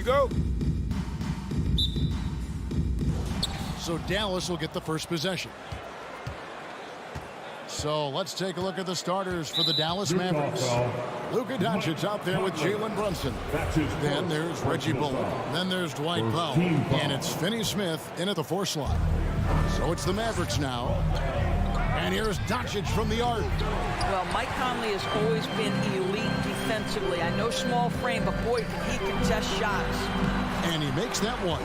we go. So Dallas will get the first possession. So let's take a look at the starters for the Dallas Mavericks. Luka Doncic out there with Jalen Brunson. Then there's Reggie Bullock. Then there's Dwight Powell. And it's Finney-Smith in at the 4 slot. So it's the Mavericks now. And here's Doncic from the arc. Well, Mike Conley has always been elite defensively. I know small frame, but boy, can he contest shots. And he makes that one.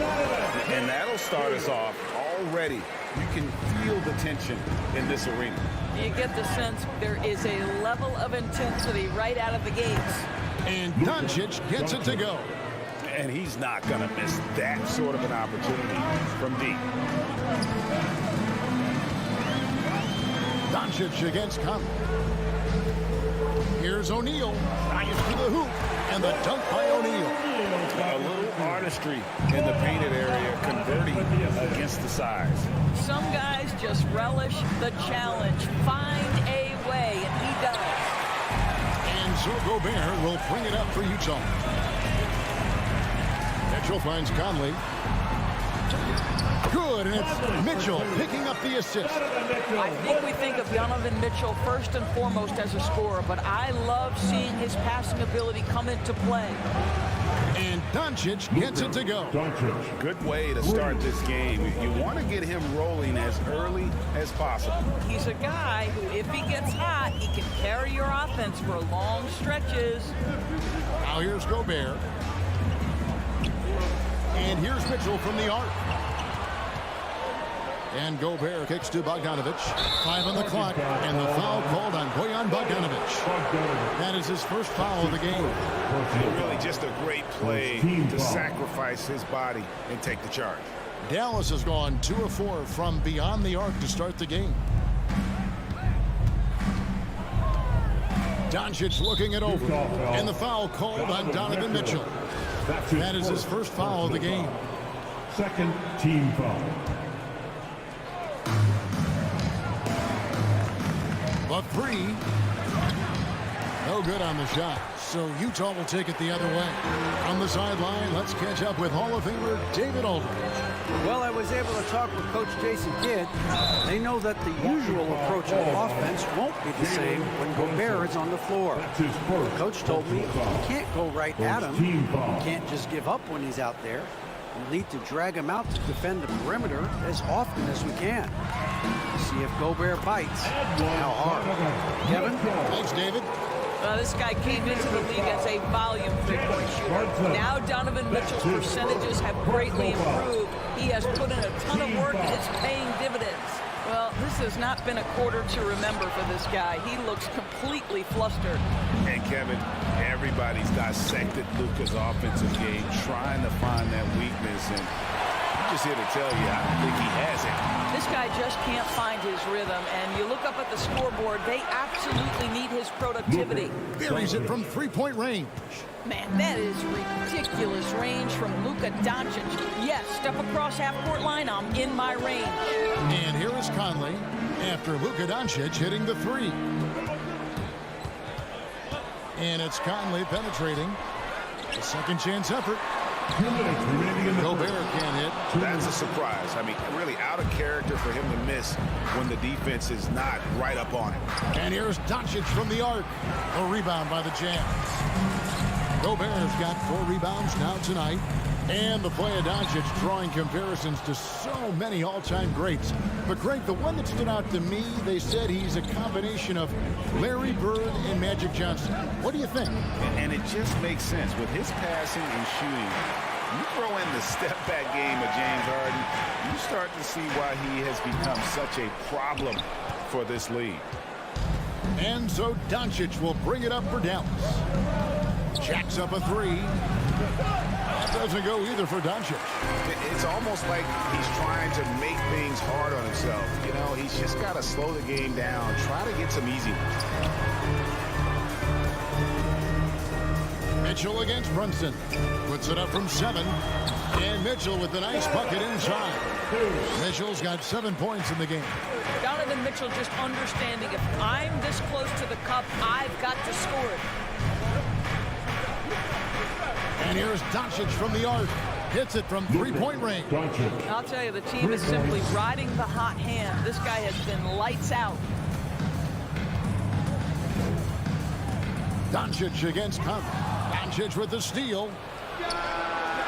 And that'll start us off already. You can feel the tension in this arena. You get the sense there is a level of intensity right out of the gates. And Doncic gets it to go. And he's not going to miss that sort of an opportunity from deep. Doncic against Conley. Here's O'Neal. Trying to the hoop. And the dunk by O'Neal. A little artistry in the painted area, converting against the size. Some guys just relish the challenge. Find a way, and he does. And so Gobert will bring it up for Utah. Mitchell finds Conley. Good, and it's Mitchell picking up the assist. I think we think of Donovan Mitchell first and foremost as a scorer, but I love seeing his passing ability come into play. And Doncic gets it to go. Good way to start this game. You want to get him rolling as early as possible. He's a guy who, if he gets hot, he can carry your offense for long stretches. Now here's Gobert. And here's Mitchell from the arc. And Gobert kicks to Bogdanovic. 5 on the clock. And the foul called on Bojan Bogdanovic. That is his first foul of the game. Really just a great play to sacrifice his body and take the charge. Dallas has gone 2 of 4 from beyond the arc to start the game. Doncic looking it over. And the foul called on Donovan Mitchell. That is his first foul of the game. Second team foul. The 3. No good on the shot. So Utah will take it the other way. On the sideline, let's catch up with Hall of Famer David Aldridge. Well, I was able to talk with Coach Jason Kidd. They know that the usual approach of offense won't be the same when Gobert is on the floor. Coach told me you can't go right at him. You can't just give up when he's out there. We need to drag him out to defend the perimeter as often as we can. See if Gobert bites. How hard. Kevin? Thanks, David. This guy came into the league as a volume three-point shooter. Now Donovan Mitchell's percentages have greatly improved. He has put in a ton of work and it's paying dividends. Well, this has not been a quarter to remember for this guy. He looks completely flustered. And Kevin, everybody's dissected Luka's offensive game, trying to find that weakness. And I'm just here to tell you, I don't think he has it. This guy just can't find his rhythm. And you look up at the scoreboard, they absolutely need his productivity. Buries it from 3-point range. Man, that is ridiculous range from Luka Doncic. Yes, step across half-court line, I'm in my range. And here is Conley after Luka Doncic hitting the 3. And it's Conley penetrating. A second chance effort. Gobert can't hit. That's a surprise. I mean, really out of character for him to miss when the defense is not right up on him. And here's Doncic from the arc. A rebound by the Jazz. Gobert's got 4 rebounds now tonight. And the play of Doncic drawing comparisons to so many all-time greats. But Greg, the one that stood out to me, they said he's a combination of Larry Bird and Magic Johnson. What do you think? And it just makes sense. With his passing and shooting, you throw in the step-back game of James Harden, you start to see why he has become such a problem for this league. And so Doncic will bring it up for Dallas. Jacks up a 3. That doesn't go either for Doncic. It's almost like he's trying to make things hard on himself. You know, he's just got to slow the game down, try to get some easy ones. Mitchell against Brunson. Puts it up from 7. And Mitchell with the nice bucket inside. Mitchell's got 7 points in the game. Donovan Mitchell just understanding if I'm this close to the cup, I've got to score it. And here's Doncic from the arc. Hits it from three-point range. Doncic. I'll tell you, the team is simply riding the hot hand. This guy has been lights out. Doncic against Conley. Doncic with the steal.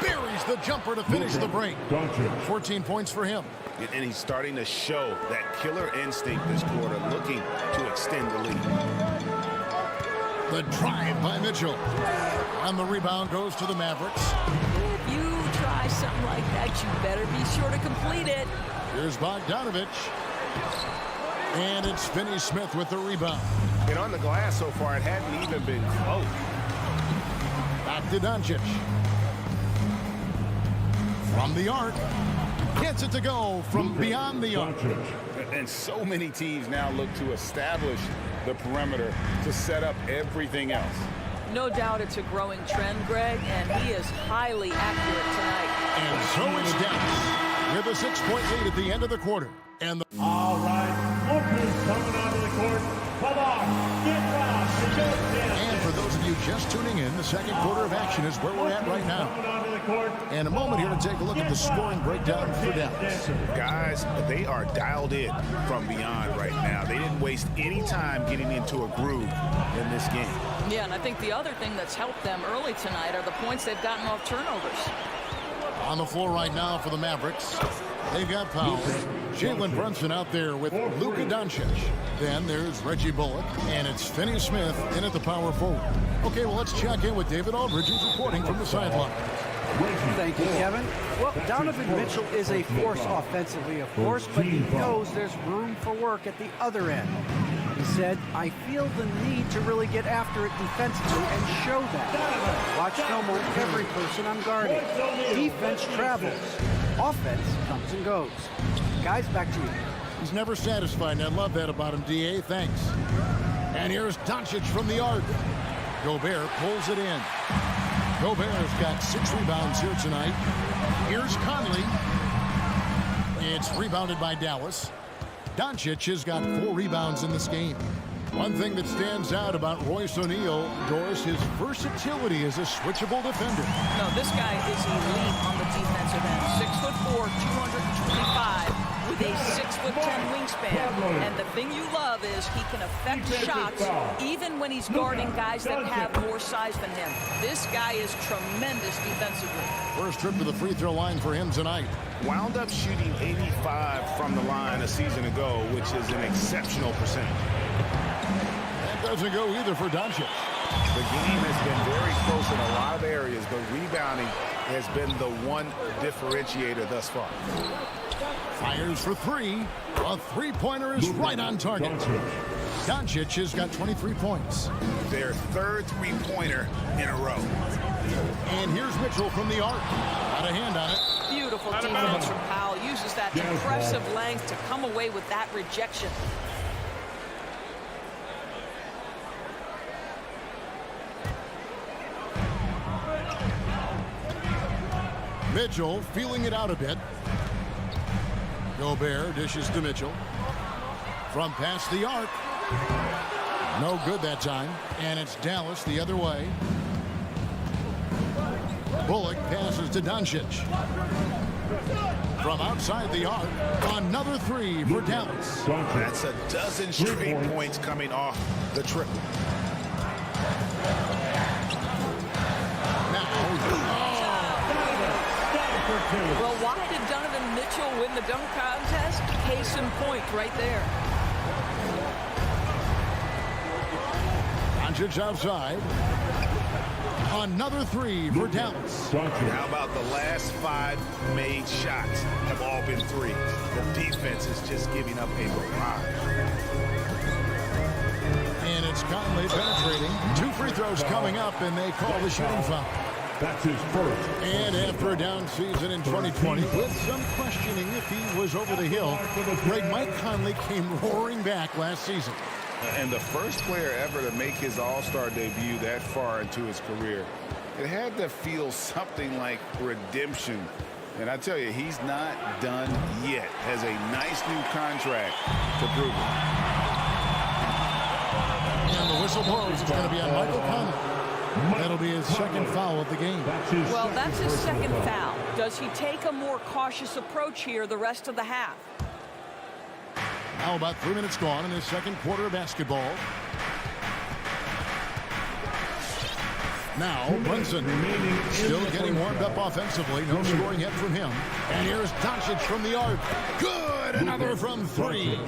Buries the jumper to finish the break. Doncic. 14 points for him. And he's starting to show that killer instinct this quarter, looking to extend the lead. The drive by Mitchell. And the rebound goes to the Mavericks. If you try something like that, you better be sure to complete it. Here's Bogdanovich. And it's Finney-Smith with the rebound. And on the glass so far, it hadn't even been close. Back to Doncic. From the arc. Gets it to go from beyond the arc. And so many teams now look to establish the perimeter to set up everything else. No doubt it's a growing trend, Greg, and he is highly accurate tonight. And so it's Dallas with a 6-point lead at the end of the quarter. And the All right, Lookers coming onto the court. Come on, get round, get down. And for those of you just tuning in, the second quarter of action is where we're at right now. Coming onto the court. And a moment here to take a look at the scoring breakdown for Dallas. Guys, they are dialed in from beyond right now. They didn't waste any time getting into a groove in this game. Yeah, and I think the other thing that's helped them early tonight are the points they've gotten off turnovers. On the floor right now for the Mavericks, they've got Powell. Jalen Brunson out there with Luka Doncic. Then there's Reggie Bullock, and it's Finney-Smith in at the power forward. Okay, well, let's check in with David Aldridge, who's reporting from the sideline. Thank you, Kevin. Well, Donovan Mitchell is a force offensively, of course, but he knows there's room for work at the other end. He said, I feel the need to really get after it defensively and show that. Watch film on every person I'm guarding. Defense travels. Offense comes and goes. Guys, back to you. He's never satisfied, and I love that about him, D.A. Thanks. And here's Doncic from the arc. Gobert pulls it in. Gobert's got 6 rebounds here tonight. Here's Conley. It's rebounded by Dallas. Doncic has got 4 rebounds in this game. One thing that stands out about Royce O'Neal, Doris, his versatility as a switchable defender. No, this guy is elite on the defensive end. 6'4", 225, with a 6'10" wingspan. And the thing you love is he can affect shots even when he's guarding guys that have more size than him. This guy is tremendous defensively. First trip to the free throw line for him tonight. Wound up shooting 85 from the line a season ago, which is an exceptional percentage. That doesn't go either for Doncic. The game has been very close in a lot of areas, but rebounding has been the one differentiator thus far. Fires for 3. A three-pointer is right on target. Doncic has got 23 points. Their third three-pointer in a row. And here's Mitchell from the arc. Got a hand on it. Beautiful defense from Powell. Uses that impressive length to come away with that rejection. Mitchell feeling it out a bit. Gobert dishes to Mitchell. From past the arc. No good that time. And it's Dallas the other way. Bullock passes to Doncic. From outside the arc, another 3 for Dallas. That's a dozen straight points coming off the triple. Well, why did Donovan Mitchell win the dunk contest? Case in point right there. Doncic outside. Another 3 for Dallas. How about the last 5 made shots have all been 3? The defense is just giving up a barrage. And it's Conley penetrating. 2 free throws coming up, and they call the shooting foul. That's his first. And after a down season in 2020, with some questioning if he was over the hill, Mike Conley came roaring back last season. And the first player ever to make his All-Star debut that far into his career, it had to feel something like redemption. And I tell you, he's not done yet. Has a nice new contract to prove it. And the whistle blows. It's going to be on Michael Conley. That'll be his second foul of the game. Well, that's his second foul. Does he take a more cautious approach here the rest of the half? Now about 3 minutes gone in the second quarter of basketball. Now Brunson still getting warmed up offensively. No scoring yet from him. And here's Doncic from the arc. Good! Another from three.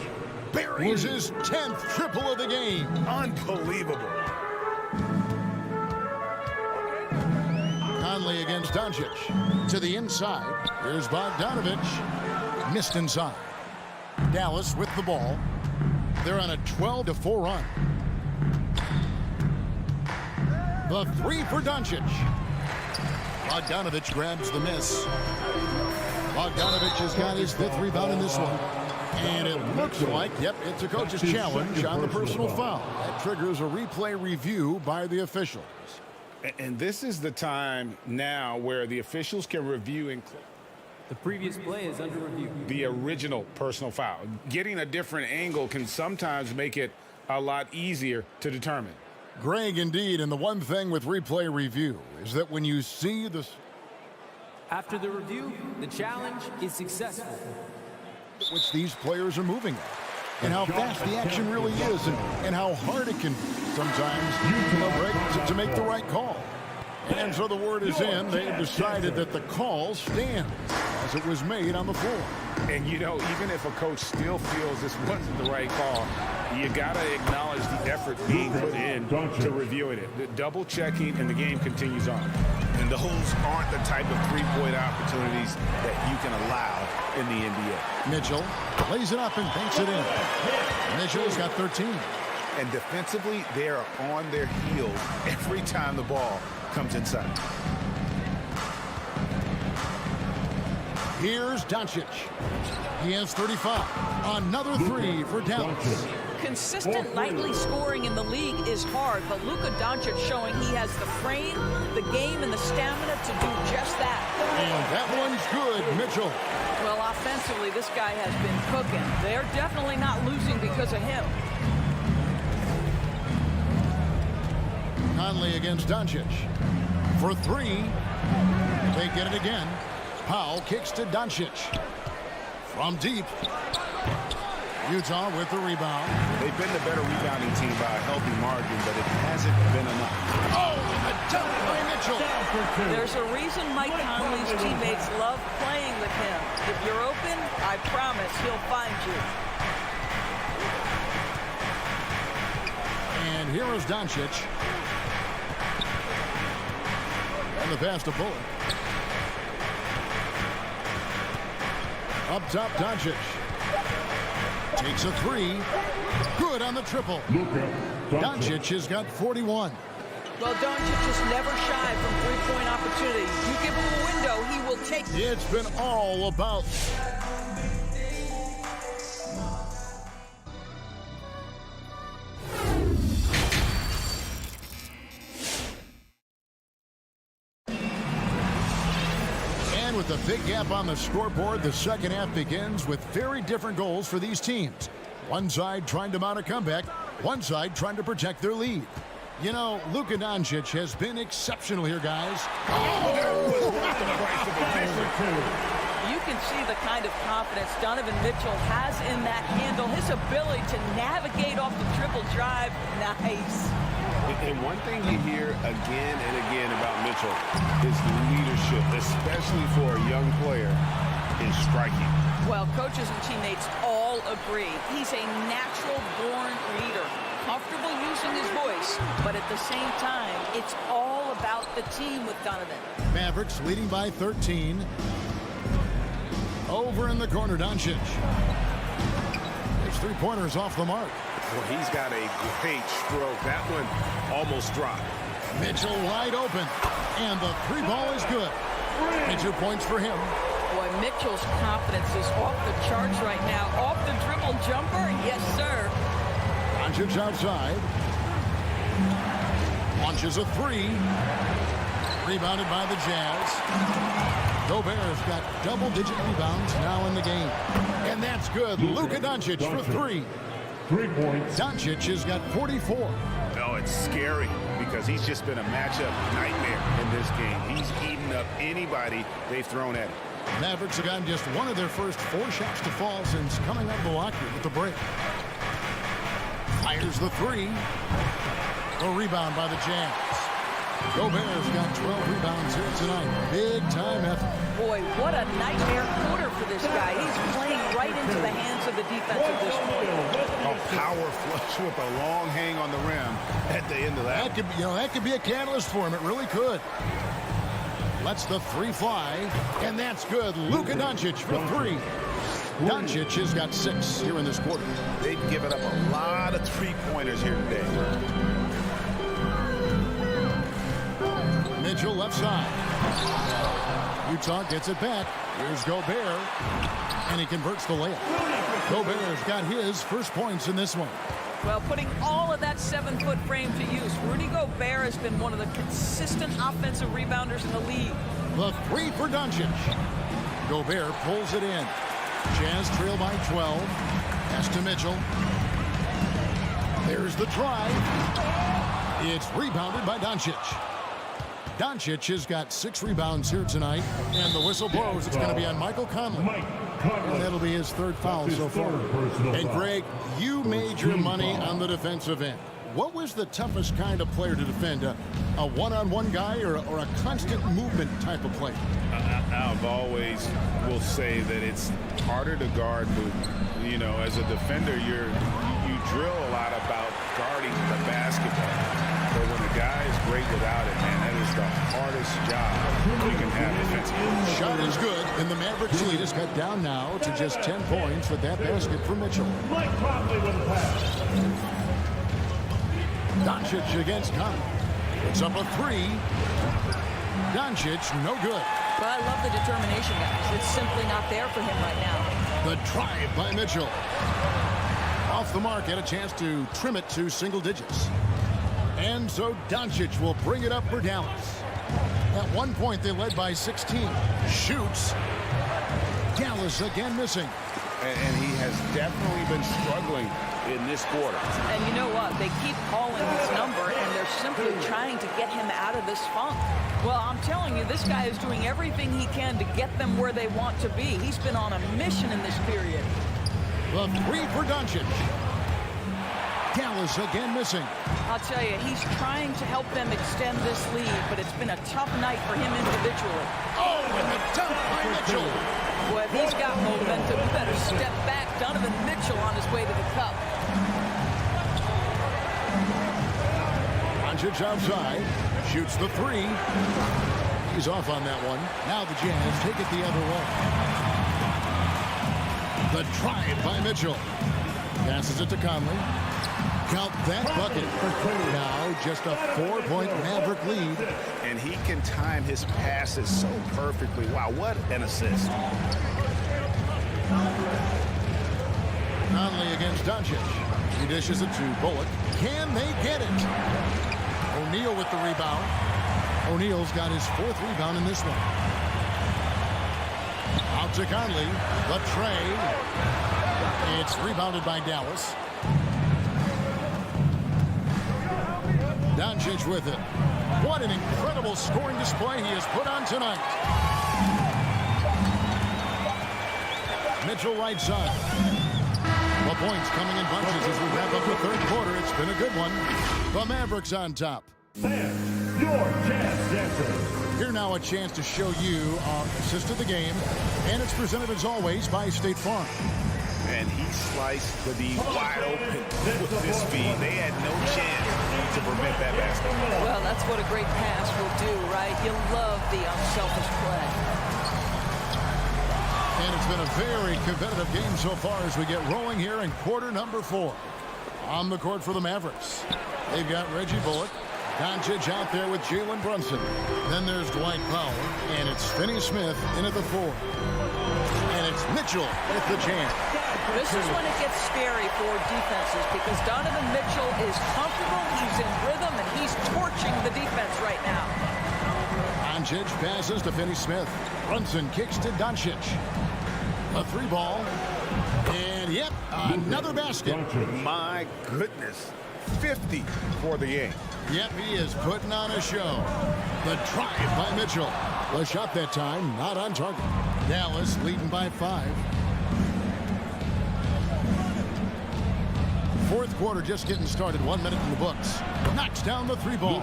Buries his 10th triple of the game. Unbelievable. Conley against Doncic. To the inside. Here's Bogdanovich. Missed inside. Dallas with the ball. They're on a 12-4 run. The three for Doncic. Bogdanovich grabs the miss. Bogdanovich has got his 5th rebound in this one. And it looks like, yep, it's a coach's challenge on the personal foul. That triggers a replay review by the officials. And this is the time now where the officials can review and the previous play is under review. The original personal foul. Getting a different angle can sometimes make it a lot easier to determine. Greg, indeed, and the one thing with replay review is that when you see this... After the review, the challenge is successful. Which these players are moving at, and how fast the action really is, and how hard it can sometimes to make the right call. And so the word is in. They've decided that the call stands as it was made on the floor. And, you know, even if a coach still feels this wasn't the right call, you got to acknowledge the effort being put in to reviewing it. The double checking, and the game continues on. And those aren't the type of three-point opportunities that you can allow in the NBA. Mitchell lays it up and banks it in. Mitchell's got 13. And defensively, they are on their heels every time the ball comes inside. Here's Doncic. He has 35. Another three for Dallas. Consistent nightly scoring in the league is hard, but Luka Doncic showing he has the frame, the game, and the stamina to do just that. And that one's good, Mitchell. Well, offensively, this guy has been cooking. They're definitely not losing because of him. Conley against Doncic. For three. They get it again. Powell kicks to Doncic. From deep. Utah with the rebound. They've been the better rebounding team by a healthy margin, but it hasn't been enough. Oh, a dunk by Mitchell. There's a reason Mike Conley's teammates love playing with him. If you're open, I promise he'll find you. And here is Doncic. And the pass to Bullock. Up top, Doncic. Takes a three. Good on the triple. Doncic has got 41. Well, Doncic is never shy from three-point opportunities. You give him a window, he will take it. It's been all about... With a big gap on the scoreboard, the second half begins with very different goals for these teams. One side trying to mount a comeback, one side trying to protect their lead. You know, Luka Doncic has been exceptional here, guys. You can see the kind of confidence Donovan Mitchell has in that handle. His ability to navigate off the triple drive, nice. And one thing you hear again and again about Mitchell is leadership, especially for a young player, in striking. Well, coaches and teammates all agree. He's a natural-born leader, comfortable using his voice, but at the same time, it's all about the team with Donovan. Mavericks leading by 13. Over in the corner, Doncic. His three-pointers off the mark. Well, he's got a great stroke. That one almost dropped. Mitchell wide open. And the three ball is good. And 2 points for him. Boy, Mitchell's confidence is off the charts right now. Off the dribble jumper? Yes, sir. Doncic outside. Launches a three. Rebounded by the Jazz. Gobert's got double-digit rebounds now in the game. And that's good. Luka Doncic for three. 3 points. Doncic has got 44. Oh, it's scary because he's just been a matchup nightmare in this game. He's eaten up anybody they've thrown at him. Mavericks have gotten just one of their first 4 shots to fall since coming out of Milwaukee with the break. Fires the 3. A rebound by the Jazz. Gobert's got 12 rebounds here tonight. Big time effort. Boy, what a nightmare quarter for this guy. He's playing right into the hands of the defense at this point. A power flush with a long hang on the rim at the end of that. That could be a catalyst for him. It really could. Lets the 3 fly, and that's good. Luka Doncic for 3. Doncic has got 6 here in this quarter. They've given up a lot of three-pointers here today. Mitchell left side. Utah gets it back. Here's Gobert, and he converts the layup. Gobert's got his first points in this one. Well, putting all of that 7-foot frame to use, Rudy Gobert has been one of the consistent offensive rebounders in the league. The 3 for Doncic. Gobert pulls it in. Jazz trail by 12. Pass to Mitchell. There's the drive. It's rebounded by Doncic. Doncic has got 6 rebounds here tonight, and the whistle blows. It's going to be on Michael Conley. And that'll be his 3rd foul so far. And Greg, you made your money on the defensive end. What was the toughest kind of player to defend? A one-on-one guy or a constant movement type of player? I've always will say that it's harder to guard movement. You know, as a defender, you drill a lot about guarding the basketball. But when a guy is great without it, man, that is the hardest job you can have defensively. Shot is good, and the Mavericks lead is cut down now to just 10 points with that basket for Mitchell. Mike Conley with the pass. Doncic against Conley. It's up a 3. Doncic, no good. But I love the determination, guys. It's simply not there for him right now. The drive by Mitchell. Off the mark, had a chance to trim it to single digits. And so Doncic will bring it up for Dallas. At one point, they led by 16. Shoots. Dallas again missing. And he has definitely been struggling in this quarter. And you know what? They keep calling his number, and they're simply trying to get him out of this funk. Well, I'm telling you, this guy is doing everything he can to get them where they want to be. He's been on a mission in this period. The 3 for Doncic. Dallas again missing. I'll tell you, he's trying to help them extend this lead, but it's been a tough night for him individually. Oh, and the dunk by Mitchell. Well, if he's got momentum, you better step back. Donovan Mitchell on his way to the cup. Doncic outside. Shoots the 3. He's off on that one. Now the Jazz take it the other way. The drive by Mitchell. Passes it to Conley. Count that bucket. Now just a 4-point Maverick lead. And he can time his passes so perfectly. Wow, what an assist. Conley against Doncic. He dishes it to Bullock. Can they get it? O'Neal with the rebound. O'Neal's got his 4th rebound in this one. Out to Conley. The tray. It's rebounded by Dallas. Doncic with it. What an incredible scoring display he has put on tonight. Mitchell right side. The points coming in bunches as we wrap up the 3rd quarter. It's been a good one. The Mavericks on top. And your Jazz Dancers. Here now a chance to show you our assist of the game. And it's presented as always by State Farm. And he sliced the D wide open with his speed. They had no chance to prevent that basket. Well, that's what a great pass will do, right? You love the unselfish play. And it's been a very competitive game so far as we get rolling here in quarter number 4. On the court for the Mavericks. They've got Reggie Bullock. Doncic out there with Jalen Brunson. Then there's Dwight Powell. And it's Finney Smith in at the 4. And it's Mitchell with the jam. This is when it gets scary for defenses because Donovan Mitchell is comfortable, he's in rhythm, and he's torching the defense right now. Doncic passes to Finney Smith. Brunson kicks to Doncic. A 3 ball. And, yep, another basket. My goodness. 50 for the game. Yep, he is putting on a show. The drive by Mitchell. The shot that time, not on target. Dallas leading by 5. Fourth quarter just getting started. 1 minute in the books. Knocks down the 3-ball.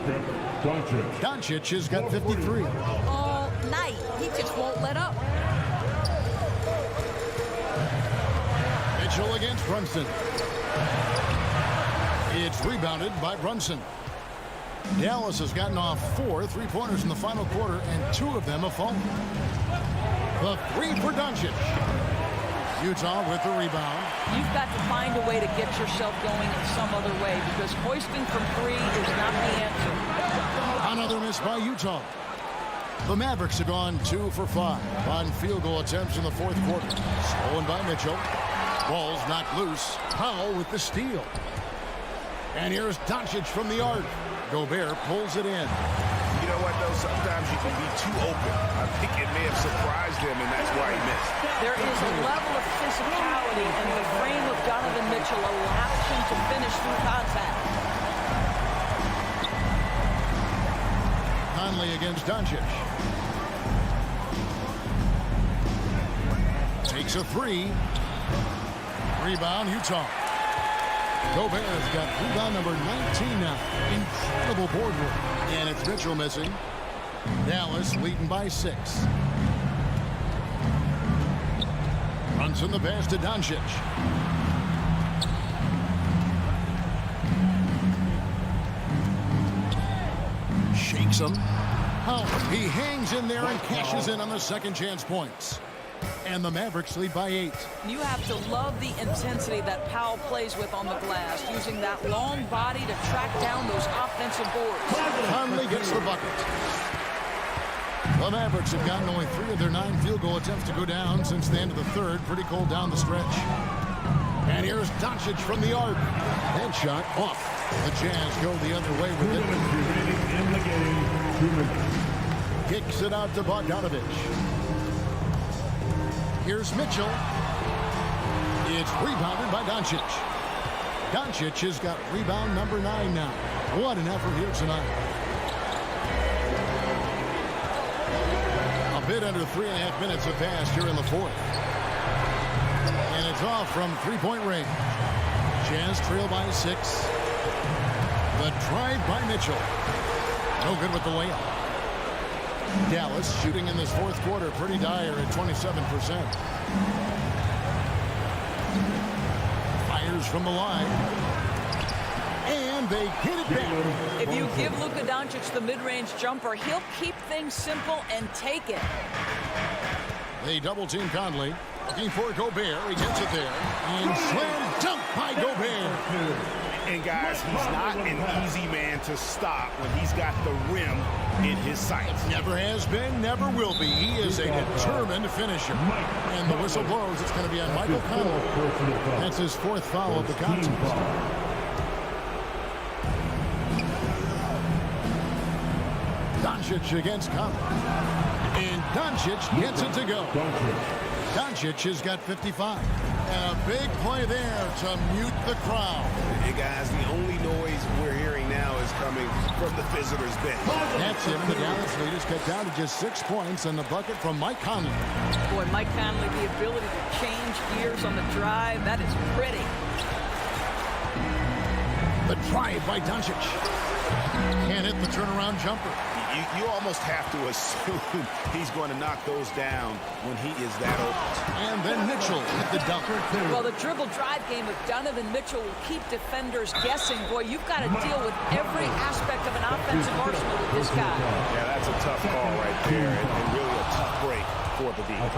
Doncic has got 53. All night. He just won't let up. Mitchell against Brunson. It's rebounded by Brunson. Dallas has gotten off 4 3-pointers in the final quarter, and 2 of them have fallen. The 3 for Doncic. Utah with the rebound. You've got to find a way to get yourself going in some other way because hoisting from 3 is not the answer. Another miss by Utah. The Mavericks have gone 2 for 5 on field goal attempts in the fourth quarter. Stolen by Mitchell. Ball's knocked loose. Powell with the steal. And here's Doncic from the arc. Gobert pulls it in. You know what, though? Sometimes you can be too open. I think it may have surprised him, and that's why he missed. There is a level of physicality, and the frame of Donovan Mitchell allows him to finish through contact. Conley against Doncic. Takes a 3. Rebound, Utah. Gobert's got rebound number 19 now. Incredible board work. And it's Mitchell missing. Dallas leading by 6. Brunson the pass to Doncic. Shakes him. He hangs in there and cashes in on the second chance points. And the Mavericks lead by 8. You have to love the intensity that Powell plays with on the glass, using that long body to track down those offensive boards. Conley gets the bucket. The Mavericks have gotten only 3 of their 9 field goal attempts to go down since the end of the third. Pretty cold down the stretch. And here's Doncic from the arc. That shot off. The Jazz go the other way with it. Kicks it out to Bogdanovich. Here's Mitchell. It's rebounded by Doncic. Doncic has got rebound number 9 now. What an effort here tonight. A bit under 3.5 minutes have passed here in the fourth. And it's off from 3-point range. Jazz trail by 6. The drive by Mitchell. No good with the layup. Dallas shooting in this fourth quarter pretty dire at 27%. Fires from the line. And they get it back. If you give Luka Doncic the mid-range jumper, he'll keep things simple and take it. They double team Conley. Looking for Gobert. He gets it there. And slam dunk by Gobert. And guys, he's not an easy man to stop when he's got the rim in his sights. Never has been, never will be. He is a determined finisher. And the whistle blows. It's going to be on Michael Conley. That's his 4th foul of the contest. Doncic against Conley. And Doncic gets it to go. Doncic has got 55. And a big play there to mute the crowd. Hey, guys, the only noise we're hearing now is coming from the visitors' bench. That's it. The Dallas lead is cut down to just 6 points on the bucket from Mike Conley. Boy, Mike Conley, the ability to change gears on the drive, that is pretty. The drive by Doncic. Can't hit the turnaround jumper. You almost have to assume he's going to knock those down when he is that open. And then Mitchell with the dunk. Well, the dribble drive game of Donovan Mitchell will keep defenders guessing. Boy, you've got to deal with every aspect of an offensive arsenal with this guy. Yeah, that's a tough call right there, and really a tough break for the defense.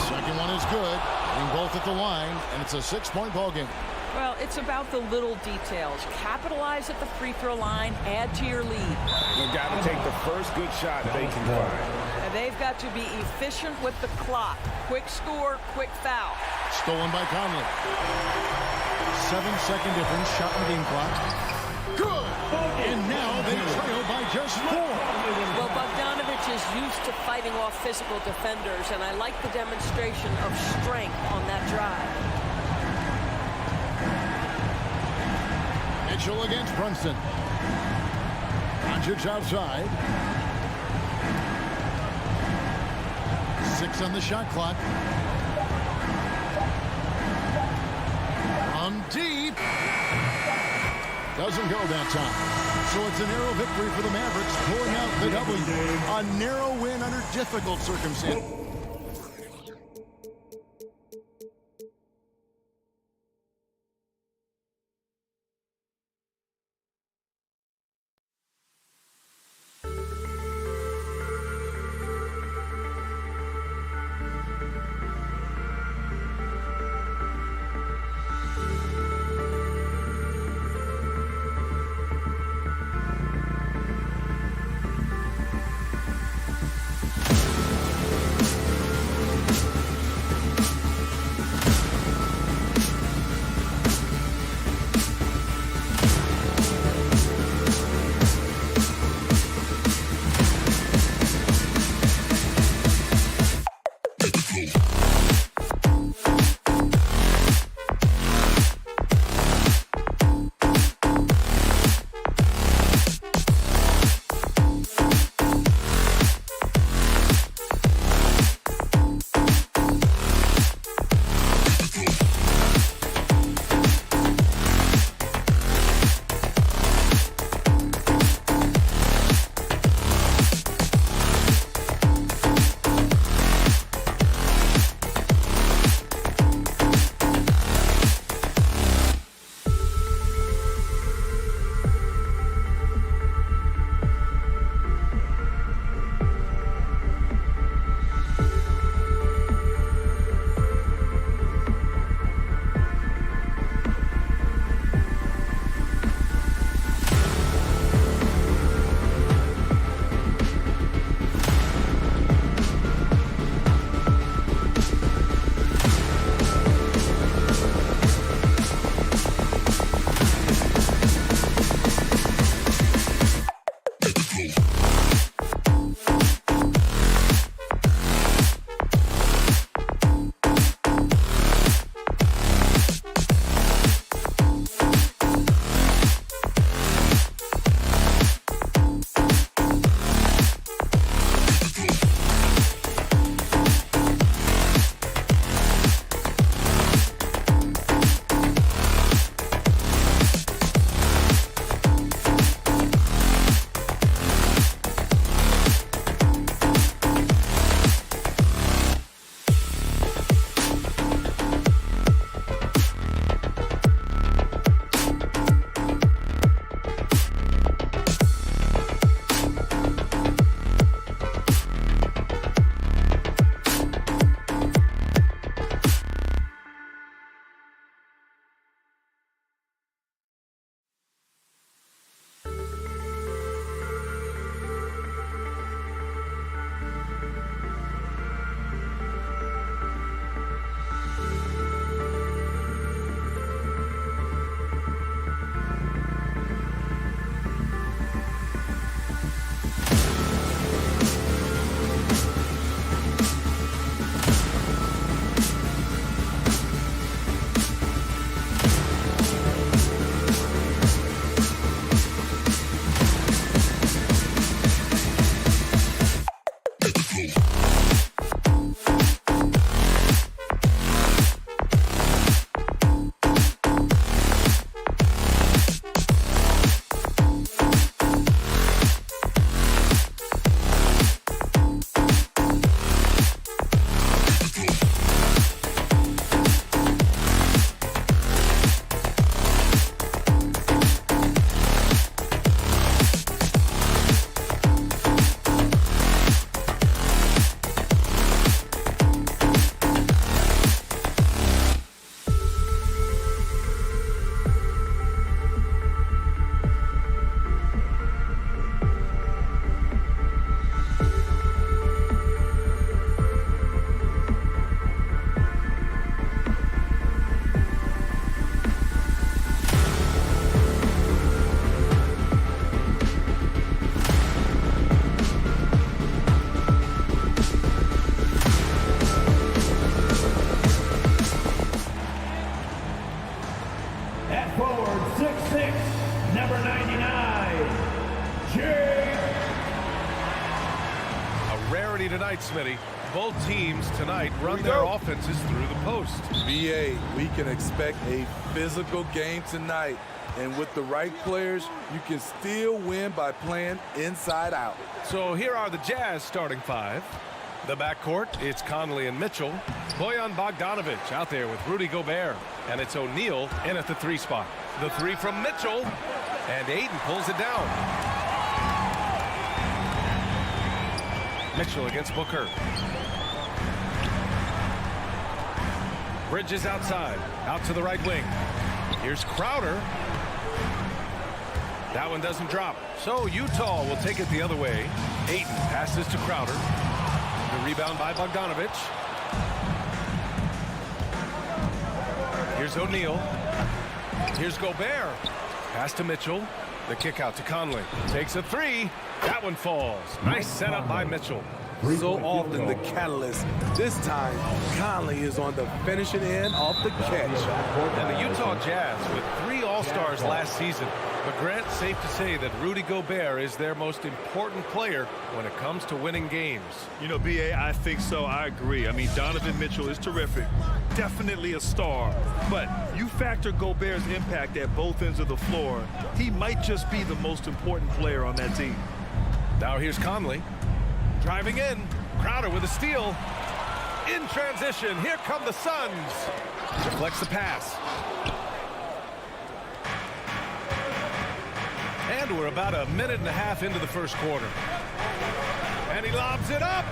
Second one is good. Being both at the line, and it's a 6-point ball game. Well, it's about the little details. Capitalize at the free throw line, add to your lead. They've got to take the first good shot they can find. And they've got to be efficient with the clock. Quick score, quick foul. Stolen by Conley. 7-second difference, shot in the game clock. Good! And now they trail by just 4. Well, Bogdanovich is used to fighting off physical defenders, and I like the demonstration of strength on that drive. Mitchell against Brunson. Doncic outside. 6 on the shot clock. From deep. Doesn't go that time. So it's a narrow victory for the Mavericks, pulling out the W. A narrow win under difficult circumstances. At forward, 6'6", number 99, Jake. A rarity tonight, Smitty. Both teams tonight run their offenses through the post. BA, we can expect a physical game tonight. And with the right players, you can still win by playing inside out. So here are the Jazz starting five. The backcourt, it's Conley and Mitchell. Bojan Bogdanovic out there with Rudy Gobert. And it's O'Neal in at the 3 spot. The 3 from Mitchell. And Ayton pulls it down. Mitchell against Booker. Bridges outside. Out to the right wing. Here's Crowder. That one doesn't drop. So Utah will take it the other way. Ayton passes to Crowder. The rebound by Bogdanovic. Here's O'Neal. Here's Gobert. Pass to Mitchell. The kick out to Conley. Takes a 3. That one falls. Nice setup by Mitchell. So often the catalyst. This time, Conley is on the finishing end of the catch. And the Utah Jazz with 3 All-Stars last season. But Grant, safe to say that Rudy Gobert is their most important player when it comes to winning games. You know, B.A., I think so. I agree. I mean, Donovan Mitchell is terrific. Definitely a star. But you factor Gobert's impact at both ends of the floor, he might just be the most important player on that team. Now here's Conley. Driving in. Crowder with a steal. In transition. Here come the Suns. Deflects the pass. And we're about a minute and a half into the first quarter. And he lobs it up.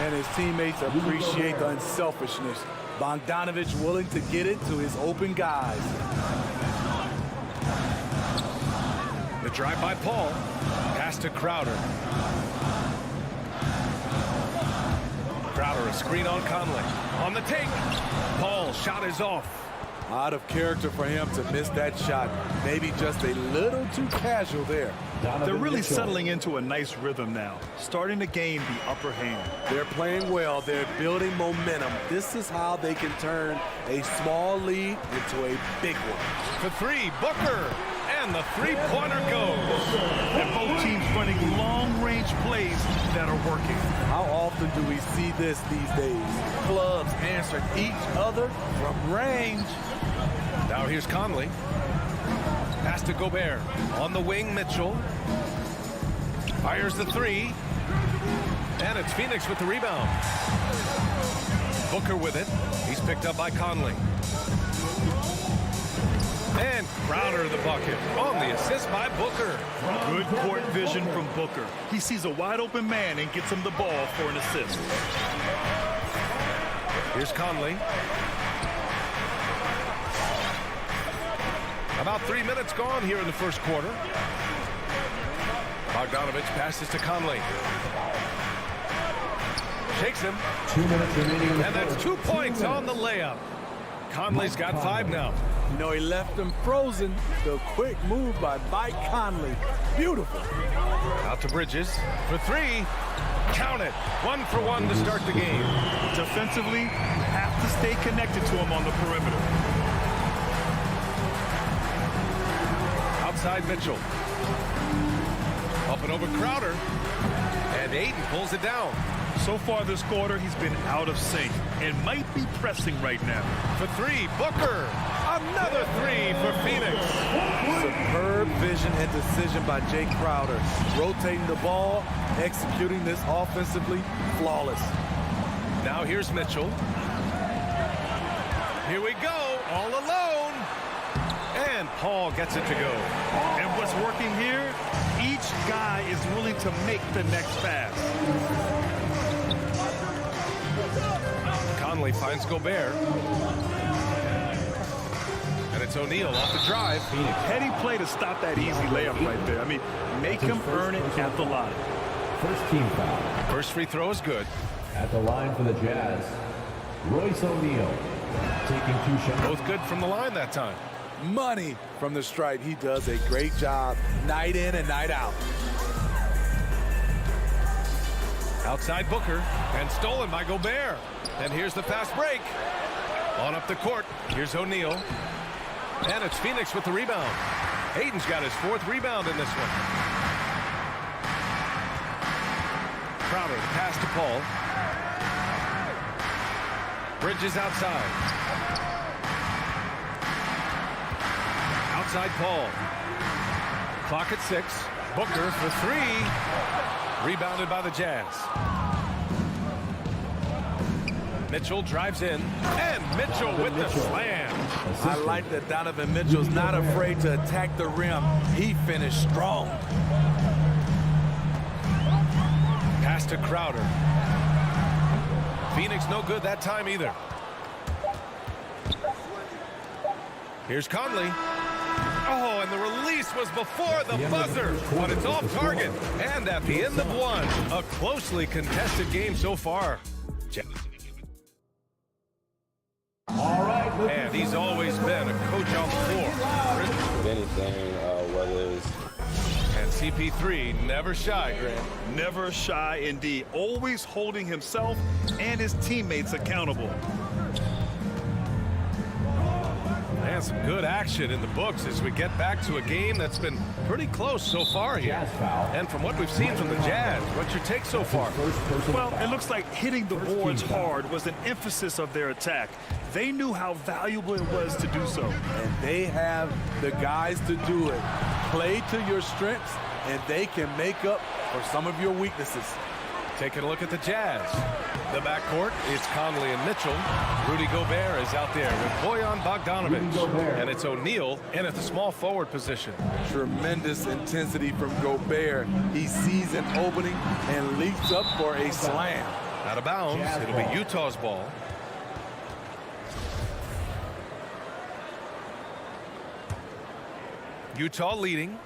And his teammates appreciate the unselfishness. Bogdanovic willing to get it to his open guys. The drive by Paul. Pass to Crowder. Crowder, a screen on Conley. On the take. Paul, shot is off. Out of character for him to miss that shot. Maybe just a little too casual there. They're really settling into a nice rhythm now, starting to gain the upper hand. They're playing well. They're building momentum. This is how they can turn a small lead into a big one. For 3, Booker. And the 3-pointer goes. And both teams running long-range plays that are working. How often do we see this these days? Clubs answering each other from range. Now here's Conley. Pass to Gobert. On the wing, Mitchell. Fires the 3. And it's Phoenix with the rebound. Booker with it. He's picked up by Conley. And Crowder the bucket on the assist by Booker. Good court vision from Booker. He sees a wide open man and gets him the ball for an assist. Here's Conley. About 3 minutes gone here in the first quarter. Bogdanovic passes to Conley. Shakes him. 2 minutes remaining. And that's 2 points on the layup. Conley's got 5 now. You know, he left him frozen. The quick move by Mike Conley. Beautiful. Out to Bridges for 3. Count it. 1 for 1 to start the game. Defensively, have to stay connected to him on the perimeter. Outside Mitchell. Up and over Crowder. And Ayton pulls it down. So far this quarter, he's been out of sync and might be pressing right now. For 3, Booker. Another 3 for Phoenix. Superb vision and decision by Jake Crowder. Rotating the ball, executing this offensively, flawless. Now here's Mitchell. Here we go, all alone. And Paul gets it to go. And what's working here, each guy is willing to make the next pass. Conley finds Gobert. And it's O'Neal off the drive. Heady play to stop that easy layup right there. I mean, make him earn it at the line. First team foul. First free throw is good. At the line for the Jazz, Royce O'Neal taking 2 shots. Both good from the line that time. Money from the stripe. He does a great job night in and night out. Outside Booker, and stolen by Gobert. And here's the fast break. On up the court, here's O'Neal. And it's Phoenix with the rebound. Hayden's got his 4th rebound in this one. Crowder, the pass to Paul. Bridges outside. Outside Paul. Clock at 6. Booker for 3. Rebounded by the Jazz. Mitchell drives in, and Mitchell with the slam. I like that Donovan Mitchell's not afraid to attack the rim. He finished strong. Pass to Crowder. Phoenix no good that time either. Here's Conley. Oh, and the release was before the buzzer, but it's off target. And at the end of one, a closely contested game so far. And he's always been a coach on the floor. If anything, whether it's... And CP3 never shy, Grant. Never shy indeed. Always holding himself and his teammates accountable. And some good action in the books as we get back to a game that's been pretty close so far here. And from what we've seen from the Jazz, what's your take so far? Well, it looks like hitting the boards hard was an emphasis of their attack. They knew how valuable it was to do so. And they have the guys to do it. Play to your strengths, and they can make up for some of your weaknesses. Taking a look at the Jazz. The backcourt, it's Conley and Mitchell. Rudy Gobert is out there with Bojan Bogdanovic. And it's O'Neal in at the small forward position. Tremendous intensity from Gobert. He sees an opening and leaps up for a slam. Out of bounds, it'll be Utah's ball. Utah leading.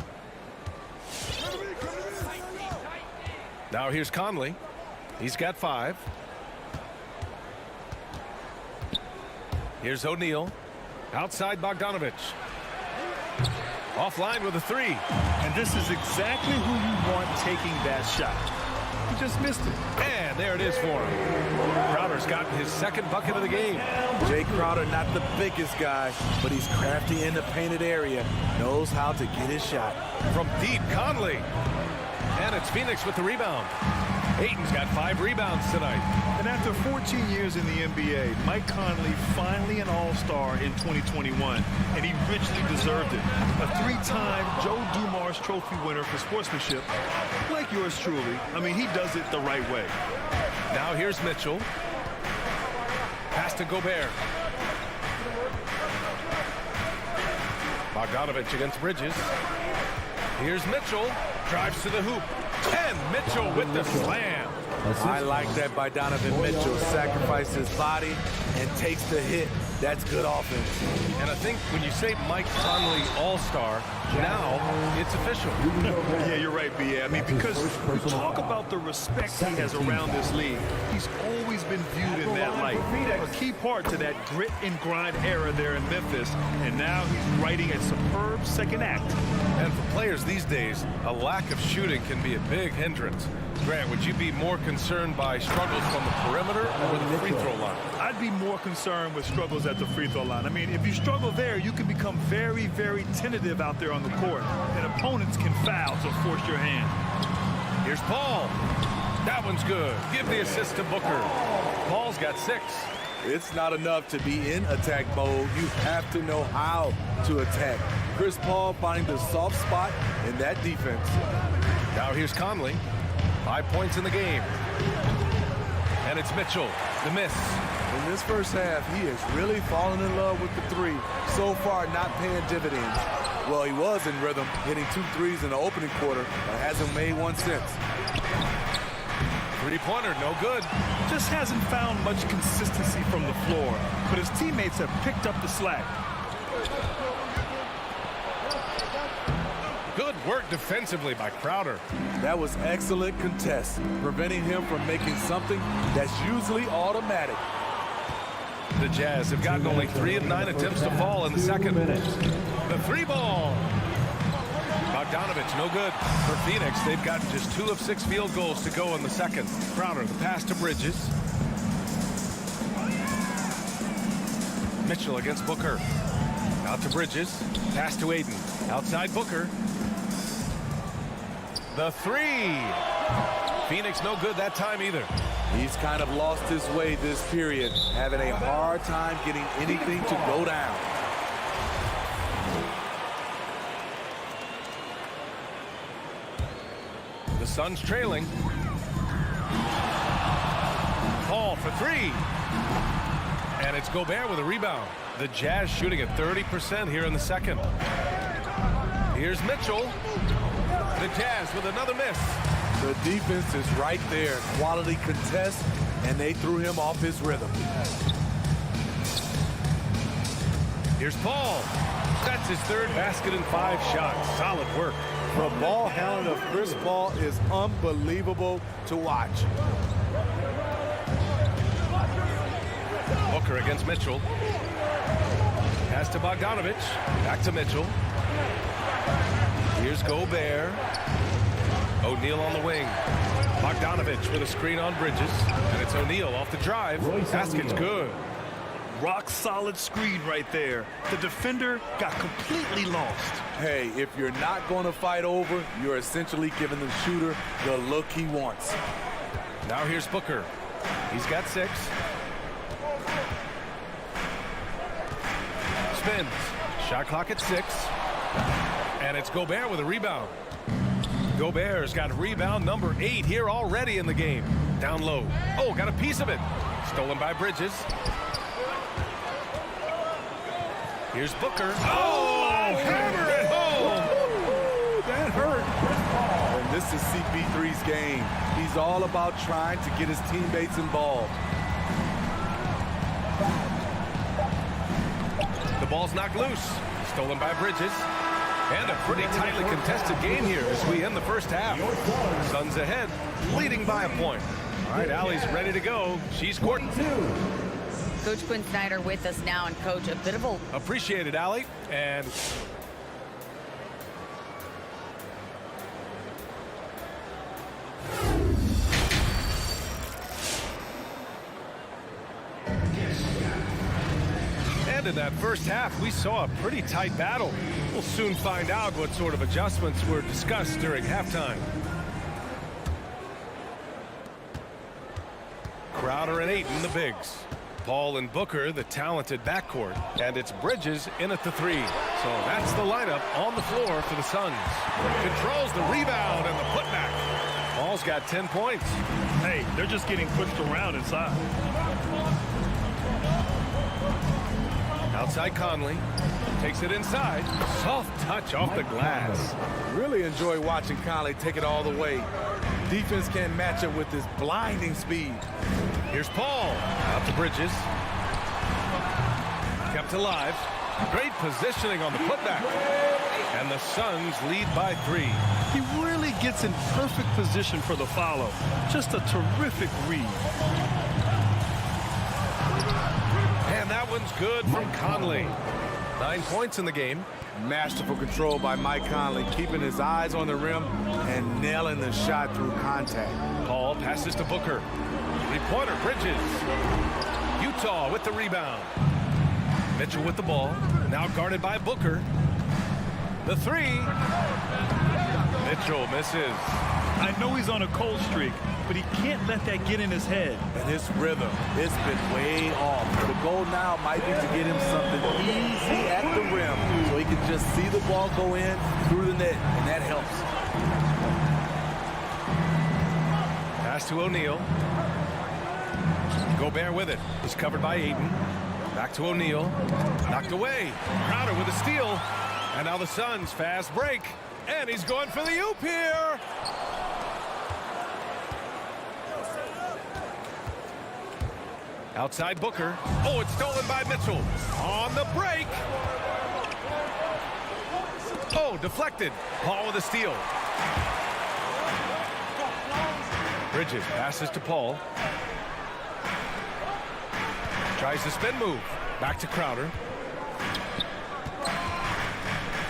Now here's Conley. He's got 5. Here's O'Neal. Outside Bogdanovic. Offline with a 3. And this is exactly who you want taking that shot. He just missed it. And there it is for him. Crowder's gotten his 2nd bucket of the game. Jay Crowder, not the biggest guy, but he's crafty in the painted area. Knows how to get his shot. From deep, Conley. And it's Phoenix with the rebound. Ayton's got 5 rebounds tonight. And after 14 years in the NBA, Mike Conley finally an all-star in 2021, and he richly deserved it. A 3-time Joe Dumars Trophy winner for sportsmanship, like yours truly. I mean, he does it the right way. Now here's Mitchell. Pass to Gobert. Bogdanovic against Bridges. Here's Mitchell. Drives to the hoop. And Mitchell with the slam. I like that by Donovan Mitchell. Sacrifices his body and takes the hit. That's good offense. And I think when you say Mike Conley all-star, now it's official. Yeah, you're right, B.A. I mean, because you talk about the respect he has around this league. He's always been viewed in that light. A key part to that grit and grind era there in Memphis. And now he's writing a superb second act. And for players these days, a lack of shooting can be a big hindrance. Grant, would you be more concerned by struggles from the perimeter or the free throw line? I'd be more concerned with struggles at the free throw line. I mean, if you struggle there, you can become very, very tentative out there on the court, and opponents can foul to force your hand. Here's Paul. That one's good. Give the assist to Booker. Paul's got 6. It's not enough to be in attack mode. You have to know how to attack. Chris Paul finding the soft spot in that defense. Now here's Conley. 5 points in the game. And it's Mitchell. The miss. In this first half, he has really fallen in love with the 3. So far, not paying dividends. Well, he was in rhythm, hitting 2 threes in the opening quarter, but hasn't made one since. 3-pointer, no good. Just hasn't found much consistency from the floor, but his teammates have picked up the slack. Good work defensively by Crowder. That was excellent contest, preventing him from making something that's usually automatic. The Jazz have gotten only 3 of 9 attempts to fall in the second. The 3-ball. Bogdanovic, no good. For Phoenix, they've got just 2 of 6 field goals to go in the second. Crowder, the pass to Bridges. Mitchell against Booker. Out to Bridges. Pass to Ayton. Outside Booker. The three. Phoenix no good that time either. He's kind of lost his way this period, having a hard time getting anything to go down. The Suns trailing. Paul for three. And it's Gobert with a rebound. The Jazz shooting at 30% here in the second. Here's Mitchell. The Jazz with another miss. The defense is right there. Quality contest, and they threw him off his rhythm. Here's Paul. That's his third basket in 5 shots. Solid work. The ball handling of Chris Paul is unbelievable to watch. Booker against Mitchell. Pass to Bogdanovich. Back to Mitchell. Here's Gobert. O'Neal on the wing. Bogdanovich with a screen on Bridges. And it's O'Neal off the drive. Basket's good. Rock solid screen right there. The defender got completely lost. Hey, if you're not going to fight over, you're essentially giving the shooter the look he wants. Now here's Booker. He's got 6. Spins. Shot clock at 6. And it's Gobert with a rebound. Gobert's got rebound number 8 here already in the game. Down low. Oh, got a piece of it. Stolen by Bridges. Here's Booker. Oh, hammer it home. That hurt. And this is CP3's game. He's all about trying to get his teammates involved. The ball's knocked loose. Stolen by Bridges. And a pretty tightly contested game here as we end the first half. Suns ahead, leading by a point. All right, Allie's ready to go. She's courting. Coach Quinn Snyder with us now, and Coach, a bit of a... Appreciate it, Allie. And... in that first half, we saw a pretty tight battle. We'll soon find out what sort of adjustments were discussed during halftime. Crowder and Ayton, the bigs. Paul and Booker, the talented backcourt. And it's Bridges in at the 3. So that's the lineup on the floor for the Suns. Controls the rebound and the putback. Paul's got 10 points. Hey, they're just getting pushed around inside. Outside Conley. Takes it inside. Soft touch off the glass. Really enjoy watching Conley take it all the way. Defense can't match up with his blinding speed. Here's Paul. Out to Bridges. Kept alive. Great positioning on the putback. And the Suns lead by 3. He really gets in perfect position for the follow. Just a terrific read. And that one's good from Conley. 9 points in the game. Masterful control by Mike Conley, keeping his eyes on the rim and nailing the shot through contact. Paul passes to Booker. Three-pointer, Bridges. Utah with the rebound. Mitchell with the ball. Now guarded by Booker. The 3. Mitchell misses. I know he's on a cold streak, but he can't let that get in his head. And his rhythm, it's been way off. The goal now might be to get him something easy at the rim so he can just see the ball go in through the net, and that helps. Pass to O'Neal. Gobert with it. He's covered by Ayton. Back to O'Neal. Knocked away. Crowder with a steal. And now the Suns fast break. And he's going for the oop here. Outside Booker. Oh, it's stolen by Mitchell. On the break. Oh, deflected. Paul with a steal. Bridges passes to Paul. Tries the spin move. Back to Crowder.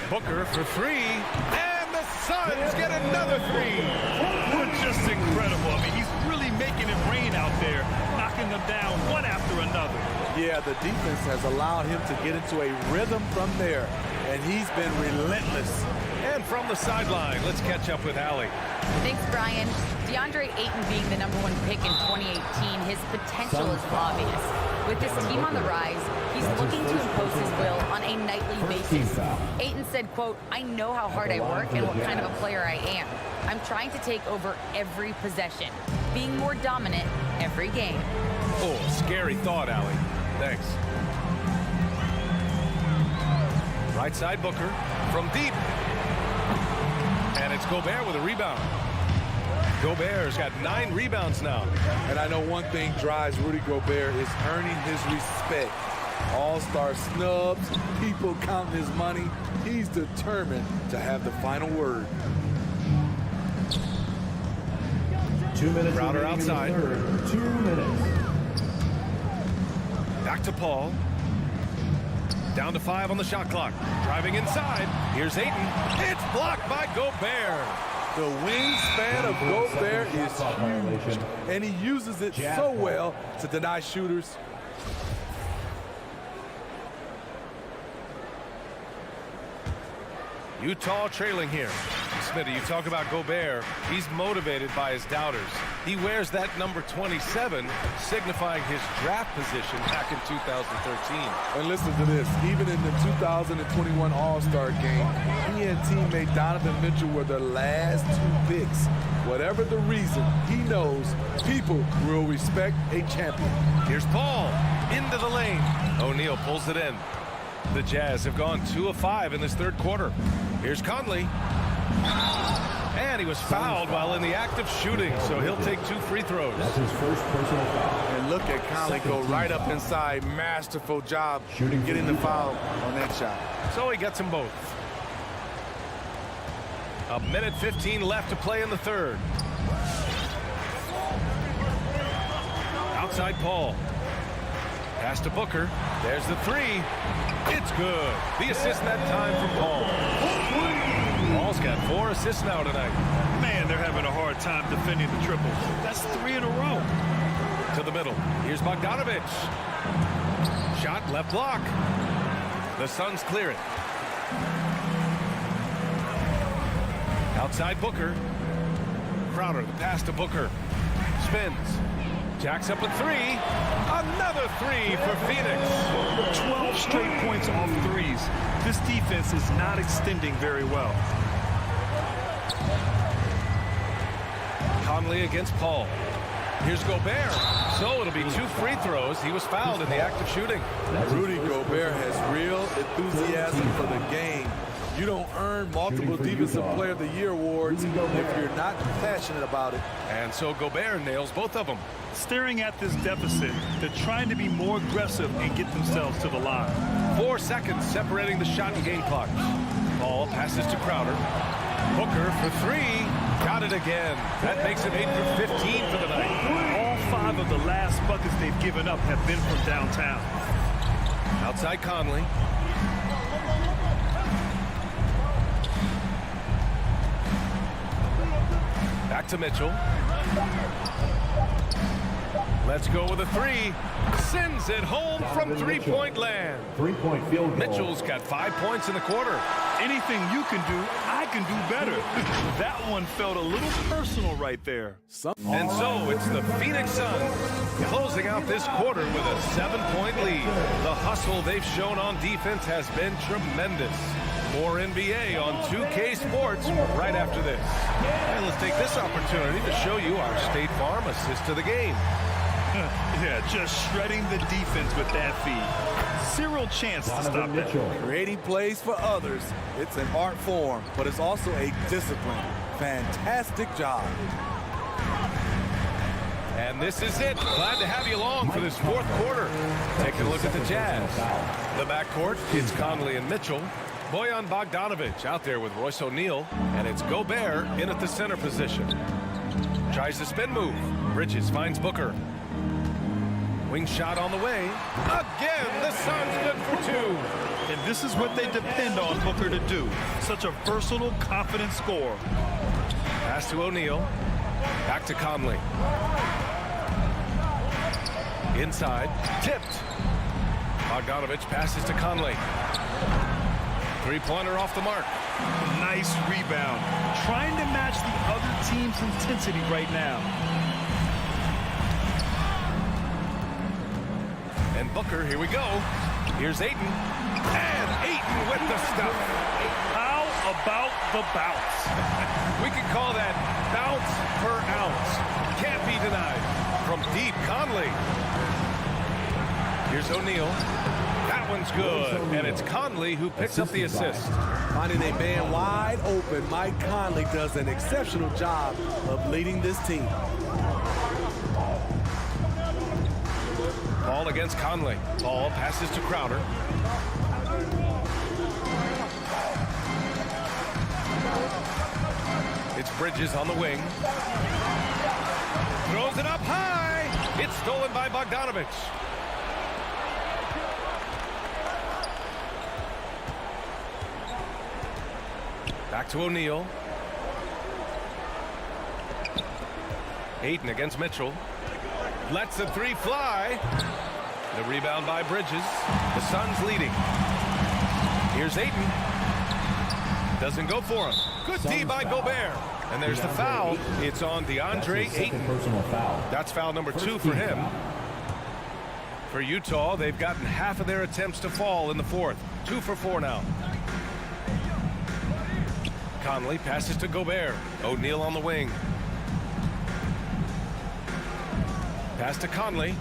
Booker for 3. And the Suns get another three. Just incredible. I mean, he's really making it rain out there, knocking them down one after another. Yeah, the defense has allowed him to get into a rhythm from there, and he's been relentless. And from the sideline, let's catch up with Allie. Thanks, Brian. DeAndre Ayton being the #1 pick in 2018, his potential is obvious. With his team on the rise, he's looking to impose his will on a nightly basis. Ayton said, quote, "I know how hard I work and what kind of a player I am. I'm trying to take over every possession, being more dominant every game." Oh, scary thought, Allie. Thanks. Right side Booker from deep. And it's Gobert with a rebound. Gobert's got 9 rebounds now. And I know one thing drives Rudy Gobert is earning his respect. All-star snubs, people counting his money. He's determined to have the final word. 2 minutes. Crowder outside. 2 minutes. Back to Paul. Down to 5 on the shot clock. Driving inside. Here's Ayton. It's blocked by Gobert. The wingspan of Gobert is huge, and he uses it so well to deny shooters. Utah trailing here. Smitty, you talk about Gobert. He's motivated by his doubters. He wears that number 27, signifying his draft position back in 2013. And listen to this. Even in the 2021 All-Star game, he and teammate Donovan Mitchell were the last 2 picks. Whatever the reason, he knows people will respect a champion. Here's Paul into the lane. O'Neal pulls it in. The Jazz have gone 2 of 5 in this third quarter. Here's Conley. And he was fouled while in the act of shooting, so he'll take 2 free throws. That's his first personal foul. And look at Conley go right up inside. Masterful job getting the foul on that shot. So he gets them both. 1:15 left to play in the third. Outside Paul. Pass to Booker. There's the 3. It's good. The assist that time from Paul. Paul's got 4 assists now tonight. Man, they're having a hard time defending the triple. That's 3 in a row. To the middle. Here's Bogdanovic. Shot left block. The Suns clear it. Outside Booker. Crowder, the pass to Booker. Spins. Jacks up a 3. Another 3 for Phoenix. 12 straight points off threes. This defense is not extending very well. Conley against Paul. Here's Gobert. So it'll be 2 free throws. He was fouled in the act of shooting. Rudy Gobert has real enthusiasm for the game. You don't earn multiple Defensive Player of the Year awards if you're not passionate about it. And so Gobert nails both of them. Staring at this deficit, they're trying to be more aggressive and get themselves to the line. 4 seconds separating the shot and game clock. Paul passes to Crowder. Booker for 3. Got it again. That makes it 8 for 15 for the night. All 5 of the last buckets they've given up have been from downtown. Outside Conley. Back to Mitchell. Let's go with a 3. Sends it home from three-point land. 3-point field goal. Mitchell's got 5 points in the quarter. Anything you can do, I can do better. That one felt a little personal right there. And so it's the Phoenix Suns closing out this quarter with a 7-point lead. The hustle they've shown on defense has been tremendous. More NBA on 2K Sports right after this. And let's take this opportunity to show you our State Farm assist to the game. Yeah, just shredding the defense with that feed. Zero chance to stop that. Creating plays for others. It's an art form, but it's also a discipline. Fantastic job. And this is it. Glad to have you along for this fourth quarter. Taking a look at the Jazz. The backcourt, it's Conley and Mitchell. Bojan Bogdanovic out there with Royce O'Neal. And it's Gobert in at the center position. Tries the spin move. Bridges finds Booker. Wing shot on the way. Again, the Suns good for 2. And this is what they depend on Booker to do. Such a versatile, confident scorer. Pass to O'Neal. Back to Conley. Inside. Tipped. Bogdanovich passes to Conley. Three-pointer off the mark. Nice rebound. Trying to match the other team's intensity right now. And Booker, here we go. Here's Ayton. And Ayton with the stuff. How about the bounce? We could call that bounce per ounce. Can't be denied. From deep, Conley. Here's O'Neal. That one's good. And it's Conley who picks up the assist. Finding a man wide open, Mike Conley does an exceptional job of leading this team. Ball against Conley. Ball passes to Crowder. It's Bridges on the wing. Throws it up high. It's stolen by Bogdanovich. Back to O'Neal. Ayton against Mitchell. Lets the three fly. The rebound by Bridges. The Suns leading. Here's Ayton. Doesn't go for him. Good D by Gobert. And there's the foul. It's on DeAndre Ayton. That's foul number 2 for him. For Utah, they've gotten half of their attempts to fall in the fourth. 2 for 4 now. Conley passes to Gobert. O'Neal on the wing. Pass to Conley.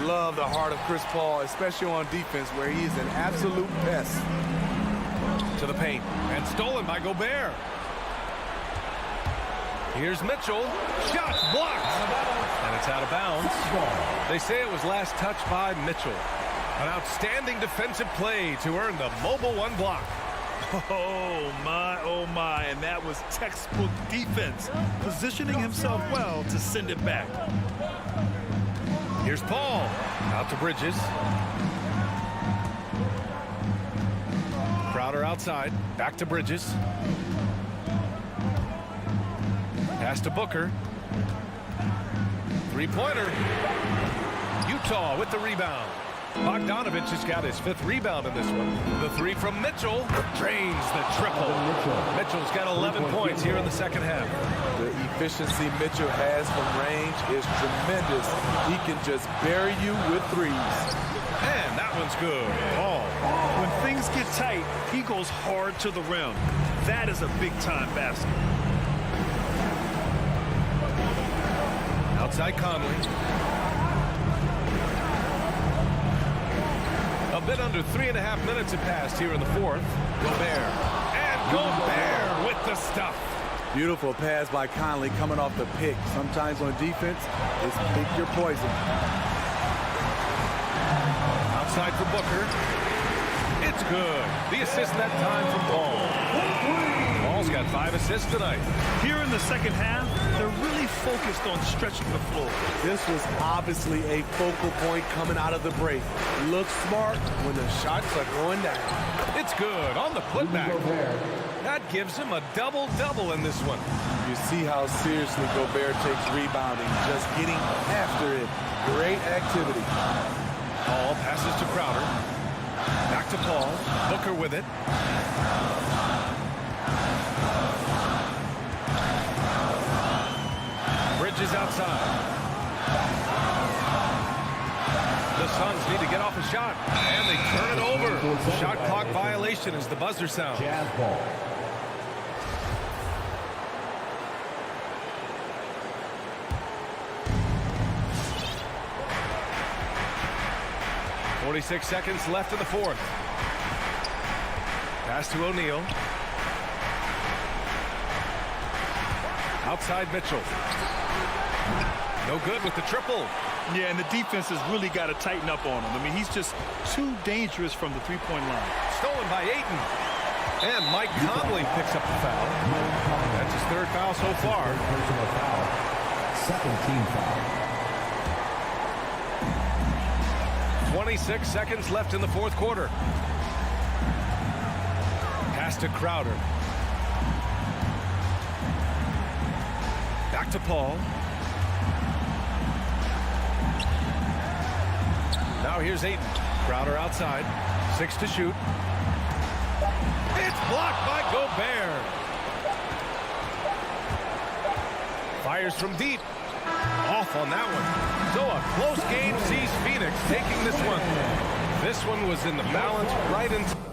Love the heart of Chris Paul, especially on defense, where he is an absolute pest. To the paint. And stolen by Gobert. Here's Mitchell. Shot blocked. And it's out of bounds. They say it was last touched by Mitchell. An outstanding defensive play to earn the mobile 1 block. Oh my, and that was textbook defense, positioning himself well to send it back. Here's Paul, out to Bridges. Crowder outside, back to Bridges. Pass to Booker. Three-pointer. Utah with the rebound. Bogdanovich has got his 5th rebound in this one. The three from Mitchell drains the triple. Mitchell's got 11 points here in the second half. The efficiency Mitchell has from range is tremendous. He can just bury you with threes. And that one's good. Oh. When things get tight, he goes hard to the rim. That is a big-time basket. Outside Conley. A bit under 3.5 minutes have passed here in the fourth. Gobert. And Gobert with the stuff. Beautiful pass by Conley coming off the pick. Sometimes on defense, it's pick your poison. Outside for Booker. It's good. The assist that time from Paul. Paul's got 5 assists tonight. Here in the second half, they're really focused on stretching the floor. This was obviously a focal point coming out of the break. Looks smart when the shots are going down. It's good on the putback. That gives him a double-double in this one. You see how seriously Gobert takes rebounding, just getting after it. Great activity. Paul passes to Crowder. Back to Paul. Booker with it. Bridges outside. The Suns need to get off a shot, and they turn it over. Shot clock violation as the buzzer sounds. Jazz ball. .46 seconds left in the fourth. Pass to O'Neal. Outside Mitchell. No good with the triple. Yeah, and the defense has really got to tighten up on him. I mean, he's just too dangerous from the three-point line. Stolen by Ayton. And Mike Conley picks up the foul. That's his 3rd foul so far. Personal foul. 2nd team foul. 26 seconds left in the fourth quarter. Pass to Crowder. Back to Paul. Now here's Ayton. Crowder outside. 6 to shoot. It's blocked by Gobert. Fires from deep. Off on that one. So a close game sees Phoenix taking this one. This one was in the balance right into...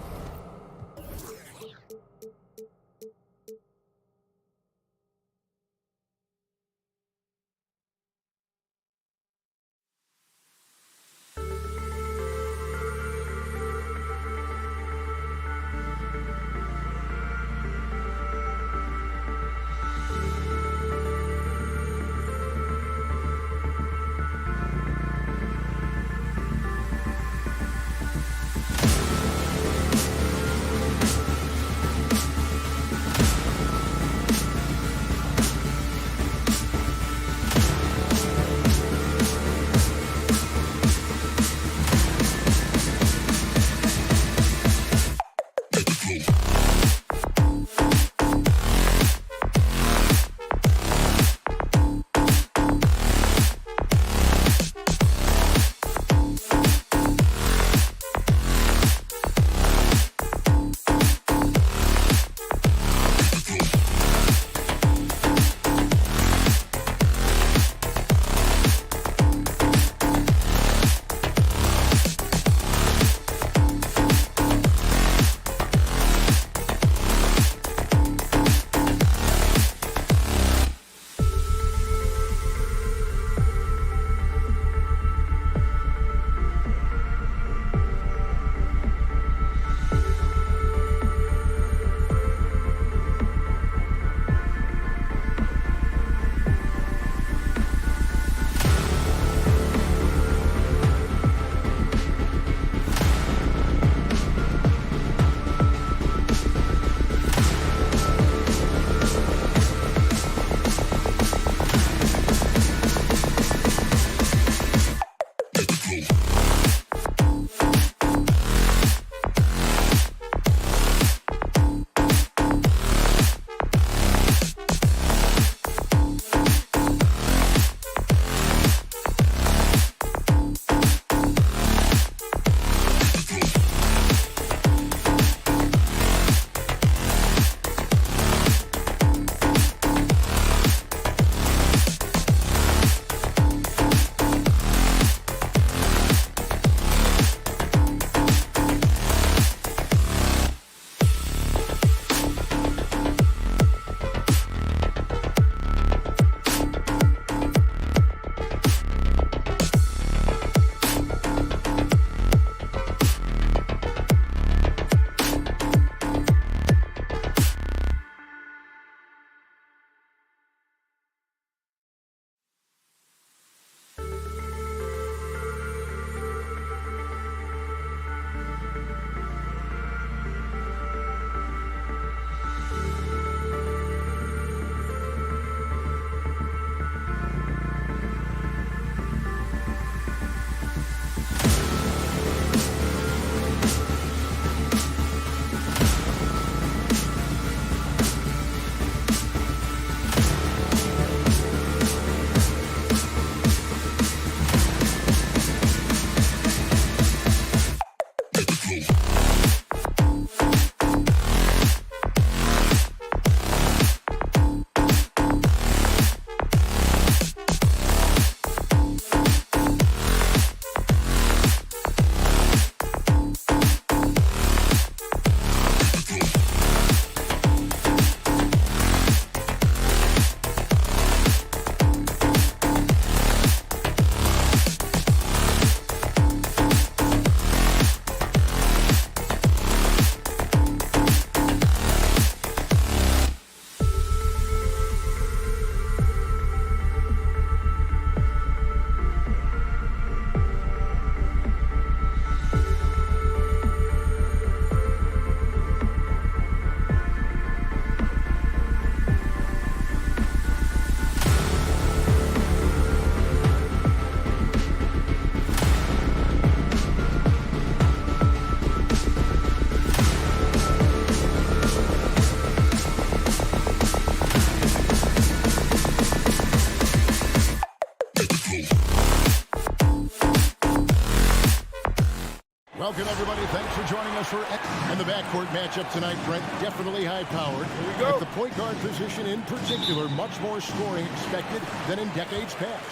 for joining us for and the backcourt matchup tonight, Brett. Definitely high-powered. Here we go. At the point guard position in particular, much more scoring expected than in decades past.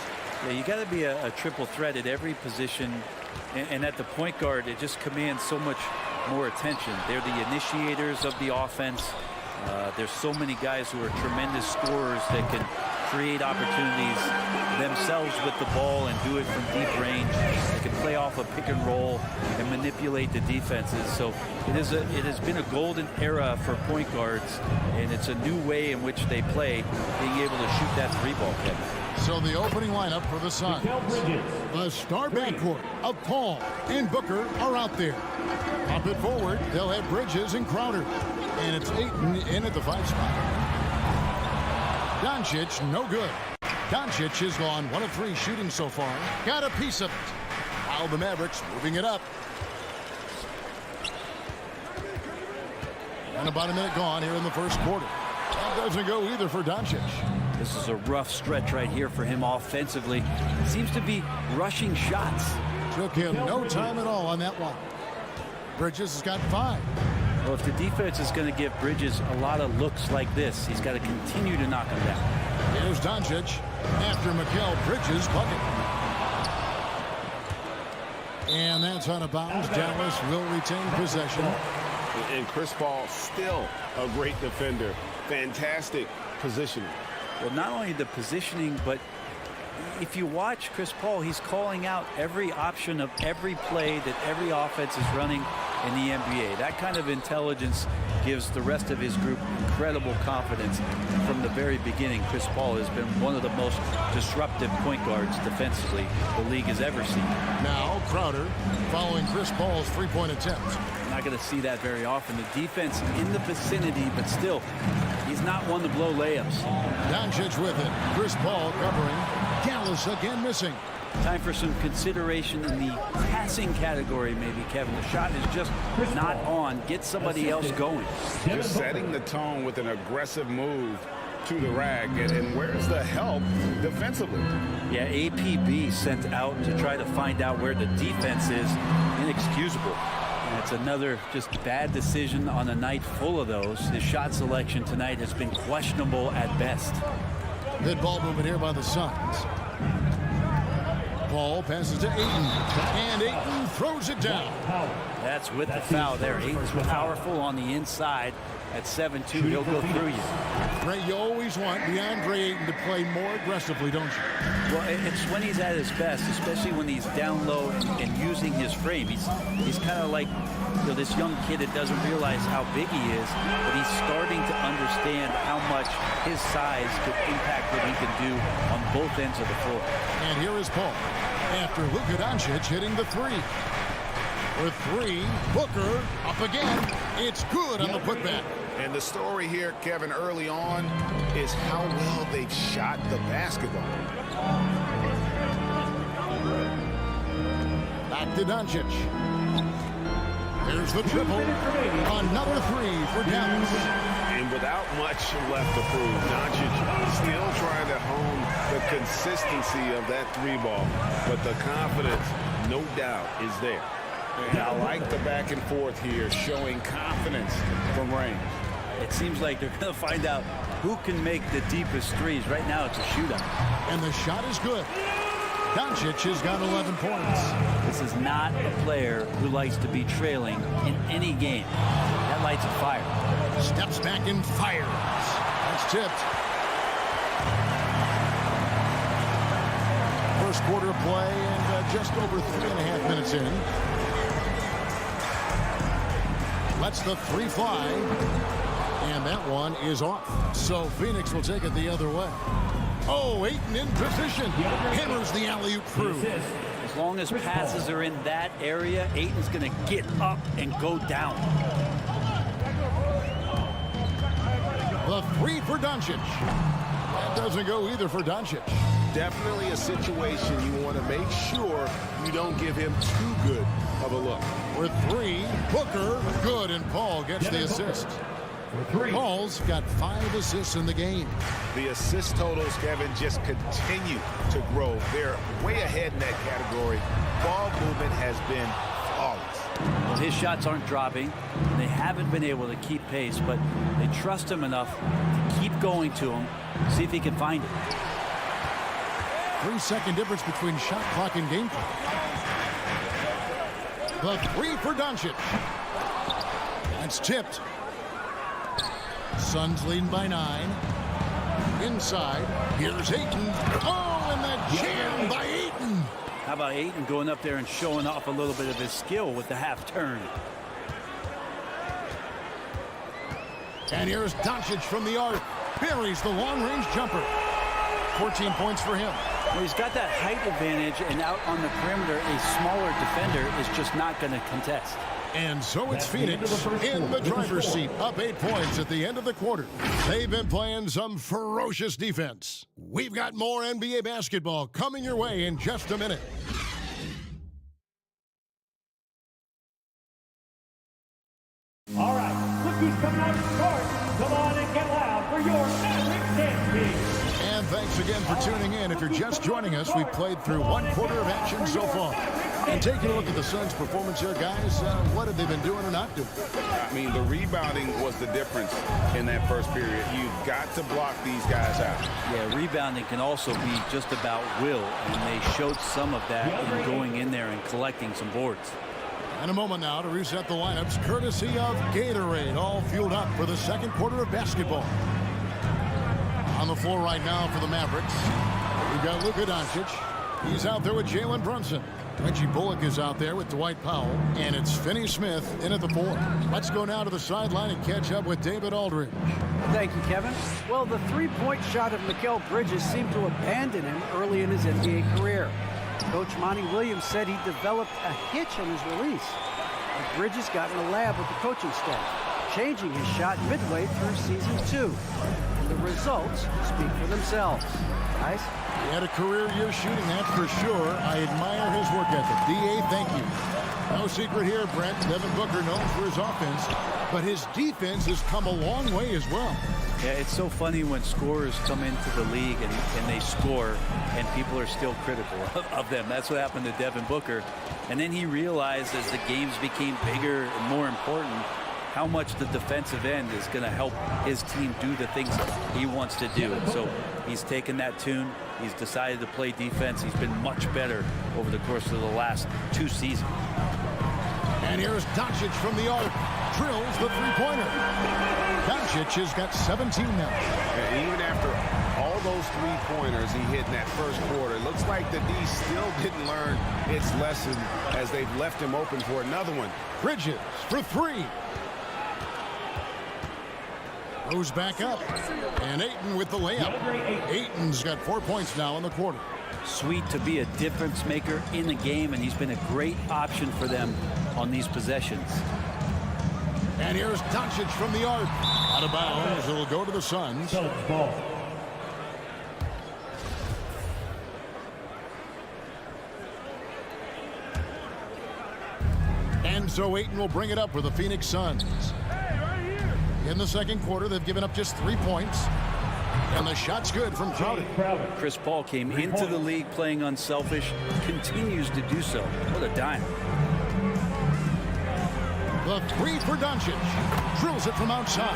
Yeah, you got to be a triple threat at every position, and at the point guard, it just commands so much more attention. They're the initiators of the offense. There's so many guys who are tremendous scorers that can create opportunities themselves with the ball and do it from deep range. They can play off a pick and roll and manipulate the defenses. So it has been a golden era for point guards, and it's a new way in which they play, being able to shoot that three ball, Kevin. So the opening lineup for the Suns. The star backcourt of Paul and Booker are out there. Up it forward, they'll have Bridges and Crowder. And it's Ayton in at the 5 spot. Doncic, no good. Doncic has gone 1 of 3 shooting so far. Got a piece of it. While the Mavericks moving it up. And about a minute gone here in the first quarter. That doesn't go either for Doncic. This is a rough stretch right here for him offensively. Seems to be rushing shots. Took him no time at all on that one. Bridges has got 5. Well, if the defense is going to give Bridges a lot of looks like this, he's got to continue to knock him down. Here's Doncic after Mikal Bridges bucket. And that's out of bounds. Dallas will retain possession. And Chris Paul still a great defender. Fantastic positioning. Well, not only the positioning, but if you watch Chris Paul, he's calling out every option of every play that every offense is running in the NBA. That kind of intelligence gives the rest of his group incredible confidence. From the very beginning, Chris Paul has been one of the most disruptive point guards defensively the league has ever seen. Now Crowder following Chris Paul's three-point attempt. Not going to see that very often. The defense in the vicinity, but still, he's not one to blow layups. Doncic with it. Chris Paul covering. Dallas again missing. Time for some consideration in the passing category, maybe, Kevin. The shot is just not on. Get somebody else going. Just setting the tone with an aggressive move to the rack. And where's the help defensively? Yeah, APB sent out to try to find out where the defense is. Inexcusable. And it's another just bad decision on a night full of those. His shot selection tonight has been questionable at best. Good ball movement here by the Suns. Paul passes to Ayton, and Ayton throws it down. That's with the foul there. Ayton's powerful on the inside. At 7-2, he'll go through you. Ray, you always want DeAndre Ayton to play more aggressively, don't you? Well, it's when he's at his best, especially when he's down low and using his frame. He's kind of like, you know, this young kid that doesn't realize how big he is, but he's starting to understand how much his size could impact what he can do on both ends of the floor. And here is Paul after Luka Doncic hitting the 3. With 3, Booker up again. It's good on the putback. And the story here, Kevin, early on is how well they've shot the basketball. Back to Doncic. There's the triple. Another 3 for Dallas. And without much left to prove, Doncic still trying to hone the consistency of that 3-ball. But the confidence, no doubt, is there. And I like the back and forth here, showing confidence from range. It seems like they're going to find out who can make the deepest threes. Right now, it's a shootout. And the shot is good. Doncic has got 11 points. This is not a player who likes to be trailing in any game. That lights a fire. Steps back and fires. That's tipped. First quarter play and just over 3.5 minutes in. Lets the 3 fly. And that one is off. So Phoenix will take it the other way. Oh, Ayton in position. Hammers the alley-oop through. As long as passes are in that area, Ayton's going to get up and go down. The 3 for Doncic. That doesn't go either for Doncic. Definitely a situation you want to make sure you don't give him too good of a look. With 3, Booker, good, and Paul gets the assist. Paul's got 5 assists in the game. The assist totals, Kevin, just continue to grow. They're way ahead in that category. Ball movement has been flawless. Well, his shots aren't dropping. And they haven't been able to keep pace, but they trust him enough to keep going to him, see if he can find it. 3-second difference between shot clock and game clock. The three for Doncic. That's tipped. Suns leading by 9. Inside, here's Ayton. Oh, and that jam by Ayton. How about Ayton going up there and showing off a little bit of his skill with the half turn? And here's Doncic from the arc. Buries the long-range jumper. 14 points for him. Well, he's got that height advantage, and out on the perimeter, a smaller defender is just not going to contest. And so it's Phoenix in the driver's seat, up 8 points at the end of the quarter. They've been playing some ferocious defense. We've got more NBA basketball coming your way in just a minute. All right, look who's coming out to start. Come on and get loud for your Maverick Dance Team. And thanks again for tuning in. If you're just joining us, we've played through 1 quarter of action so far. And taking a look at the Suns' performance here, guys, what have they been doing or not doing? I mean, the rebounding was the difference in that first period. You've got to block these guys out. Yeah, rebounding can also be just about will, and they showed some of that in going in there and collecting some boards. And a moment now to reset the lineups, courtesy of Gatorade, all fueled up for the second quarter of basketball. On the floor right now for the Mavericks, we've got Luka Doncic. He's out there with Jalen Brunson. Reggie Bullock is out there with Dwight Powell. And it's Finney-Smith in at the 4. Let's go now to the sideline and catch up with David Aldridge. Thank you, Kevin. Well, the three-point shot of Mikal Bridges seemed to abandon him early in his NBA career. Coach Monty Williams said he developed a hitch on his release. And Bridges got in the lab with the coaching staff, changing his shot midway through season 2. And the results speak for themselves. Guys? He had a career year shooting, that's for sure. I admire his work ethic. D.A., thank you. No secret here, Brent. Devin Booker known for his offense, but his defense has come a long way as well. Yeah, it's so funny when scorers come into the league and they score, and people are still critical of them. That's what happened to Devin Booker. And then he realized as the games became bigger and more important, how much the defensive end is going to help his team do the things he wants to do. So he's taken that tune. He's decided to play defense. He's been much better over the course of the last 2 seasons. And here's Doncic from the arc. Drills the three-pointer. Doncic has got 17 now. And even after all those three-pointers he hit in that first quarter, it looks like the D still didn't learn its lesson as they've left him open for another one. Bridges for 3. Goes back up. And Ayton with the layup. Ayton's got 4 points now in the quarter. Sweet to be a difference maker in the game, and he's been a great option for them on these possessions. And here's Doncic from the arc. Out of bounds. It'll go to the Suns. And so Ayton will bring it up for the Phoenix Suns. In the second quarter, they've given up just 3 points. And the shot's good from Crowder. Chris Paul came into the league playing unselfish, continues to do so. What a dime. The 3 for Doncic. Drills it from outside.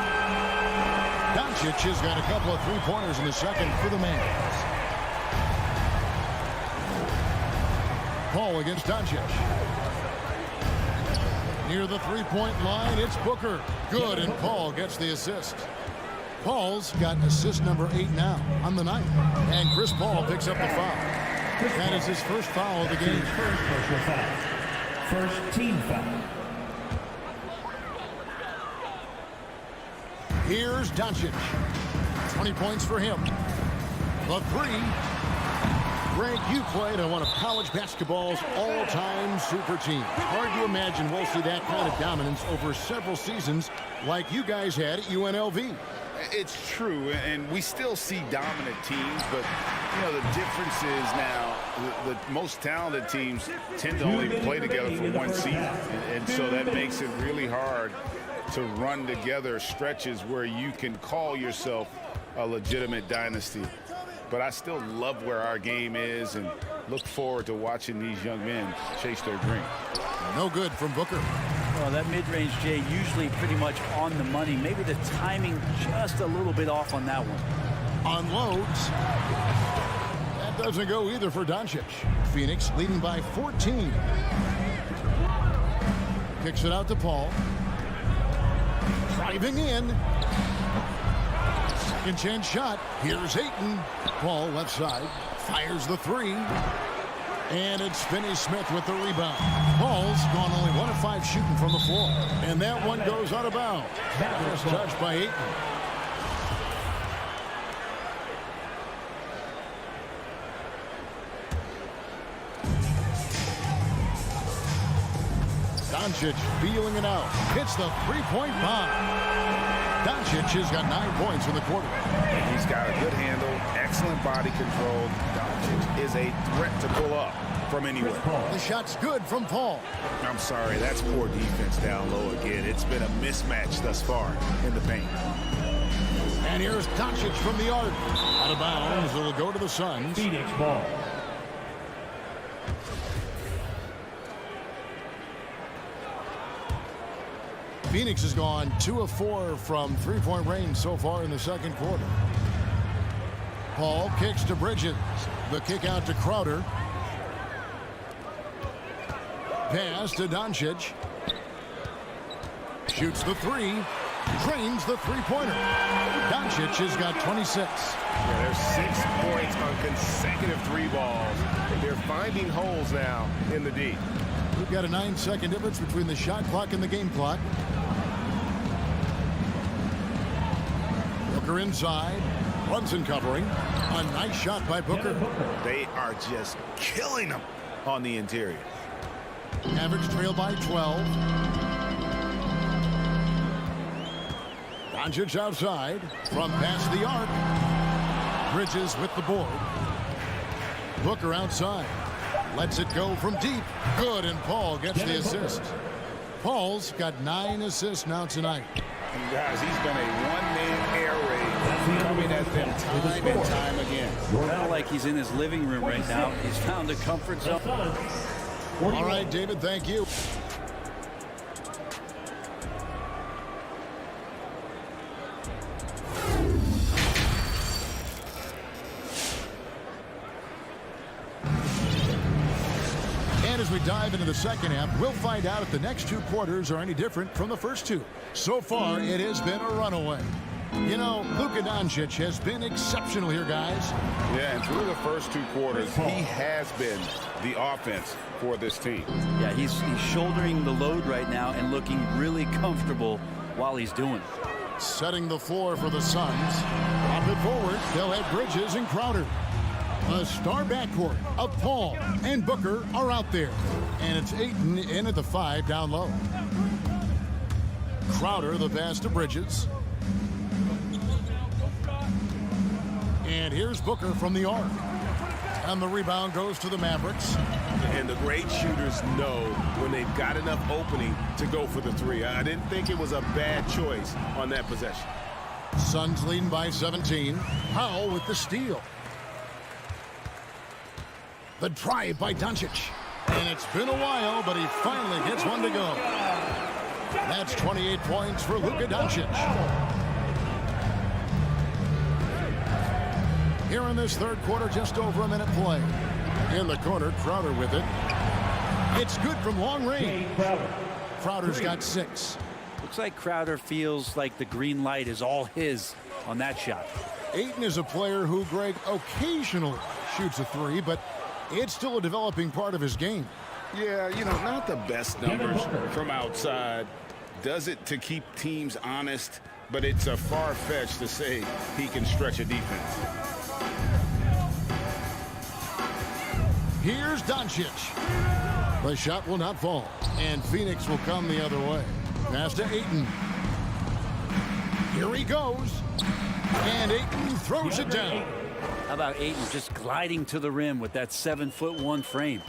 Doncic has got a couple of three-pointers in the second for the Mavs. Paul against Doncic. Near the three-point line, it's Booker. Good, and Paul gets the assist. Paul's got assist number 8 now on the night. And Chris Paul picks up the foul. That is his first foul of the game. First team foul. Here's Doncic. 20 points for him. The 3. Greg, you played on one of college basketball's all-time super teams. Hard to imagine we'll see that kind of dominance over several seasons like you guys had at UNLV. It's true, and we still see dominant teams, but, you know, the difference is now the most talented teams tend to only play together for one season, and so that makes it really hard to run together stretches where you can call yourself a legitimate dynasty. But I still love where our game is and look forward to watching these young men chase their dream. No good from Booker. Well, that mid-range, Jay, usually pretty much on the money. Maybe the timing just a little bit off on that one. Unloads. That doesn't go either for Doncic. Phoenix leading by 14. Kicks it out to Paul. Driving in. Second chance shot. Here's Ayton. Paul left side. Fires the three. And it's Finney-Smith with the rebound. Paul's gone only 1 of 5 shooting from the floor. And that one goes out of bounds. First touch by Ayton. Doncic feeling it out. Hits the three-point bomb. Doncic has got 9 points in the quarter. He's got a good handle, excellent body control. Doncic is a threat to pull up from anywhere. The shot's good from Paul. I'm sorry, that's poor defense down low again. It's been a mismatch thus far in the paint. And here's Doncic from the arc. Out of bounds, it'll go to the Suns. Phoenix ball. Phoenix has gone 2 of 4 from three-point range so far in the second quarter. Paul kicks to Bridges. The kick out to Crowder. Pass to Doncic. Shoots the three. Drains the three-pointer. Doncic has got 26. Yeah, there's 6 points on consecutive 3 balls. They're finding holes now in the D. We've got a 9-second difference between the shot clock and the game clock. Booker inside. Brunson covering. A nice shot by Booker. They are just killing them on the interior. Mavericks trail by 12. Doncic outside from past the arc. Bridges with the board. Booker outside. Lets it go from deep. Good, and Paul gets the assist. Paul's got 9 assists now tonight. And guys, he's been a one-man air raid coming at them time and time again. Kind like he's in his living room right now. He's found a comfort zone. All right, David, thank you. And as we dive into the second half, we'll find out if the next 2 quarters are any different from the first 2. So far, it has been a runaway. You know, Luka Doncic has been exceptional here, guys. Yeah, and through the first 2 quarters, he has been the offense for this team. Yeah, he's shouldering the load right now and looking really comfortable while he's doing it. Setting the floor for the Suns. Pop it forward. They'll have Bridges and Crowder. A star backcourt of Paul and Booker are out there. And it's Ayton in at the 5 down low. Crowder the pass to Bridges. And here's Booker from the arc. And the rebound goes to the Mavericks. And the great shooters know when they've got enough opening to go for the 3. I didn't think it was a bad choice on that possession. Suns leading by 17. Powell with the steal. The drive by Doncic. And it's been a while, but he finally gets one to go. That's 28 points for Luka Doncic. Here in this third quarter, just over a minute play. In the corner, Crowder with it. It's good from long range. Crowder's got 6. Looks like Crowder feels like the green light is all his on that shot. Ayton is a player who, Greg, occasionally shoots a 3, but it's still a developing part of his game. Yeah, you know, not the best numbers from outside. Does it to keep teams honest, but it's a far-fetched to say he can stretch a defense. Here's Doncic. The shot will not fall, and Phoenix will come the other way. Pass to Ayton. Here he goes, and Ayton throws it down. How about Ayton just gliding to the rim with that 7'1" frame?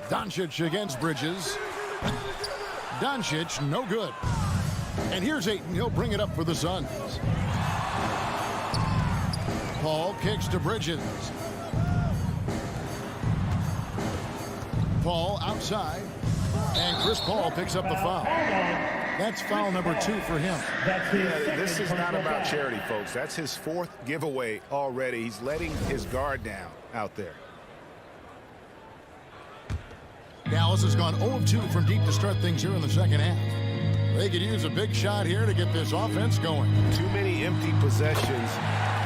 Doncic against Bridges. Doncic, no good. And here's Ayton. He'll bring it up for the Suns. Paul kicks to Bridges. Paul outside. And Chris Paul picks up the foul. That's foul number 2 for him. Yeah, this is not about charity, folks. That's his 4th giveaway already. He's letting his guard down out there. Dallas has gone 0-2 from deep to start things here in the second half. They could use a big shot here to get this offense going. Too many empty possessions.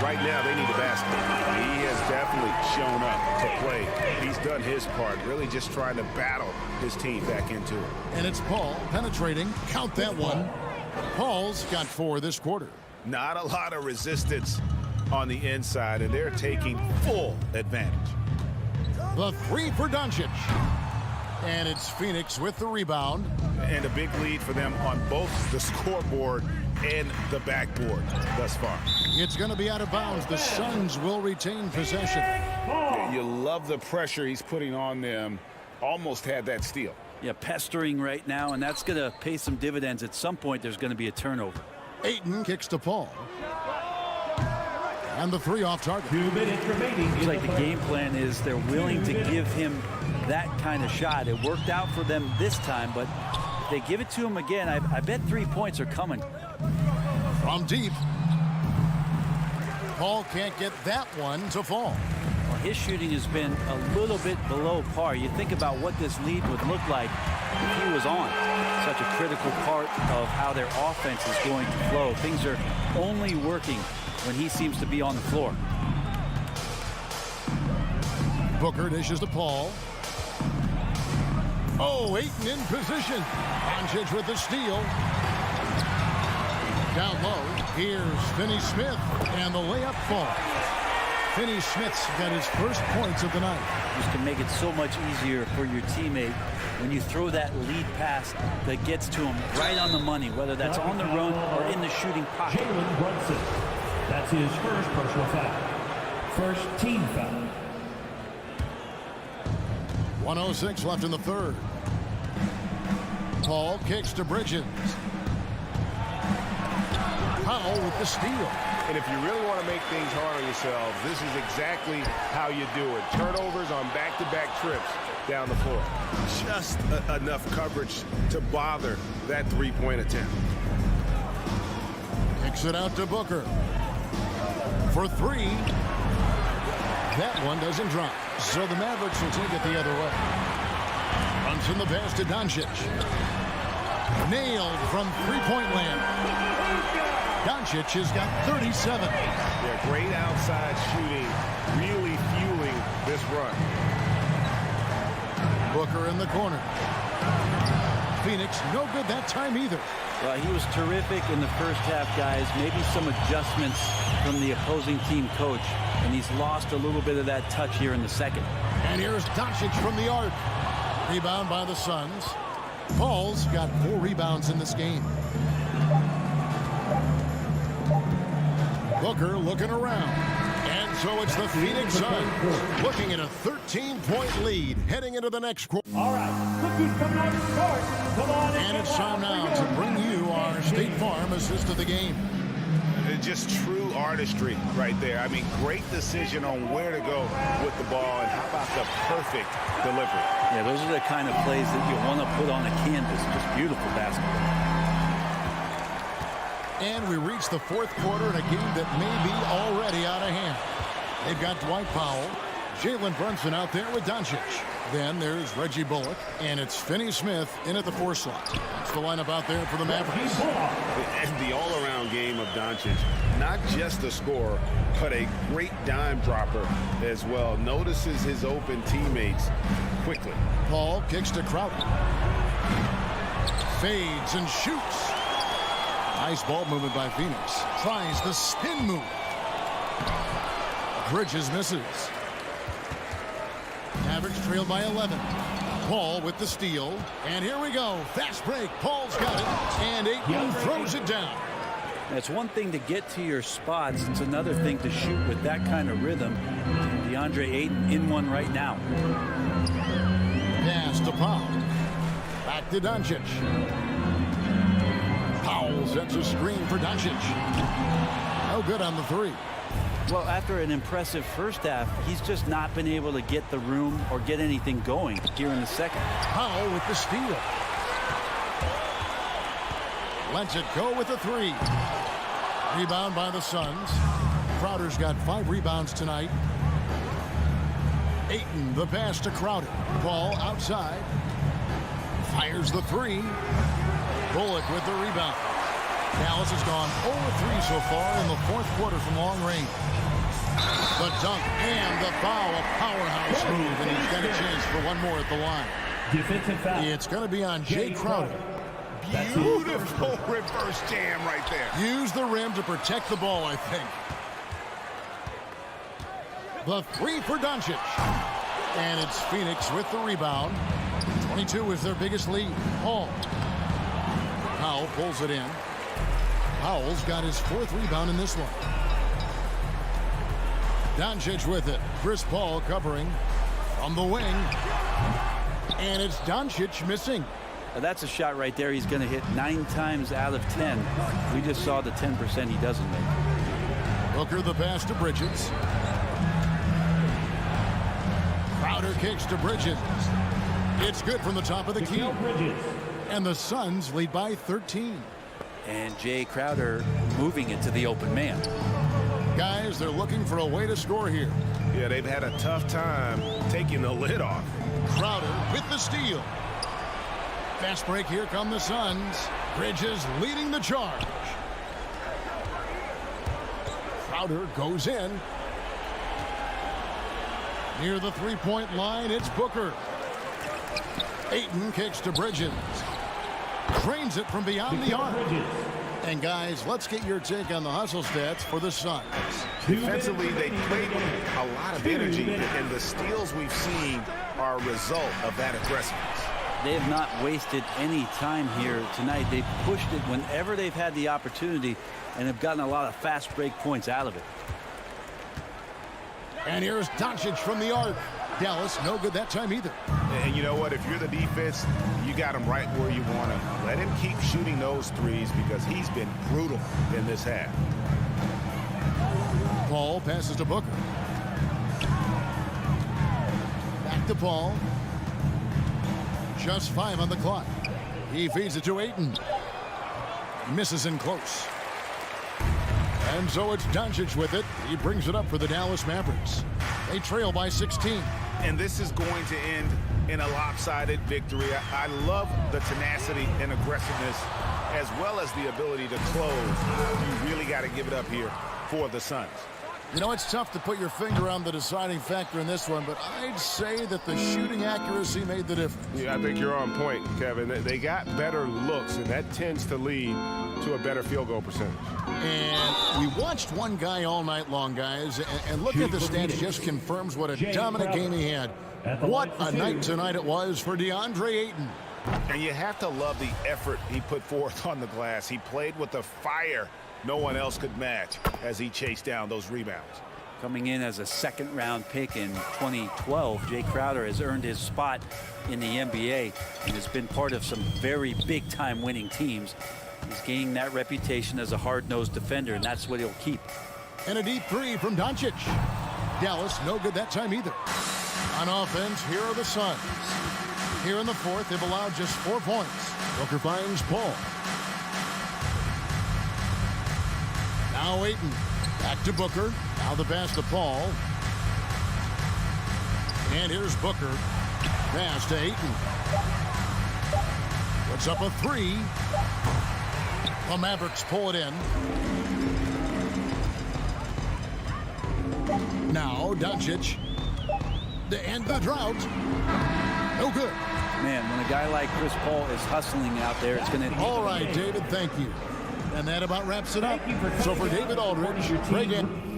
Right now, they need a basket. He has definitely shown up to play. He's done his part, really just trying to battle his team back into it. And it's Paul penetrating. Count that one. Paul's got 4 this quarter. Not a lot of resistance on the inside, and they're taking full advantage. The 3 for Doncic. And it's Phoenix with the rebound. And a big lead for them on both the scoreboard and the backboard thus far. It's going to be out of bounds. The Suns will retain possession. You love the pressure he's putting on them. Almost had that steal. Yeah, pestering right now, and that's going to pay some dividends. At some point, there's going to be a turnover. Ayton kicks to Paul. And the 3 off target. 2 minutes remaining. Looks like the game plan is they're willing to give him that kind of shot. It worked out for them this time, but if they give it to him again, I bet 3 points are coming. From deep. Paul can't get that one to fall. Well, his shooting has been a little bit below par. You think about what this lead would look like if he was on. Such a critical part of how their offense is going to flow. Things are only working when he seems to be on the floor. Booker dishes to Paul. Oh, Ayton in position. Doncic with the steal. Down low, here's Finney-Smith, and the layup falls. Finney-Smith's got his first points of the night. Just can make it so much easier for your teammate when you throw that lead pass that gets to him right on the money, whether that's on the run or in the shooting pocket. Jalen Brunson. That's his first personal foul. First team foul. 1:06 left in the third. Paul kicks to Bridges. Powell with the steal. And if you really want to make things hard on yourselves, this is exactly how you do it. Turnovers on back-to-back trips down the floor. Just enough coverage to bother that 3-point attempt. Kicks it out to Booker. For 3. That one doesn't drop. So the Mavericks will take it the other way. Runs in the pass to Doncic. Nailed from 3-point land. Doncic has got 37. Yeah, great outside shooting, really fueling this run. Booker in the corner. Phoenix no good that time either. Well, he was terrific in the first half, guys. Maybe some adjustments from the opposing team coach, and he's lost a little bit of that touch here in the second. And here's Doncic from the arc. Rebound by the Suns. Paul's got 4 rebounds in this game. Booker looking around. And so it's the Phoenix Suns looking at a 13-point lead heading into the next quarter. All right, look who's coming out to start. Come on and it's time now to bring you our State Farm assist of the game. Just true artistry right there. I mean, great decision on where to go with the ball, and how about the perfect delivery? Yeah, those are the kind of plays that you want to put on a canvas. Just beautiful basketball. And we reach the 4th quarter in a game that may be already out of hand. They've got Dwight Powell, Jalen Brunson out there with Doncic. Then there's Reggie Bullock, and it's Finney-Smith in at the 4 slot. That's the lineup out there for the Mavericks. And the all-around game of Doncic, not just a scorer, but a great dime dropper as well. Notices his open teammates quickly. Paul kicks to Crowder. Fades and shoots. Nice ball movement by Phoenix. Tries the spin move. Bridges misses. Mavericks trailed by 11. Paul with the steal. And here we go. Fast break. Paul's got it. And Ayton throws it down. It's one thing to get to your spots. It's another thing to shoot with that kind of rhythm. DeAndre Ayton in one right now. Pass to Powell. Back to Doncic. Powell sets a screen for Doncic. No good on the 3. Well, after an impressive first half, he's just not been able to get the room or get anything going here in the second. Powell with the steal. Lets it go with the three. Rebound by the Suns. Crowder's got 5 rebounds tonight. Ayton, the pass to Crowder. Ball outside. Fires the three. Bullock with the rebound. Dallas has gone 0-3 so far in the fourth quarter from long range. The dunk and the foul, a powerhouse move, and he's got a chance for one more at the line. Defensive foul. It's going to be on Jay Crowder. Beautiful reverse jam right there. Use the rim to protect the ball, I think. The three for Doncic. And it's Phoenix with the rebound. 22 is their biggest lead. Paul. Powell pulls it in. Powell's got his 4th rebound in this one. Doncic with it. Chris Paul covering from the wing. And it's Doncic missing. Now that's a shot right there. He's going to hit 9 times out of 10. We just saw the 10% he doesn't make. Booker the pass to Bridges. Crowder kicks to Bridges. It's good from the top of the key. And the Suns lead by 13. And Jay Crowder moving it to the open man. Guys, they're looking for a way to score here. Yeah, they've had a tough time taking the lid off. Crowder with the steal. Fast break, here come the Suns. Bridges leading the charge. Crowder goes in. Near the three-point line, it's Booker. Ayton kicks to Bridges. Cranes it from beyond the arc. And guys, let's get your take on the hustle stats for the Suns. Defensively, they played with a lot of energy, and the steals we've seen are a result of that aggressiveness. They have not wasted any time here tonight. They've pushed it whenever they've had the opportunity and have gotten a lot of fast break points out of it. And here's Doncic from the arc. Dallas, no good that time either. And you know what? If you're the defense, you got him right where you want him. Let him keep shooting those threes because he's been brutal in this half. Paul passes to Booker. Back to Paul. Just 5 on the clock. He feeds it to Ayton. Misses in close. And so it's Doncic with it. He brings it up for the Dallas Mavericks. They trail by 16. And this is going to end in a lopsided victory. I love the tenacity and aggressiveness as well as the ability to close. You really got to give it up here for the Suns. You know, it's tough to put your finger on the deciding factor in this one, but I'd say that the shooting accuracy made the difference. Yeah, I think you're on point, Kevin. They got better looks, and that tends to lead to a better field goal percentage. And we watched one guy all night long, guys, and looking at the stats just confirms what a dominant game he had. What a night tonight it was for DeAndre Ayton. And you have to love the effort he put forth on the glass. He played with a fire no one else could match as he chased down those rebounds. Coming in as a second-round pick in 2012, Jay Crowder has earned his spot in the NBA and has been part of some very big-time winning teams. He's gaining that reputation as a hard-nosed defender, and that's what he'll keep. And a deep three from Doncic. Dallas, no good that time either. On offense, here are the Suns. Here in the fourth, they've allowed just 4 points. Booker finds Paul. Now Ayton. Back to Booker. Now the pass to Paul. And here's Booker. Pass to Ayton. Puts up a three. The Mavericks pull it in. Now Doncic. To end the drought. No good. Man, when a guy like Chris Paul is hustling out there, it's going to... All right, David, thank you. And that about wraps it up. So for David Aldridge, Craig in.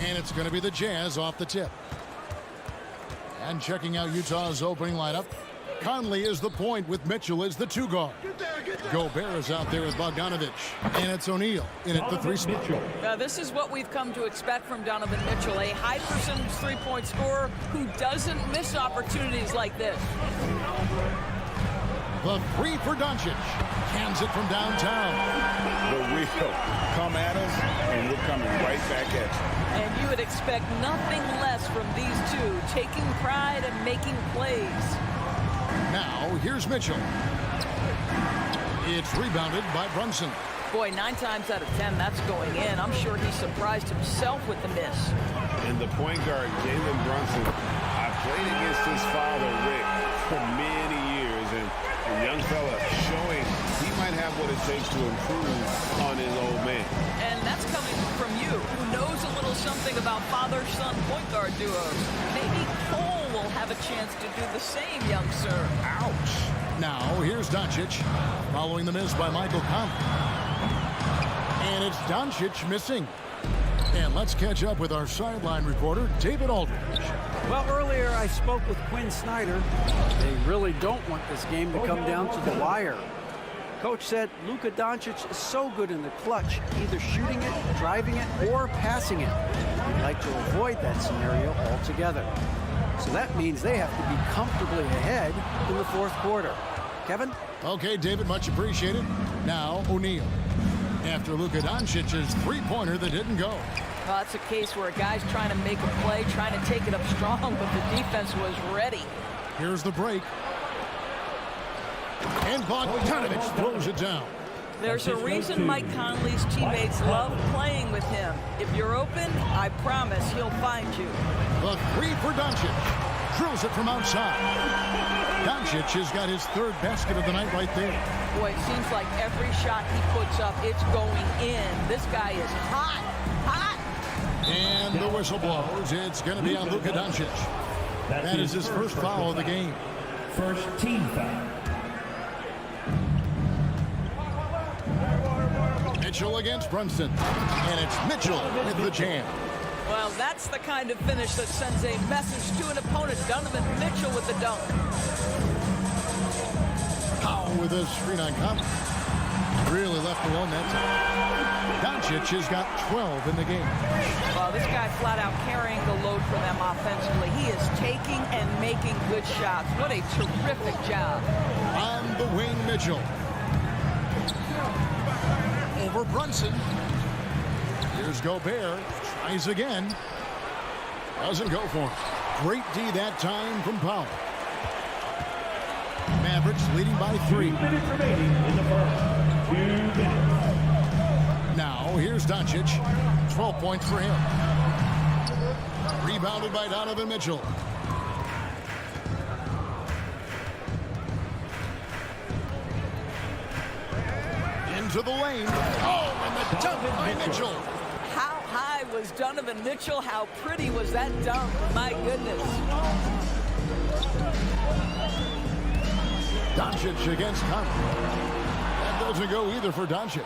And it's going to be the Jazz off the tip. And checking out Utah's opening lineup, Conley is the point with Mitchell as the 2 guard. Gobert is out there with Bogdanovic. And it's O'Neal in at the 3 spot. This is what we've come to expect from Donovan Mitchell, a high percentage three-point scorer who doesn't miss opportunities like this. The 3 for Doncic. Hands it from downtown. The wheel. Come at us, and we're coming right back at you. And you would expect nothing less from these two, taking pride and making plays. Now, here's Mitchell. It's rebounded by Brunson. Boy, 9 times out of 10, that's going in. I'm sure he surprised himself with the miss. And the point guard, Jalen Brunson, I played against his father, Rick, for many years. And young fella showing he might have what it takes to improve on his old man. And that's coming from you, who knows a little something about father-son point guard duos. Maybe Cole will have a chance to do the same, young sir. Ouch. Now, here's Doncic, following the miss by Michael Conley. And it's Doncic missing. And let's catch up with our sideline reporter, David Aldridge. Well, earlier I spoke with Quinn Snyder. They really don't want this game to come down to the wire. Coach said Luka Doncic is so good in the clutch, either shooting it, driving it, or passing it. They'd like to avoid that scenario altogether. So that means they have to be comfortably ahead in the 4th quarter. Kevin? Okay, David, much appreciated. Now, O'Neal. After Luka Doncic's 3-pointer that didn't go. Well, it's a case where a guy's trying to make a play, trying to take it up strong, but the defense was ready. Here's the break. And Bogdanovic throws it down. There's a reason Mike Conley's teammates love playing with him. If you're open, I promise he'll find you. The 3 for Doncic. Drills it from outside. Doncic has got his 3rd basket of the night right there. Boy, it seems like every shot he puts up, it's going in. This guy is hot, hot. And the whistle blows. It's going to be on Luka Doncic. That is his first foul of the game. First team foul. Mitchell against Brunson. And it's Mitchell with the jam. Well, that's the kind of finish that sends a message to an opponent. Donovan Mitchell with the dunk. Powell with a screen on Conley. Really left alone that time. Doncic has got 12 in the game. Well, this guy flat out carrying the load for them offensively. He is taking and making good shots. What a terrific job. On the wing, Mitchell. Over Brunson. Here's Gobert. Tries again. Doesn't go for him. Great D that time from Powell. Mavericks leading by 3. 2 minutes remaining in the first. 2 minutes. Now, here's Doncic. 12 points for him. Rebounded by Donovan Mitchell. Into the lane. Oh, and the dunk by Mitchell. How high was Donovan Mitchell? How pretty was that dunk? My goodness. Doncic against Conley. That doesn't go either for Doncic.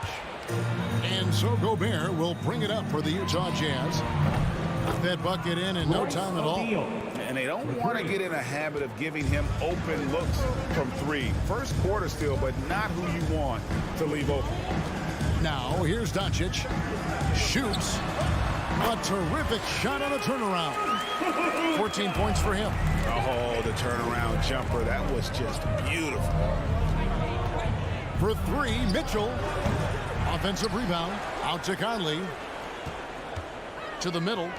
And so Gobert will bring it up for the Utah Jazz. Put that bucket in no time at all. And they don't want to get in a habit of giving him open looks from 3. First quarter still, but not who you want to leave open. Now, here's Doncic. Shoots. A terrific shot on a turnaround. 14 points for him. Oh, the turnaround jumper. That was just beautiful. For 3, Mitchell. Offensive rebound. Out to Conley. To the middle.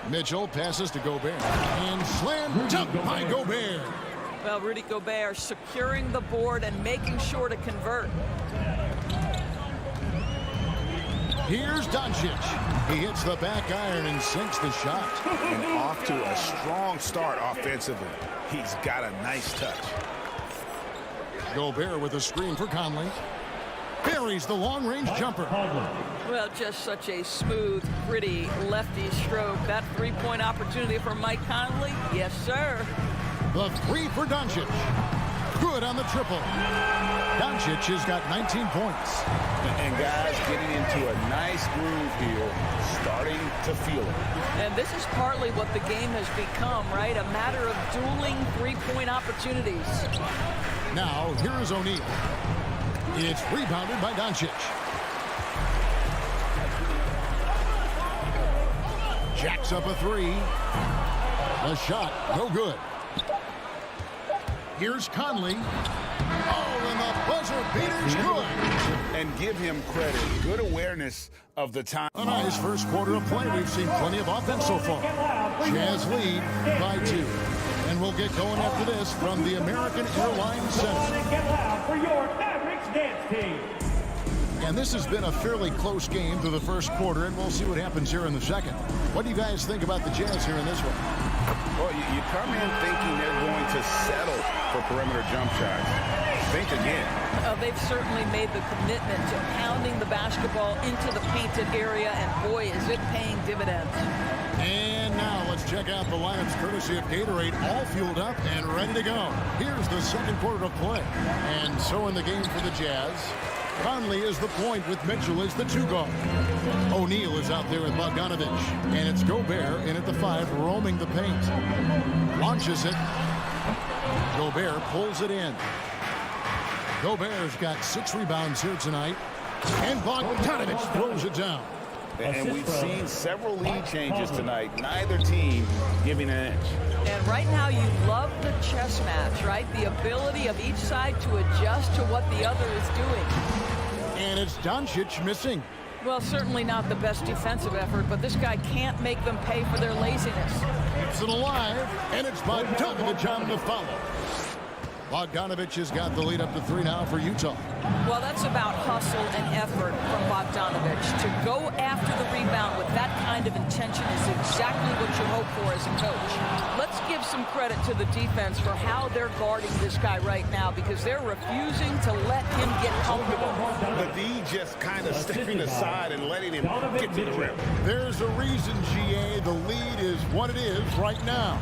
Mitchell passes to Gobert. And slam dunk by Gobert. Well, Rudy Gobert securing the board and making sure to convert. Here's Doncic. He hits the back iron and sinks the shot. And off to a strong start offensively. He's got a nice touch. Gobert with a screen for Conley. Buries the long-range jumper. Well, just such a smooth, pretty lefty stroke. That 3-point opportunity for Mike Conley. Yes, sir. The 3 for Doncic. Good on the triple. Doncic has got 19 points. And guys getting into a nice groove here, starting to feel it. And this is partly what the game has become, right? A matter of dueling three-point opportunities. Now, here's O'Neal. It's rebounded by Doncic. Jacks up a three. The shot, no good. Here's Conley. Oh, and the buzzer beater's good. And give him credit. Good awareness of the time. A nice first quarter of play. We've seen plenty of offense so far. Jazz lead by 2. And we'll get going after this from the American Airlines Center. Get loud for your Mavericks dance team. And this has been a fairly close game through the first quarter, and we'll see what happens here in the second. What do you guys think about the Jazz here in this one? Well, you come in thinking they're going to settle for perimeter jump shots. Think again. They've certainly made the commitment to pounding the basketball into the painted area, and boy, is it paying dividends. And now let's check out the lineups courtesy of Gatorade, all fueled up and ready to go. Here's the second quarter of play. And so in the game for the Jazz, Conley is the point with Mitchell as the 2 guard. O'Neal is out there with Bogdanovich. And it's Gobert in at the 5, roaming the paint. Launches it. Gobert pulls it in. Gobert's got 6 rebounds here tonight. And Bogdanovich throws it down. And we've seen several lead changes tonight. Neither team giving an inch. And right now you love the chess match, right? The ability of each side to adjust to what the other is doing. And it's Doncic missing. Well, certainly not the best defensive effort, but this guy can't make them pay for their laziness. It's an alive, and it's Bogdanovich on the follow. Bogdanovich has got the lead up to 3 now for Utah. Well, that's about hustle and effort from Bogdanovich. To go after the rebound with that kind of intention is exactly what you hope for as a coach. Let's give some credit to the defense for how they're guarding this guy right now, because they're refusing to let him get comfortable. The D just kind of stepping aside and letting him get to the rim. There's a reason, GA, the lead is what it is right now.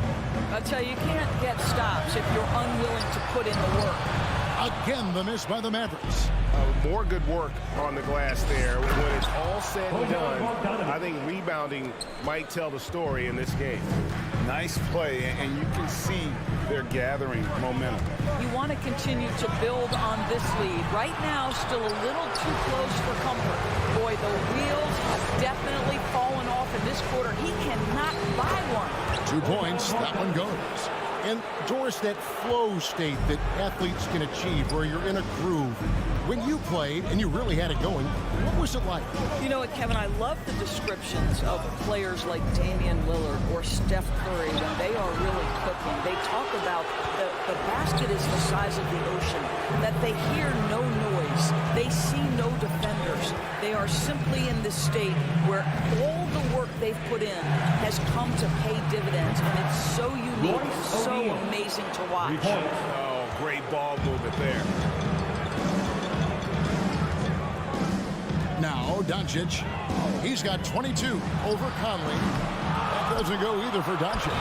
I tell you, you can't get stops if you're unwilling to put in the work. Again, the miss by the Mavericks. More good work on the glass there. When it's all said and done, I think rebounding might tell the story in this game. Nice play, and you can see they're gathering momentum. You want to continue to build on this lead. Right now, still a little too close for comfort. Boy, the wheels have definitely fallen off in this quarter. He cannot buy one. 2 points, that one goes. And Doris, that flow state that athletes can achieve where you're in a groove. When you played and you really had it going, what was it like? You know what, Kevin, I love the descriptions of players like Damian Lillard or Steph Curry when they are really cooking. They talk about the basket is the size of the ocean, that they hear no noise, they see no defenders. They are simply in this state where all the work they've put in has come to pay dividends, and it's so unique and so amazing to watch. Oh, great ball movement there. Now, Doncic, he's got 22 over Conley. That doesn't go either for Doncic.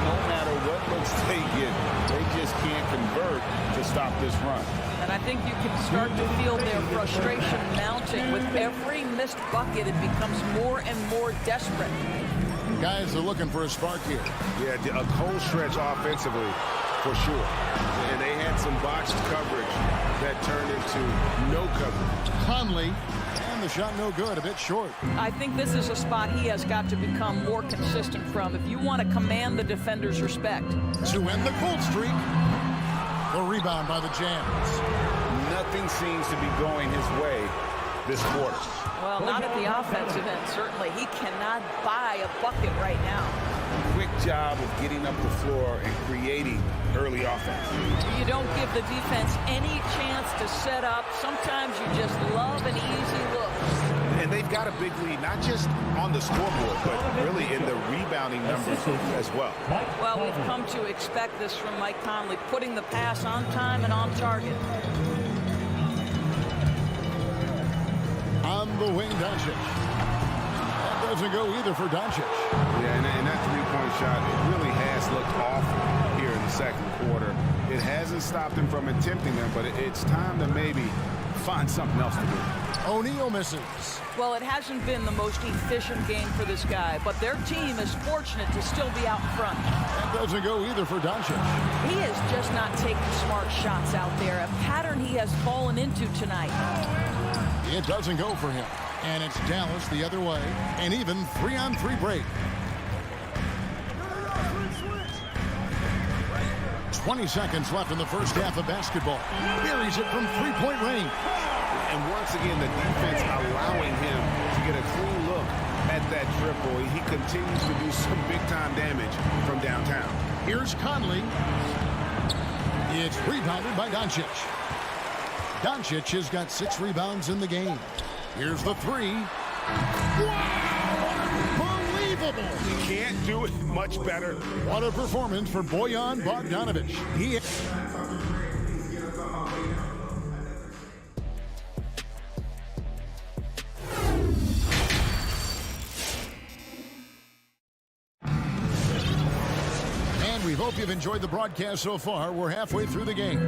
No matter what looks they get, they just can't convert to stop this run. And I think you can start to feel their frustration mounting. With every missed bucket, it becomes more and more desperate. Guys are looking for a spark here. Yeah, a cold stretch offensively, for sure. And they had some boxed coverage that turned into no coverage. Conley, and the shot no good, a bit short. I think this is a spot he has got to become more consistent from if you want to command the defender's respect. To end the cold streak, the rebound by the Jams. Nothing seems to be going his way this quarter. Well, not at the offensive end, certainly. He cannot buy a bucket right now. Quick job of getting up the floor and creating early offense. You don't give the defense any chance to set up. Sometimes you just love an easy look. And they've got a big lead, not just on the scoreboard, but really in the rebounding numbers as well. Well, we've come to expect this from Mike Conley, putting the pass on time and on target. On the wing, Doncic. That doesn't go either for Doncic. Yeah, and that three-point shot, it really has looked awful here in the second quarter. It hasn't stopped him from attempting them, but it's time to maybe find something else to do. O'Neal misses. Well, it hasn't been the most efficient game for this guy, but their team is fortunate to still be out in front. That doesn't go either for Doncic. He is just not taking smart shots out there, a pattern he has fallen into tonight. It doesn't go for him. And it's Dallas the other way. An even 3-on-3 break. 20 seconds left in the first half of basketball. Buries it from three-point range. And once again, the defense allowing him to get a clean look at that triple. He continues to do some big-time damage from downtown. Here's Conley. It's rebounded by Doncic. Doncic has got 6 rebounds in the game. Here's the three. Wow! Unbelievable! You can't do it much better. What a performance for Bojan Bogdanovic. He... We hope you've enjoyed the broadcast so far. We're halfway through the game.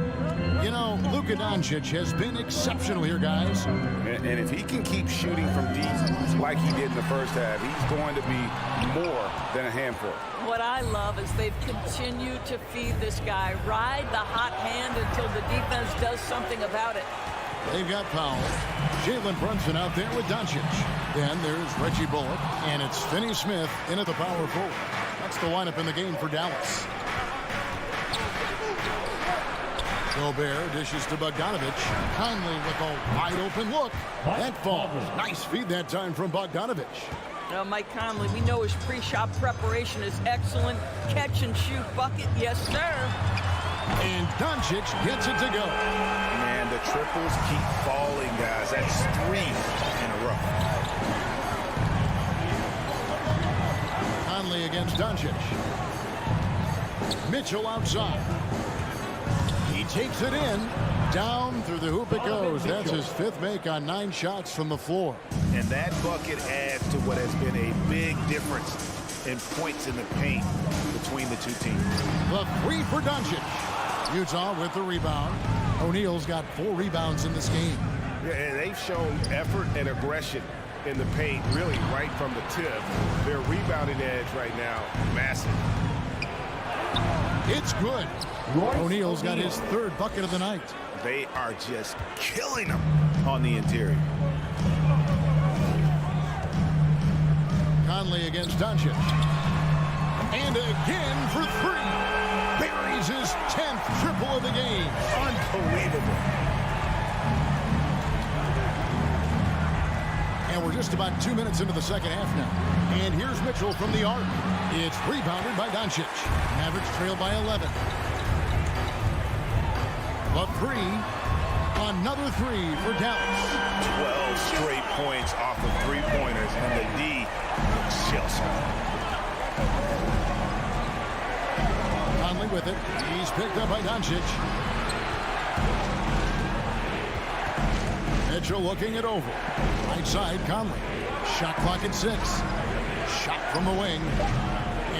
You know, Luka Doncic has been exceptional here, guys. And if he can keep shooting from deep like he did in the first half, he's going to be more than a handful. What I love is they've continued to feed this guy, ride the hot hand until the defense does something about it. They've got Powell. Jalen Brunson out there with Doncic. Then there's Reggie Bullock, and it's Finney Smith in at the power forward. That's the lineup in the game for Dallas. Gobert dishes to Bogdanovic. Conley with a wide-open look. That falls. Nice feed that time from Bogdanovic. Now, Mike Conley, we know his pre-shot preparation is excellent. Catch-and-shoot bucket, yes, sir. And Doncic gets it to go. Man, the triples keep falling, guys. That's 3 in a row. Conley against Doncic. Mitchell outside. He takes it in. Down through the hoop it goes. That's his 5th make on 9 shots from the floor. And that bucket adds to what has been a big difference in points in the paint between the two teams. The 3 for Doncic. Utah with the rebound. O'Neal's got 4 rebounds in this game. Yeah, and they've shown effort and aggression in the paint, really right from the tip. Their rebounding edge right now, massive. It's good. O'Neal's got his 3rd bucket of the night. They are just killing them on the interior. Conley against Doncic. And again for 3. Buries his 10th triple of the game. Unbelievable. And we're just about 2 minutes into the second half now. And here's Mitchell from the arc. It's rebounded by Doncic. Mavericks trail by 11. The 3. Another 3 for Dallas. 12 straight points off of 3-pointers, and the D looks just. Conley with it. He's picked up by Doncic. Mitchell looking it over. Right side, Conley. Shot clock at 6. Shot from the wing.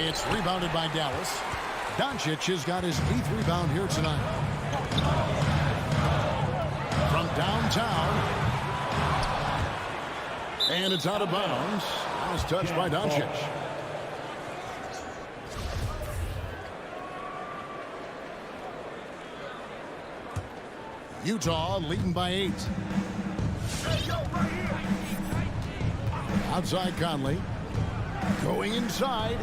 It's rebounded by Dallas. Doncic has got his 8th rebound here tonight. From downtown. And it's out of bounds. Nice touch by Doncic. Utah leading by 8. Outside Conley. Going inside.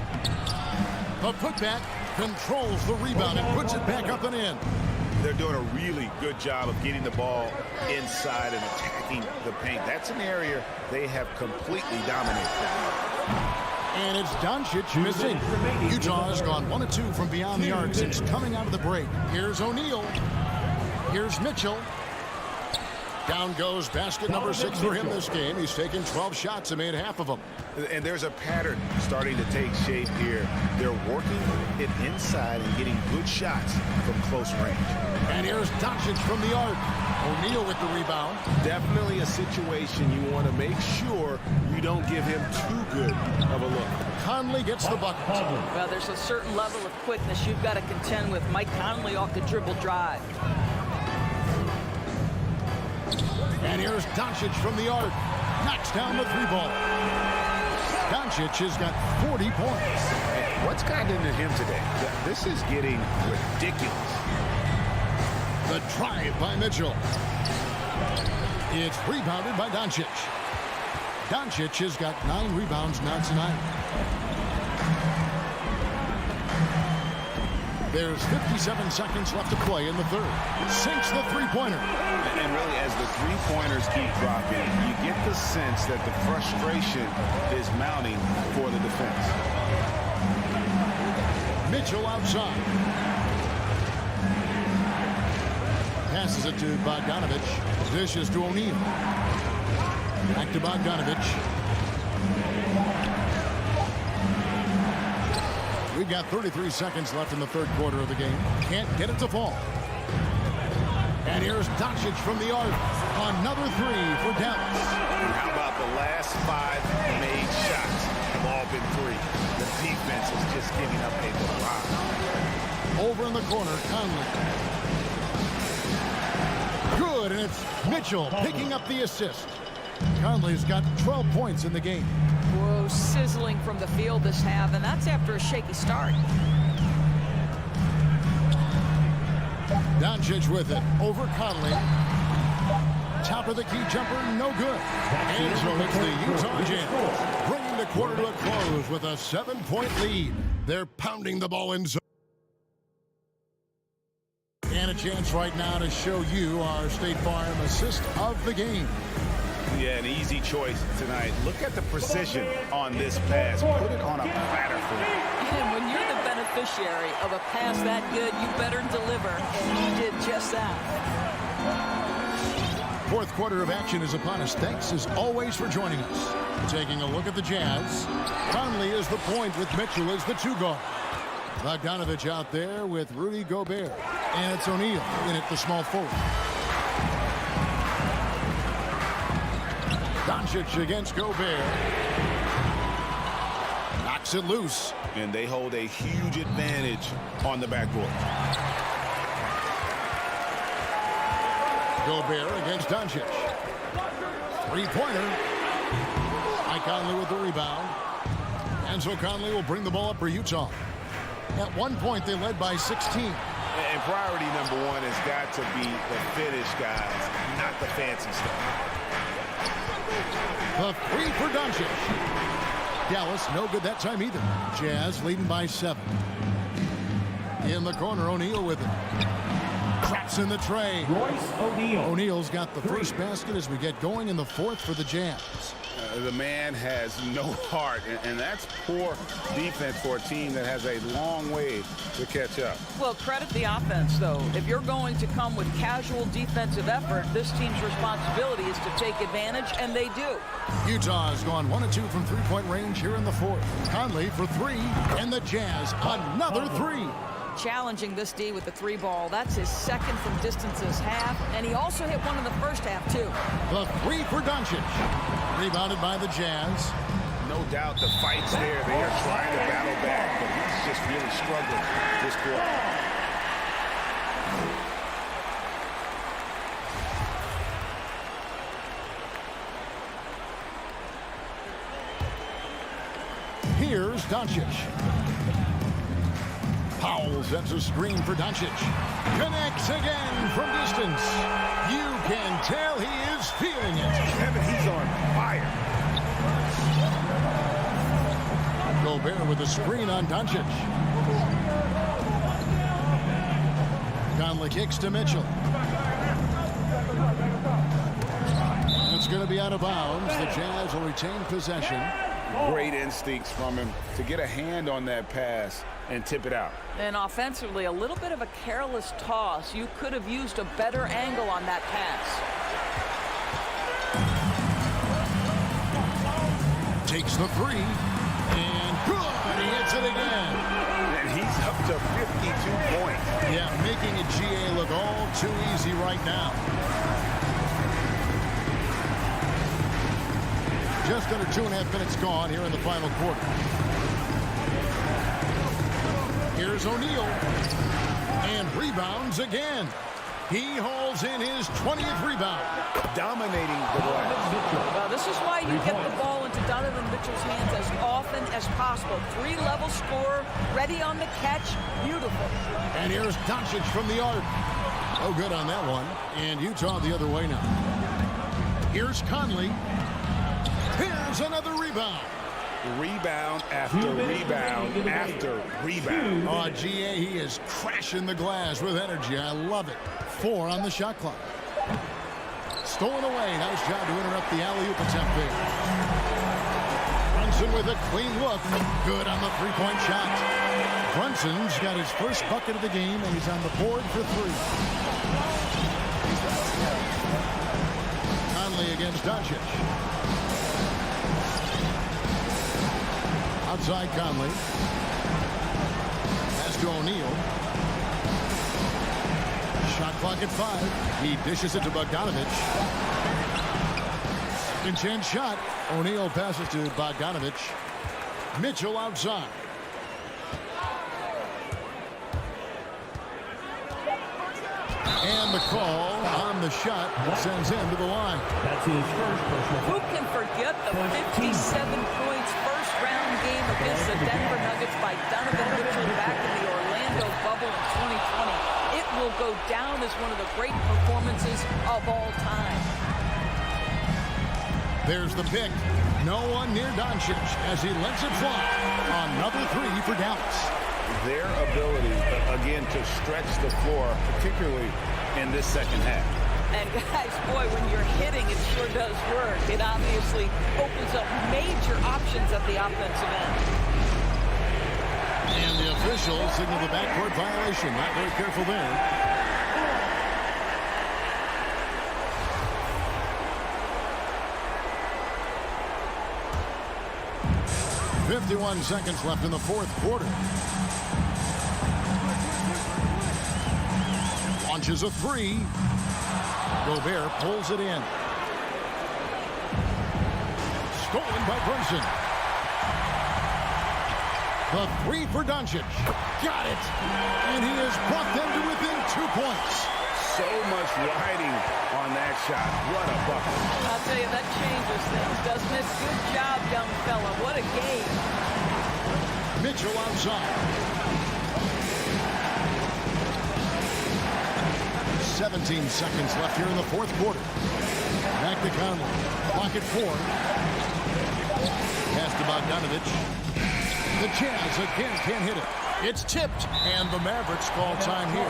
The putback controls the rebound and puts it back up and in. They're doing a really good job of getting the ball inside and attacking the paint. That's an area they have completely dominated. And it's Doncic missing. Utah has gone 1 of 2 from beyond the arc since coming out of the break. Here's O'Neal. Here's Mitchell. Down goes basket number 6 for him this game. He's taken 12 shots and made half of them. And there's a pattern starting to take shape here. They're working it inside and getting good shots from close range. And here's Doncic from the arc. O'Neal with the rebound. Definitely a situation you want to make sure you don't give him too good of a look. Conley gets the bucket. Well, there's a certain level of quickness you've got to contend with. Mike Conley off the dribble drive. And here's Doncic from the arc. Knocks down the 3-ball. Doncic has got 40 points. And what's gotten into him today? This is getting ridiculous. The drive by Mitchell. It's rebounded by Doncic. Doncic has got 9 rebounds now tonight. There's 57 seconds left to play in the third. Sinks the three-pointer. And really, as the three-pointers keep dropping, you get the sense that the frustration is mounting for the defense. Mitchell outside. Passes it to Bogdanovich. Dishes to O'Neal. Back to Bogdanovich. We've got 33 seconds left in the third quarter of the game. Can't get it to fall. And here's Doncic from the arc. Another 3 for Dallas. How about the last 5 made shots have all been 3? The defense is just giving up a lot. Over in the corner, Conley. Good, and it's Mitchell picking up the assist. Conley's got 12 points in the game. Whoa, sizzling from the field this half, and that's after a shaky start. Doncic with it. Over Conley. Top of the key jumper, no good. And so it's the Utah Jazz bringing the quarter to a close with a 7-point lead. They're pounding the ball in zone. And a chance right now to show you our State Farm assist of the game. Yeah, an easy choice tonight. Look at the precision on this pass. Put it on a platter for him. And when you're the beneficiary of a pass that good, you better deliver. And he did just that. Fourth quarter of action is upon us. Thanks, as always, for joining us. Taking a look at the Jazz. Conley is the point with Mitchell as the 2-guard. Bogdanovich out there with Rudy Gobert. And it's O'Neal in at the small forward. Doncic against Gobert. Knocks it loose. And they hold a huge advantage on the backboard. Gobert against Doncic. 3-pointer. Mike Conley with the rebound. And so Conley will bring the ball up for Utah. At one point, they led by 16. And priority number 1 has got to be the finish, guys, not the fancy stuff. The 3 for Doncic. Dallas, no good that time either. Jazz leading by 7. In the corner, O'Neal with it. Traps in the tray. Royce O'Neal. O'Neal's got the first basket as we get going in the fourth for the Jazz. The man has no heart, and that's poor defense for a team that has a long way to catch up. Well, credit the offense, though. If you're going to come with casual defensive effort, this team's responsibility is to take advantage, and they do. Utah has gone 1 of 2 from three-point range here in the fourth. Conley for 3, and the Jazz another 3. Challenging this D with the 3-ball. That's his second from distance this half, and he also hit one in the first half, too. The 3 for Doncic. Rebounded by the Jazz. No doubt the fight's there. They are trying to battle back, but he's just really struggling this quarter. Here's Doncic. Powell sets a screen for Doncic. Connects again from distance. You can tell he is feeling it. Kevin, he's on fire. Gobert with a screen on Doncic. Conley kicks to Mitchell. It's going to be out of bounds. The Jazz will retain possession. Great instincts from him to get a hand on that pass and tip it out. And offensively, a little bit of a careless toss. You could have used a better angle on that pass. Takes the three. And good. He hits it again. And he's up to 52 points. Yeah, making a GA look all too easy right now. Just under 2.5 minutes gone here in the final quarter. Here's O'Neal. And rebounds again. He hauls in his 20th rebound. Dominating the glass. Well, this is why you get the ball into Donovan Mitchell's hands as often as possible. 3-level scorer, ready on the catch. Beautiful. And here's Doncic from the arc. Oh, good on that one. And Utah the other way now. Here's Conley. Here's another rebound. Rebound after rebound after rebound. Oh, GA, he is crashing the glass with energy. I love it. 4 on the shot clock. Stolen away. Nice job to interrupt the alley-oop attempt there. Brunson with a clean look. Good on the three-point shot. Brunson's got his first bucket of the game, and he's on the board for 3. Conley against Doncic. Outside Conley. Pass to O'Neal. Shot clock at 5. He dishes it to Bogdanovic. Second chance shot. O'Neal passes to Bogdanovic. Mitchell outside. And the call on the shot sends him to the line. That's his first personal Who can forget the 57 points first round game against the Denver Nuggets by Donovan Mitchell back in the Orlando bubble in 2020? It will go down as one of the great performances of all time. There's the pick. No one near Doncic as he lets it fly. Another 3 for Dallas. Their ability, again, to stretch the floor, particularly in this second half. And guys, boy, when you're hitting, it sure does work. It obviously opens up major options at the offensive end. And the official signaled the backcourt violation. Not very careful there. .51 seconds left in the fourth quarter. Launches a 3. Gobert pulls it in. Stolen by Brunson. The 3 for Doncic. Got it. And he has brought them to within 2 points. So much riding on that shot. What a bucket. I'll tell you, that changes things, doesn't it? Good job, young fella. What a game. Mitchell outside. 17 seconds left here in the fourth quarter. Back to Conley. Clock at 4. Pass to Bogdanovic. The Jazz again can't hit it. It's tipped, and the Mavericks call time here.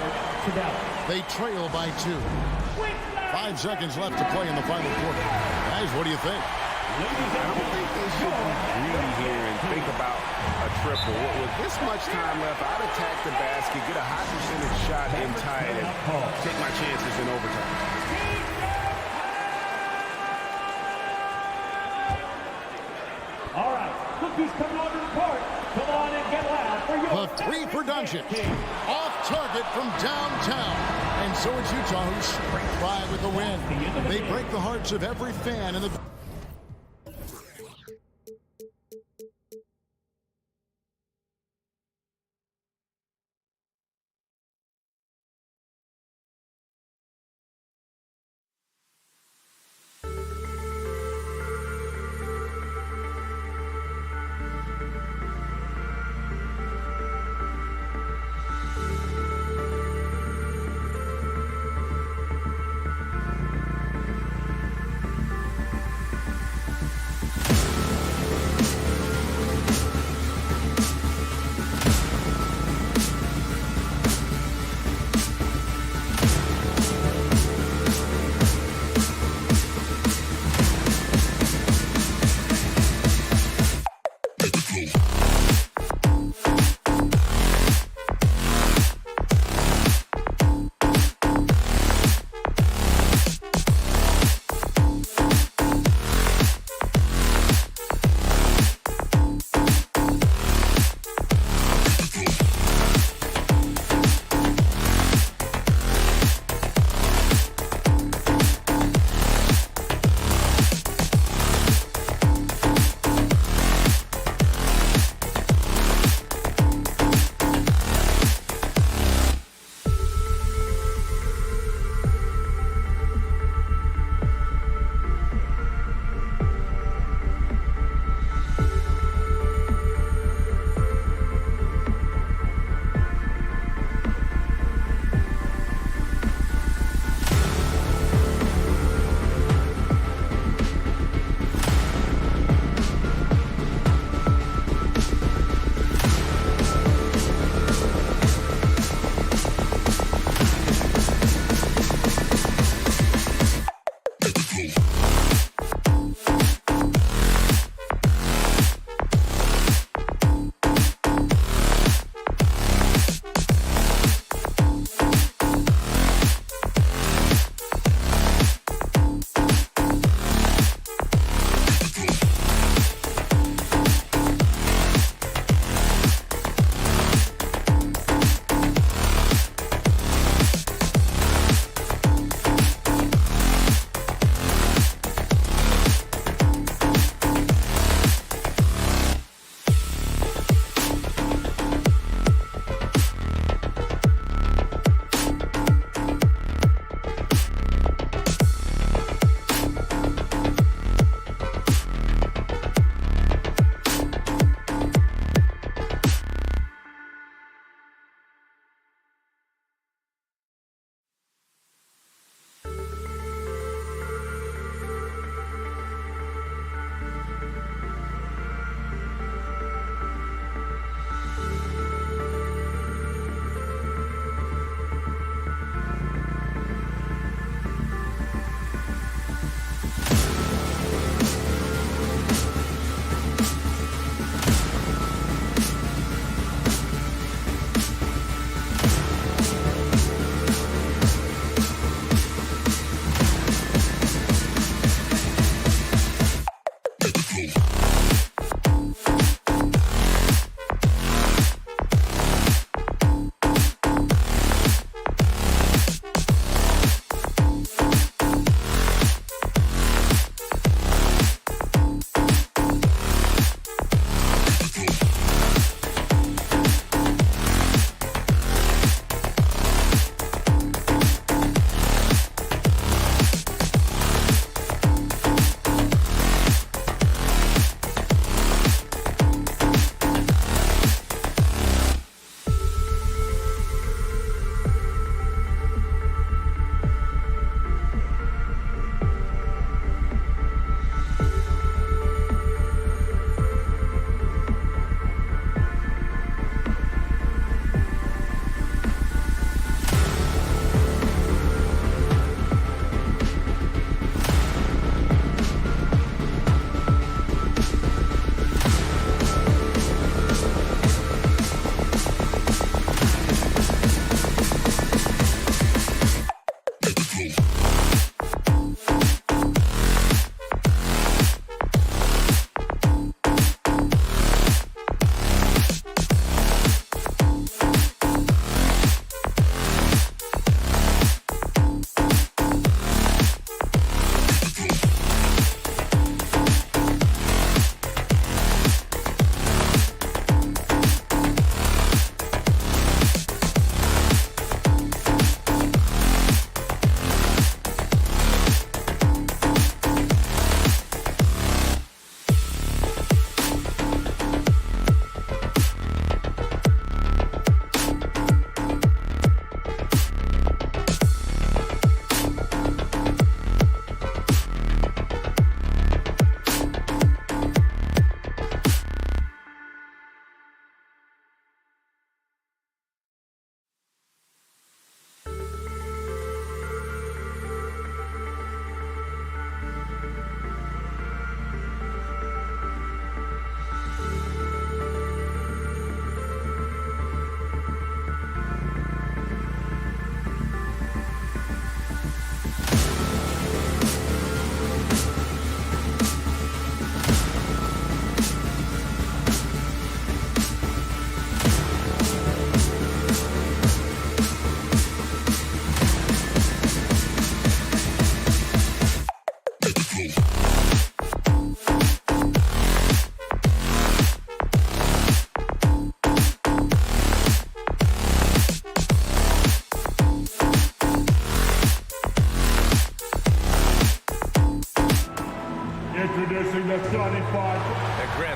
They trail by 2. 5 seconds left to play in the final quarter. Guys, what do you think? I don't think they should be greedy here and think about a triple. With this much time left, I'd attack the basket, get a high percentage shot in tight, and take my chances in overtime. All right, look who's coming onto the court. Come on and get loud for your... The 3 for Doncic. Off target from downtown. And so it's Utah who scrape by with the win. They break the hearts of every fan in the...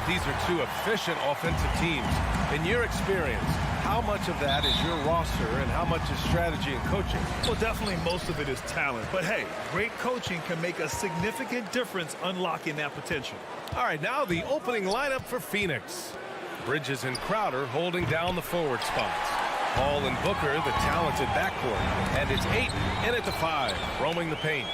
these are two efficient offensive teams. In your experience, how much of that is your roster and how much is strategy and coaching? Well, definitely most of it is talent. But hey, great coaching can make a significant difference unlocking that potential. All right, now the opening lineup for Phoenix. Bridges and Crowder holding down the forward spots. Paul and Booker, the talented backcourt. And it's Ayton in at the 5, roaming the paint.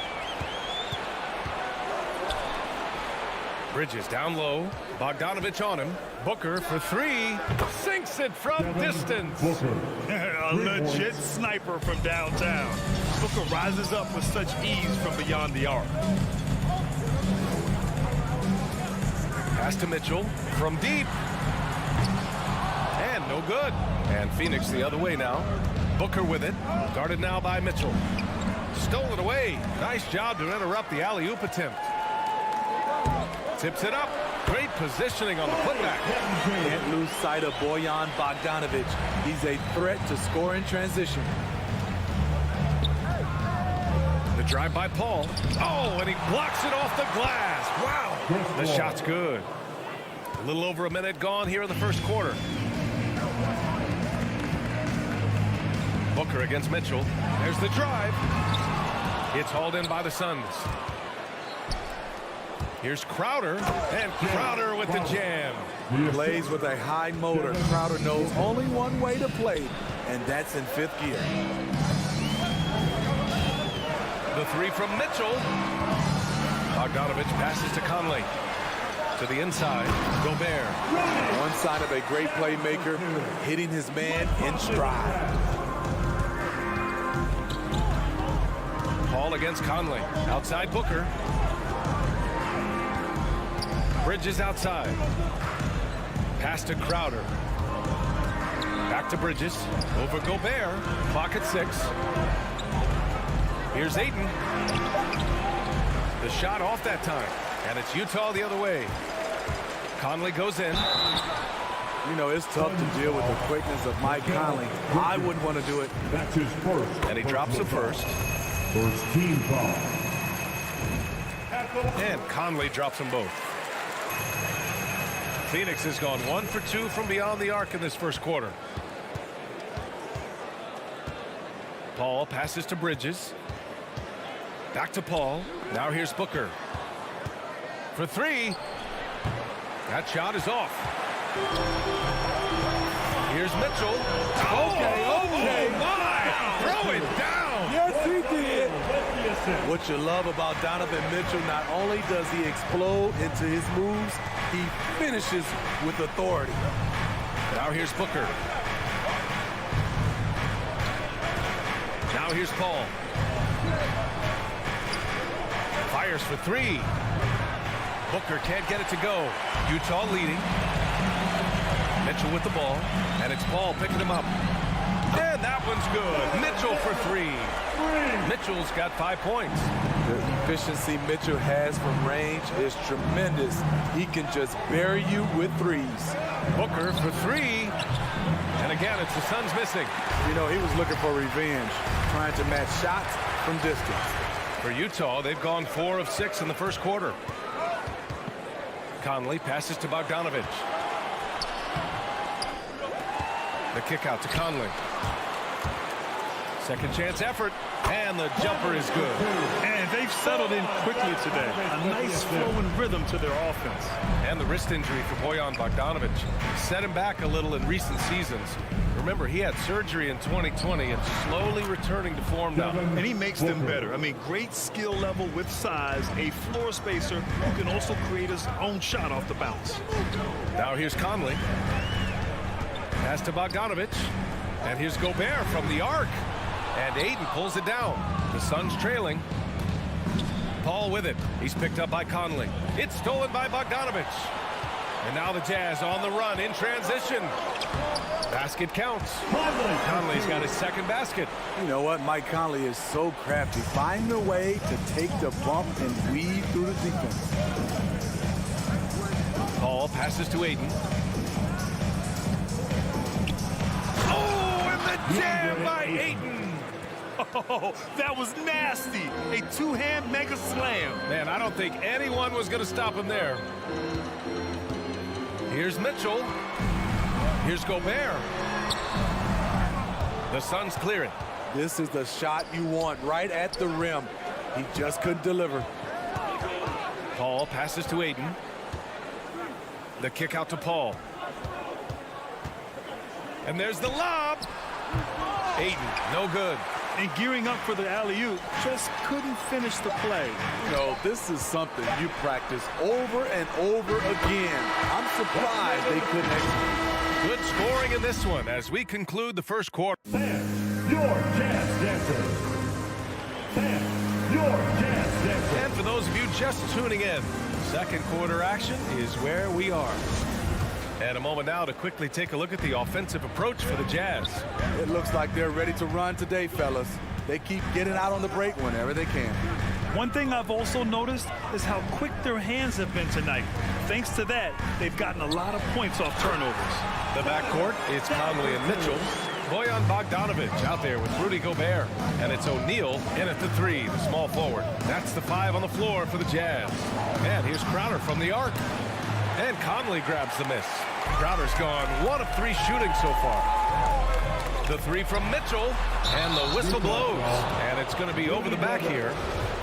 Bridges down low. Bogdanovich on him. Booker for 3. Sinks it from distance. A legit sniper from downtown. Booker rises up with such ease from beyond the arc. Pass to Mitchell from deep. And no good. And Phoenix the other way now. Booker with it. Guarded now by Mitchell. Stolen away. Nice job to interrupt the alley-oop attempt. Tips it up. Great positioning on the putback. Can't lose sight of Bojan Bogdanovich. He's a threat to score in transition. The drive by Paul. Oh, and he blocks it off the glass. Wow. The shot's good. A little over a minute gone here in the first quarter. Booker against Mitchell. There's the drive. It's hauled in by the Suns. Here's Crowder, and Crowder with the jam. He plays with a high motor. Crowder knows only one way to play, and that's in 5th gear. The 3 from Mitchell. Bogdanovich passes to Conley. To the inside, Gobert. One sign of a great playmaker, hitting his man in stride. Paul against Conley. Outside Booker. Bridges outside. Pass to Crowder. Back to Bridges. Over Gobert. Clock at 6. Here's Ayton. The shot off that time. And it's Utah the other way. Conley goes in. You know, it's tough to deal with the quickness of Mike Conley. I wouldn't want to do it. That's his first. And he drops the first. First team foul. And Conley drops them both. Phoenix has gone 1 for 2 from beyond the arc in this first quarter. Paul passes to Bridges. Back to Paul. Now here's Booker. For 3. That shot is off. Here's Mitchell. Okay. My! Throw it down. Yes, he did. What you love about Donovan Mitchell, not only does he explode into his moves, he finishes with authority. Now here's Booker. Now here's Paul. Fires for 3. Booker can't get it to go. Utah leading. Mitchell with the ball. And it's Paul picking him up. And that one's good. Mitchell for 3. Mitchell's got 5 points. The efficiency Mitchell has from range is tremendous. He can just bury you with 3s. Booker for 3. And again, it's the Suns missing. You know, he was looking for revenge, trying to match shots from distance. For Utah, they've gone 4 of 6 in the first quarter. Conley passes to Bogdanovich. The kick out to Conley. Second chance effort, and the jumper is good. And they've settled in quickly today. A nice flowing rhythm to their offense. And the wrist injury for Bojan Bogdanovich set him back a little in recent seasons. Remember, he had surgery in 2020 and slowly returning to form now. And he makes them better. I mean, great skill level with size, a floor spacer who can also create his own shot off the bounce. Now here's Conley. Pass to Bogdanovich. And here's Gobert from the arc. And Ayton pulls it down. The Suns trailing. Paul with it. He's picked up by Conley. It's stolen by Bogdanovich. And now the Jazz on the run in transition. Basket counts. Conley's got his second basket. You know what? Mike Conley is so crafty. Find a way to take the bump and weave through the defense. Paul passes to Ayton. Oh, and the jam by Ayton. Oh, that was nasty. A two-hand mega slam. Man, I don't think anyone was going to stop him there. Here's Mitchell. Here's Gobert. The Suns clear it. This is the shot you want, right at the rim. He just couldn't deliver. Paul passes to Ayton. The kick out to Paul. And there's the lob. Ayton, no good. And gearing up for the alley-oop, just couldn't finish the play. You know, this is something you practice over and over again. I'm surprised they couldn't execute. Good scoring in this one as we conclude the first quarter. Fans, your Jazz dancers. Fans, your Jazz dancers. And for those of you just tuning in, second quarter action is where we are. And a moment now to quickly take a look at the offensive approach for the Jazz. It looks like they're ready to run today, fellas. They keep getting out on the break whenever they can. One thing I've also noticed is how quick their hands have been tonight. Thanks to that, they've gotten a lot of points off turnovers. The backcourt, it's Conley and Mitchell. Bojan Bogdanovic out there with Rudy Gobert. And it's O'Neal in at the 3, the small forward. That's the 5 on the floor for the Jazz. And here's Crowder from the arc. And Conley grabs the miss. Crowder's gone 1 of 3 shooting so far. The 3 from Mitchell, and the whistle blows. And it's going to be over the back here.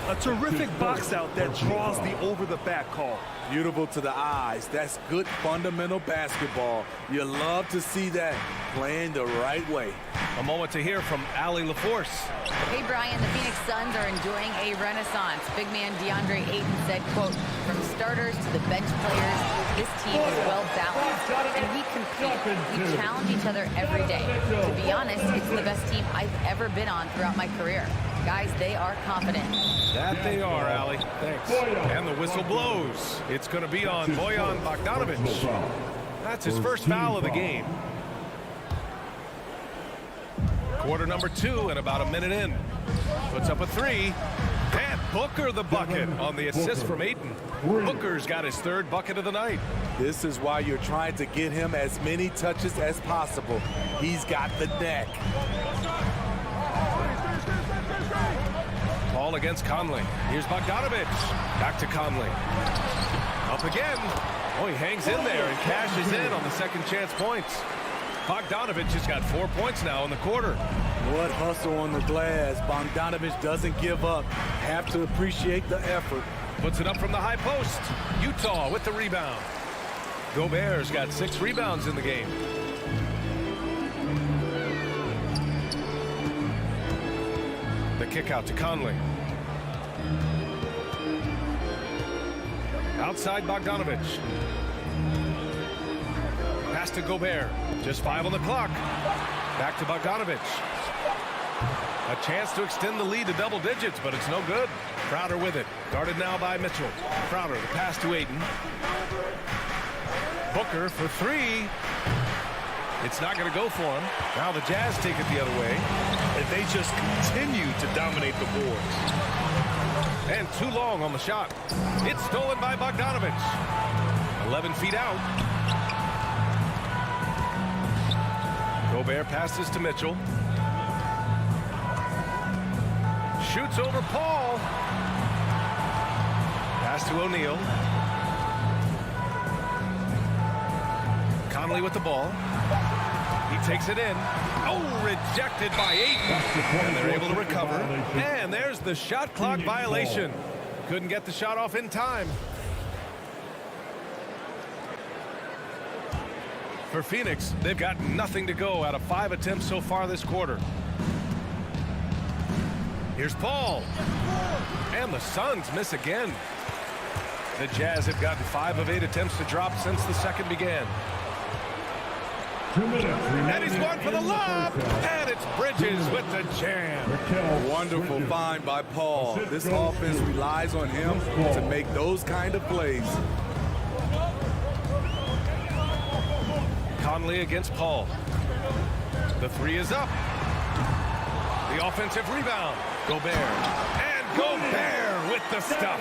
A terrific box out that draws the over-the-back call. Beautiful to the eyes. That's good fundamental basketball. You love to see that playing the right way. A moment to hear from Allie LaForce. Hey, Brian, the Phoenix Suns are enjoying a renaissance. Big man DeAndre Ayton said, quote, from starters to the bench players, this team is well balanced, and we compete. We challenge each other every day. To be honest, it's the best team I've ever been on throughout my career. Guys, they are confident. That they are, Allie. Thanks. And the whistle blows. It's going to be on Bojan Bogdanovic. That's his first foul of the game. Quarter number 2 and about a minute in. Puts up a 3. And Booker the bucket on the assist from Ayton. Booker's got his 3rd bucket of the night. This is why you're trying to get him as many touches as possible. He's got the neck. Paul against Conley. Here's Bogdanovic. Back to Conley. Up again. Oh, he hangs in there and cashes in on the second chance points. Bogdanovic has got 4 points now in the quarter. What hustle on the glass. Bogdanovic doesn't give up. Have to appreciate the effort. Puts it up from the high post. Utah with the rebound. Gobert's got 6 rebounds in the game. The kick out to Conley. Outside Bogdanovic. Pass to Gobert. Just 5 on the clock. Back to Bogdanovic. A chance to extend the lead to double digits, but it's no good. Crowder with it. Guarded now by Mitchell. Crowder, the pass to Ayton. Booker for 3. It's not going to go for him. Now the Jazz take it the other way. And they just continue to dominate the boards. And too long on the shot. It's stolen by Bogdanovic. 11 feet out. Gobert passes to Mitchell. Shoots over Paul. Pass to O'Neal. Conley with the ball. He takes it in. Oh, rejected by Ayton. And they're able to recover. And there's the shot clock violation. Couldn't get the shot off in time. For Phoenix, they've got nothing to go out of 5 attempts so far this quarter. Here's Paul. And the Suns miss again. The Jazz have gotten 5 of 8 attempts to drop since the second began. 2 minutes. And he's going for the lob. And it's Bridges with the jam. Wonderful find by Paul. This offense relies on him to make those kind of plays. Conley against Paul. The 3 is up. The offensive rebound. Gobert. And Gobert with the stuff.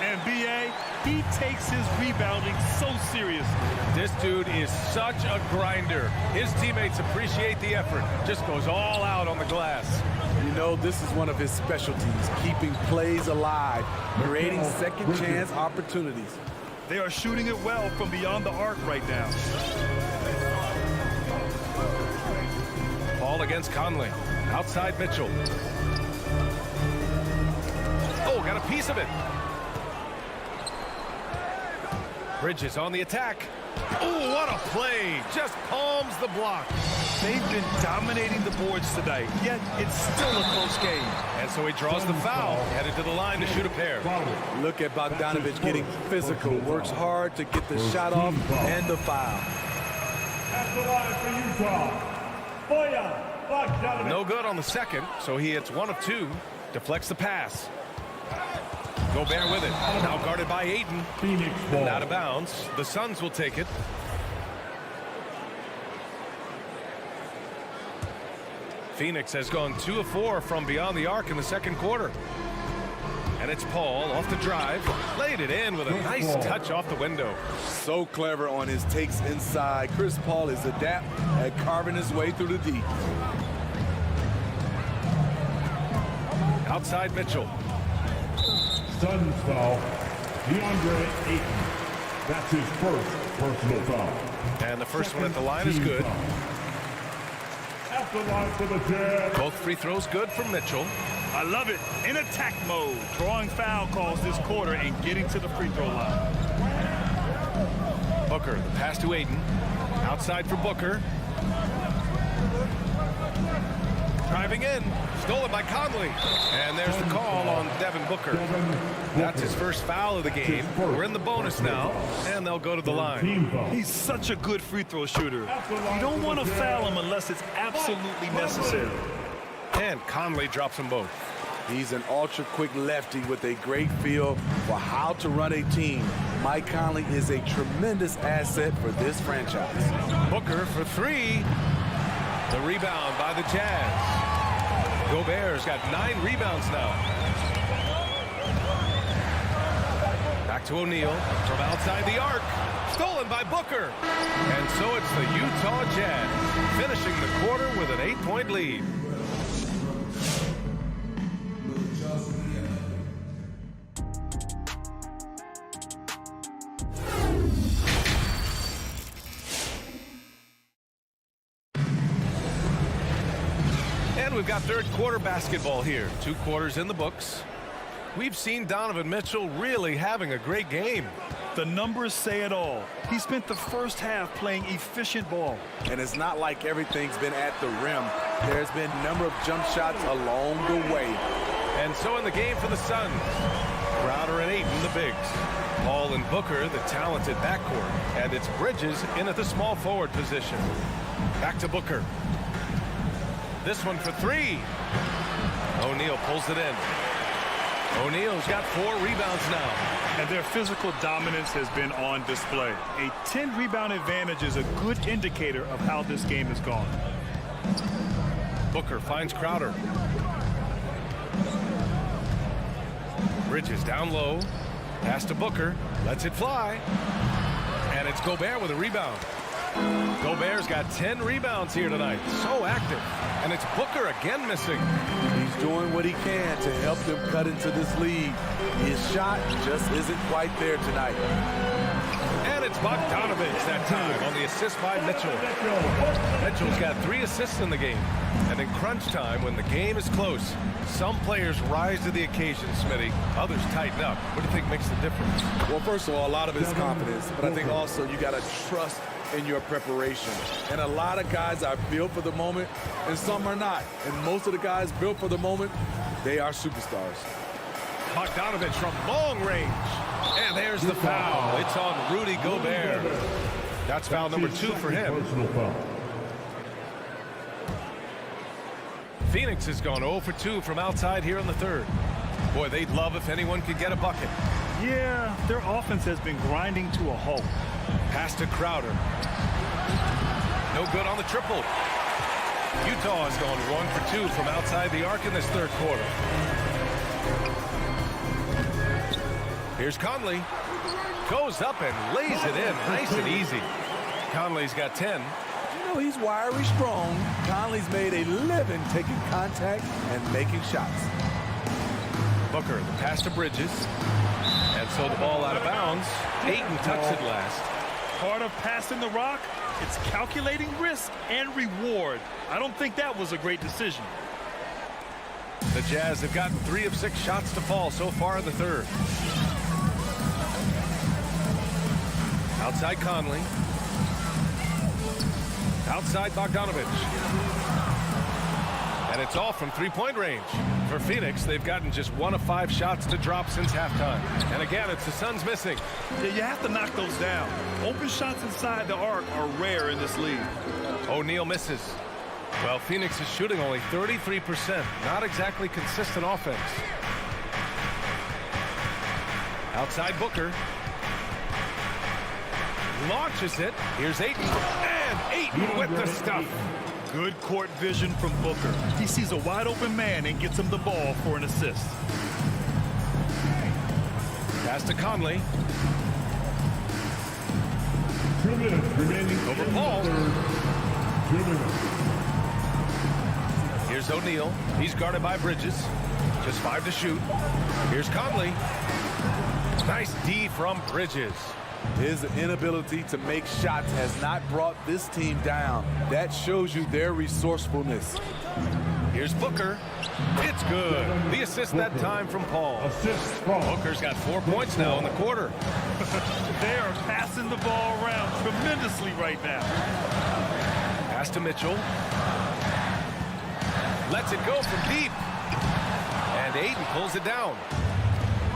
And B.A., he takes his rebounding so seriously. This dude is such a grinder. His teammates appreciate the effort. Just goes all out on the glass. You know, this is one of his specialties, keeping plays alive, creating second chance opportunities. They are shooting it well from beyond the arc right now. Ball against Conley. Outside Mitchell. Oh, got a piece of it. Bridges on the attack. Oh, what a play. Just palms the block. They've been dominating the boards tonight, yet it's still a close game. And so he draws the foul, headed to the line to shoot a pair. Look at Bogdanovich getting physical. Works hard to get the shot off and the foul. At the line for Utah, Bojan Bogdanovich. No good on the second, so he hits 1 of 2. Deflects the pass. Gobert with it. Now guarded by Ayton. Phoenix ball. Out of bounds. The Suns will take it. Phoenix has gone 2 of 4 from beyond the arc in the second quarter. And it's Paul off the drive. Laid it in with a nice touch off the window. So clever on his takes inside. Chris Paul is adept at carving his way through the deep. Outside Mitchell. Suns foul, DeAndre Ayton. That's his first personal foul. And the first one at the line is good. At the line for the Jazz. Both free throws good from Mitchell. I love it. In attack mode, drawing foul calls this quarter and getting to the free throw line. Booker, the pass to Ayton. Outside for Booker. Driving in. Stolen by Conley. And there's the call on Devin Booker. That's his first foul of the game. We're in the bonus now, and they'll go to the line. He's such a good free throw shooter. You don't want to foul him unless it's absolutely necessary. And Conley drops them both. He's an ultra-quick lefty with a great feel for how to run a team. Mike Conley is a tremendous asset for this franchise. Booker for 3. The rebound by the Jazz. Gobert's got 9 rebounds now. Back to O'Neal from outside the arc. Stolen by Booker. And so it's the Utah Jazz finishing the quarter with an 8-point lead. We've got third quarter basketball here. 2 quarters in the books. We've seen Donovan Mitchell really having a great game. The numbers say it all. He spent the first half playing efficient ball. And it's not like everything's been at the rim. There's been a number of jump shots along the way. And so in the game for the Suns, Crowder and Ayton, the bigs. Paul and Booker, the talented backcourt. And it's Bridges in at the small forward position. Back to Booker. This one for 3. O'Neal pulls it in. O'Neal's got 4 rebounds now. And their physical dominance has been on display. A 10-rebound advantage is a good indicator of how this game has gone. Booker finds Crowder. Bridges down low. Pass to Booker. Lets it fly. And it's Gobert with a rebound. Gobert's got 10 rebounds here tonight. So active. And it's Booker again missing. He's doing what he can to help them cut into this lead. His shot just isn't quite there tonight. And it's Bogdanovich that time on the assist by Mitchell. Mitchell's got 3 assists in the game. And in crunch time, when the game is close, some players rise to the occasion, Smitty. Others tighten up. What do you think makes the difference? Well, first of all, a lot of it is confidence. But I think also you got to trust in your preparation. And a lot of guys are built for the moment, and some are not. And most of the guys built for the moment, they are superstars. Bogdanovich from long range. And there's the foul. It's on Rudy Gobert. That's foul number 2 for him. Phoenix has gone 0 for 2 from outside here in the third. Boy, they'd love if anyone could get a bucket. Yeah, their offense has been grinding to a halt. Pass to Crowder. No good on the triple. Utah has gone 1 for 2 from outside the arc in this third quarter. Here's Conley. Goes up and lays it in nice and easy. Conley's got 10. You know, he's wiry strong. Conley's made a living taking contact and making shots. Booker, the pass to Bridges. And So the ball out of bounds. Ayton touched it last. Part of passing the rock, it's calculating risk and reward. I don't think that was a great decision. The Jazz have gotten 3 of 6 shots to fall so far in the third. Outside Conley. Outside Bogdanovich. And it's all from three-point range. For Phoenix, they've gotten just 1 of 5 shots to drop since halftime. And again, it's the Suns missing. Yeah, you have to knock those down. Open shots inside the arc are rare in this league. O'Neal misses. Well, Phoenix is shooting only 33%. Not exactly consistent offense. Outside Booker. Launches it. Here's Ayton. And Ayton with the stuff. Good court vision from Booker. He sees a wide open man and gets him the ball for an assist. Pass to Conley. 2 minutes remaining. Over Paul. 2 minutes. Here's O'Neal. He's guarded by Bridges. Just 5 to shoot. Here's Conley. Nice D from Bridges. His inability to make shots has not brought this team down. That shows you their resourcefulness. Here's Booker. It's good. The assist that time from Paul. Booker's got 4 points now in the quarter. They are passing the ball around tremendously right now. Pass to Mitchell. Lets it go from deep. And Ayton pulls it down.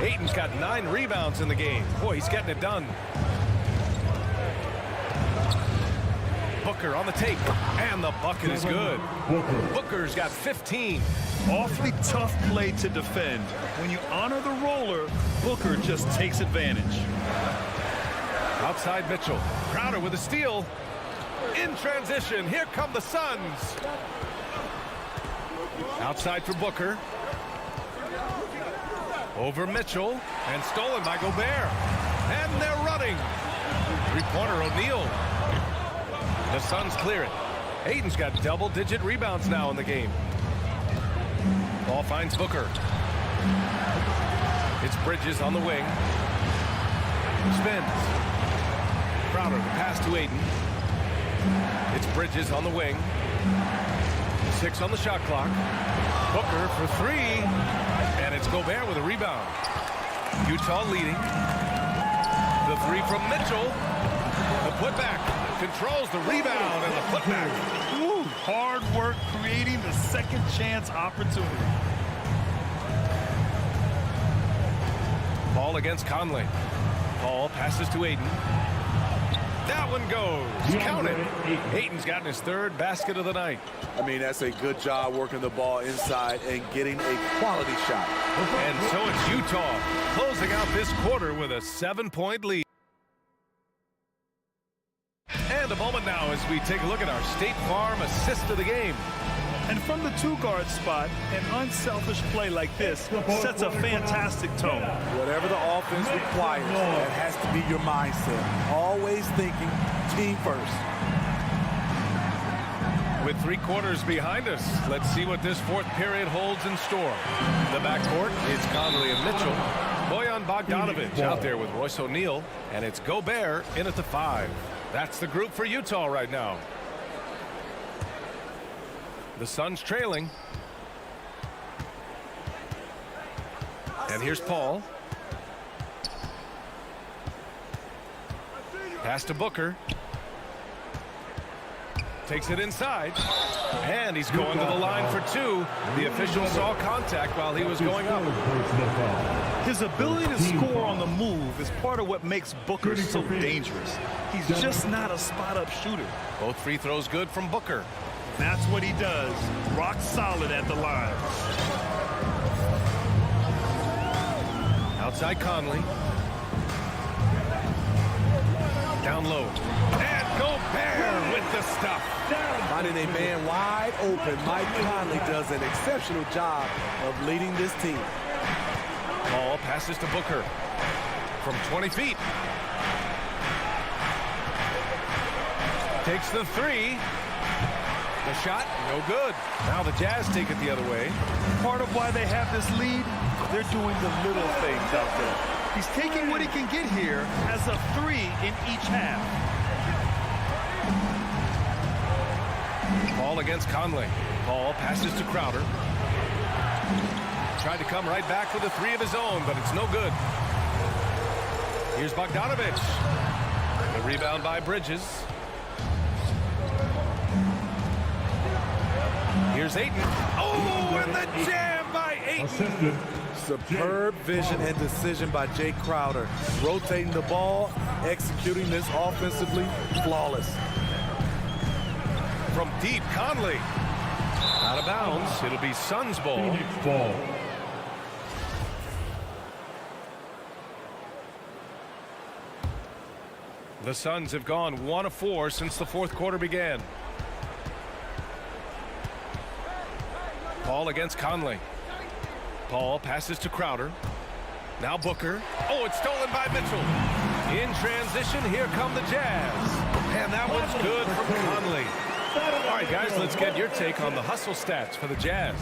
Ayton's got 9 rebounds in the game. Boy, he's getting it done. Booker on the take. And the bucket is good. Booker's got 15. Awfully tough play to defend. When you honor the roller, Booker just takes advantage. Outside Mitchell. Crowder with a steal. In transition, here come the Suns. Outside for Booker. Over Mitchell. And stolen by Gobert. And they're running. Three-pointer O'Neal. The Suns clear it. Ayton's got double-digit rebounds now in the game. Ball finds Booker. It's Bridges on the wing. Spins. Crowder, the pass to Ayton. It's Bridges on the wing. 6 on the shot clock. Booker for 3. And it's Gobert with a rebound. Utah leading. The 3 from Mitchell. The putback. Controls the rebound and the putback. Ooh, hard work creating the second chance opportunity. Paul against Conley. Paul passes to Ayton. That one goes. Count it. Ayton's gotten his 3rd basket of the night. I mean, that's a good job working the ball inside and getting a quality shot. And so it's Utah closing out this quarter with a 7-point lead. And a moment now as we take a look at our State Farm assist of the game. And from the 2-guard spot, an unselfish play like this sets a fantastic tone. Whatever the offense requires, that has to be your mindset. Always thinking team first. With 3 quarters behind us, let's see what this 4th period holds in store. The backcourt, it's Conley and Mitchell. Bojan Bogdanovich out there with Royce O'Neal. And it's Gobert in at the 5. That's the group for Utah right now. The Suns trailing. And here's Paul. Pass to Booker. Takes it inside. And he's going to the line for 2. The official saw contact while he was going up. His ability to score on the move is part of what makes Booker so dangerous. He's just not a spot-up shooter. Both free throws good from Booker. That's what he does. Rock solid at the line. Outside Conley. Down low. And Gobert with the stuff. Finding a man wide open, Mike Conley does an exceptional job of leading this team. Paul passes to Booker from 20 feet. Takes the 3. The shot, no good. Now the Jazz take it the other way. Part of why they have this lead, they're doing the little things out there. He's taking what he can get here as a 3 in each half. Ball against Conley. Ball passes to Crowder. Tried to come right back with a 3 of his own, but it's no good. Here's Bogdanovich. The rebound by Bridges. Here's Ayton. Oh, and the jam by Ayton. Superb vision and decision by Jay Crowder. Rotating the ball, executing this offensively, flawless. From deep, Conley. Out of bounds. It'll be Suns ball. The Suns have gone 1 of 4 since the fourth quarter began. Paul against Conley. Paul passes to Crowder. Now Booker. Oh, it's stolen by Mitchell. In transition, here come the Jazz. And that one's good from Conley. All right, guys, let's get your take on the hustle stats for the Jazz.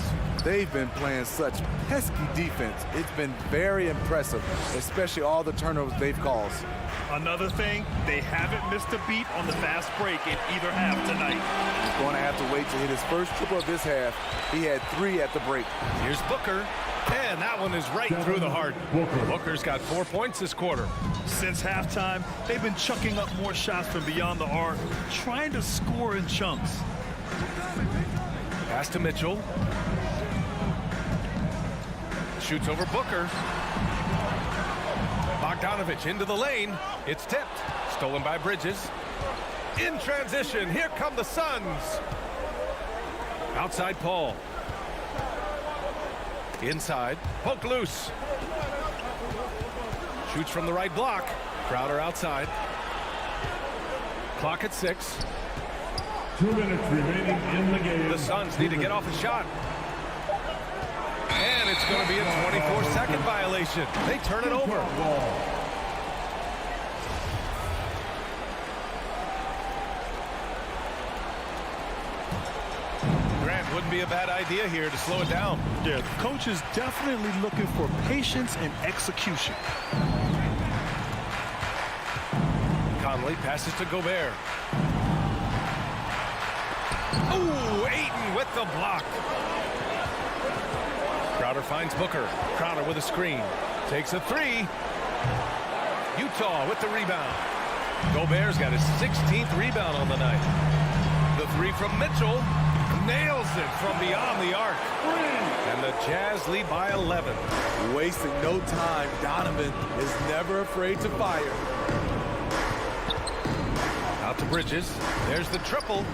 They've been playing such pesky defense. It's been very impressive, especially all the turnovers they've caused. Another thing, they haven't missed a beat on the fast break in either half tonight. He's going to have to wait to hit his first triple of this half. He had 3 at the break. Here's Booker. And that one is right through the heart. Booker's got 4 points this quarter. Since halftime, they've been chucking up more shots from beyond the arc, trying to score in chunks. Pass to Mitchell. Shoots over Booker. Bogdanovich into the lane. It's tipped. Stolen by Bridges. In transition, here come the Suns. Outside Paul. Inside, poke loose. Shoots from the right block. Crowder outside. Clock at 6. 2 minutes remaining in the game. The Suns need to get off a shot. And it's going to be a 24-second violation. They turn it over. Wouldn't be a bad idea here to slow it down. Yeah, the coach is definitely looking for patience and execution. Conley passes to Gobert. Oh, Ayton with the block. Crowder finds Booker. Crowder with a screen. Takes a 3. Utah with the rebound. Gobert's got his 16th rebound on the night. The 3 from Mitchell. Nails it from beyond the arc. And the Jazz lead by 11. Wasting no time. Donovan is never afraid to fire. Out to Bridges. There's the triple.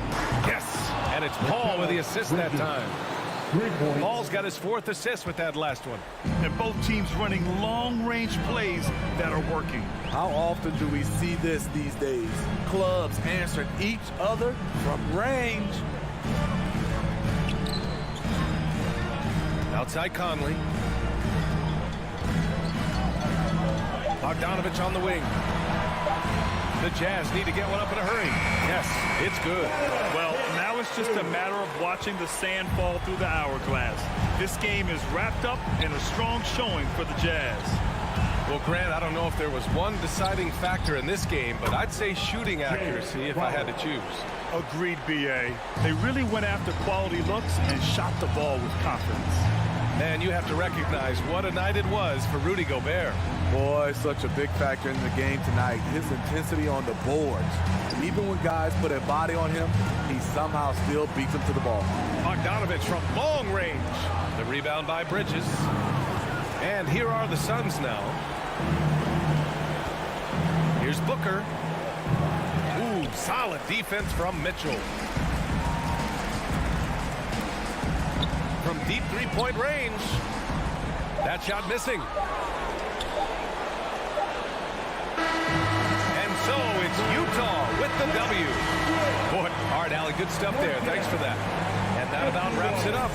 Yes. And it's Paul with the assist that time. Paul's got his 4th assist with that last one. And both teams running long-range plays that are working. How often do we see this these days? Clubs answering each other from range. Outside Conley. Bogdanovich on the wing. The Jazz need to get one up in a hurry. Yes, it's good. Well, now it's just a matter of watching the sand fall through the hourglass. This game is wrapped up in a strong showing for the Jazz. Well, Grant, I don't know if there was one deciding factor in this game, but I'd say shooting accuracy if I had to choose. Agreed, B.A. They really went after quality looks and shot the ball with confidence. Man, you have to recognize what a night it was for Rudy Gobert. Boy, such a big factor in the game tonight. His intensity on the boards. Even when guys put a body on him, he somehow still beats them to the ball. Bogdanovich from long range. The rebound by Bridges. And here are the Suns now. Here's Booker. Ooh, solid defense from Mitchell. From deep three-point range. That shot missing. And so it's Utah with the W. Boy, all right, Allie, good stuff there. Thanks for that. And that about wraps it up.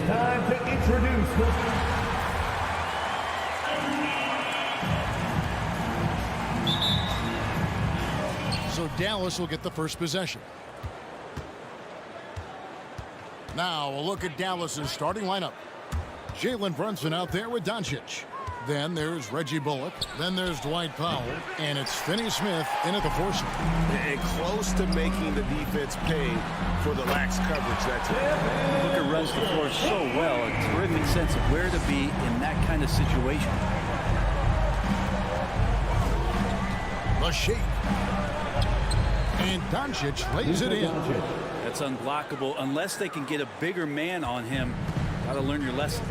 time to introduce the... So Dallas will get the first possession. Now a look at Dallas's starting lineup. Jalen Brunson out there with Doncic. Then there's Reggie Bullock. Then there's Dwight Powell. And it's Finney Smith in at the 4 slot. And close to making the defense pay for the lax coverage that's it. Booker runs the floor so well. A terrific sense of where to be in that kind of situation. The shake. And Doncic lays it in. That's unblockable unless they can get a bigger man on him. Got to learn your lesson.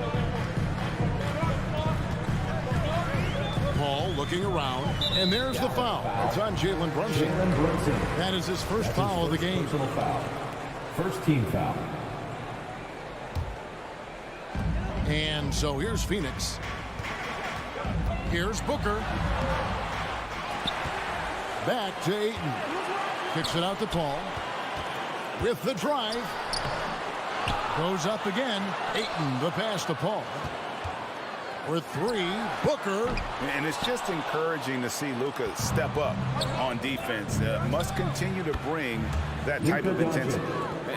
Paul looking around, and there's the foul. It's on Jalen Brunson. That is his first foul of the game. First team foul. And so here's Phoenix. Here's Booker. Back to Ayton. Kicks it out to Paul. With the drive. Goes up again. Ayton, the pass to Paul. For 3, Booker. And it's just encouraging to see Luka step up on defense. Must continue to bring that type of intensity.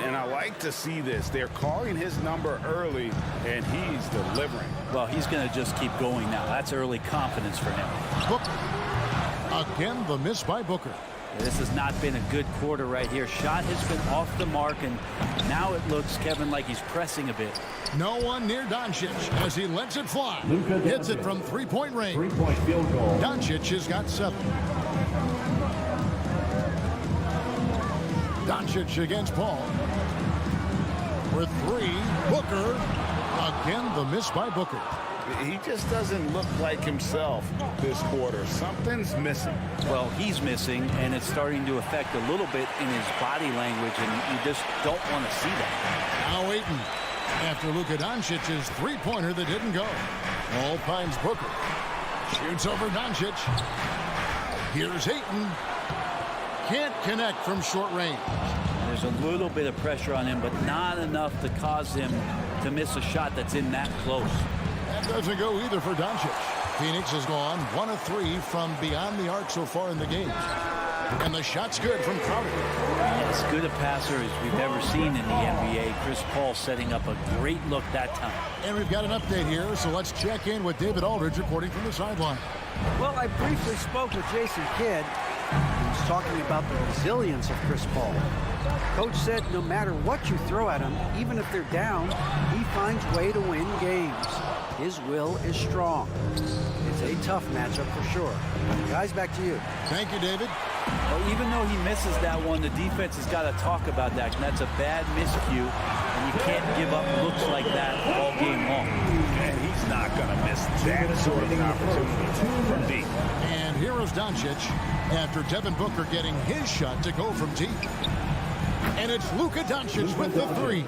And I like to see this. They're calling his number early, and he's delivering. Well, he's going to just keep going now. That's early confidence for him. Booker. Again, the miss by Booker. This has not been a good quarter right here. Shot has been off the mark, and now it looks, Kevin, like he's pressing a bit. No one near Doncic as he lets it fly. Hits it from 3-point range. 3-point field goal. Doncic has got 7. Doncic against Paul. For 3, Booker. Again, the miss by Booker. He just doesn't look like himself this quarter. Something's missing. Well, he's missing, and it's starting to affect a little bit in his body language, and you just don't want to see that. Now Ayton, after Luka Doncic's 3-pointer that didn't go. Ball finds Booker. Shoots over Doncic. Here's Ayton. Can't connect from short range. There's a little bit of pressure on him, but not enough to cause him to miss a shot that's in that close. That doesn't go either for Doncic. Phoenix has gone 1 of 3 from beyond the arc so far in the game. And the shot's good from Crowder. As good a passer as we've ever seen in the NBA. Chris Paul setting up a great look that time. And we've got an update here, so let's check in with David Aldridge reporting from the sideline. Well, I briefly spoke with Jason Kidd. He was talking about the resilience of Chris Paul. Coach said no matter what you throw at him, even if they're down, he finds way to win games. His will is strong. It's a tough matchup for sure. Guys, back to you. Thank you, David. Well, even though he misses that one, the defense has got to talk about that. And that's a bad miscue, and you can't give up looks like that all game long. And he's not going to miss that sort of an opportunity from deep. And here is Doncic after Devin Booker getting his shot to go from deep. And it's Luka Doncic with the 3.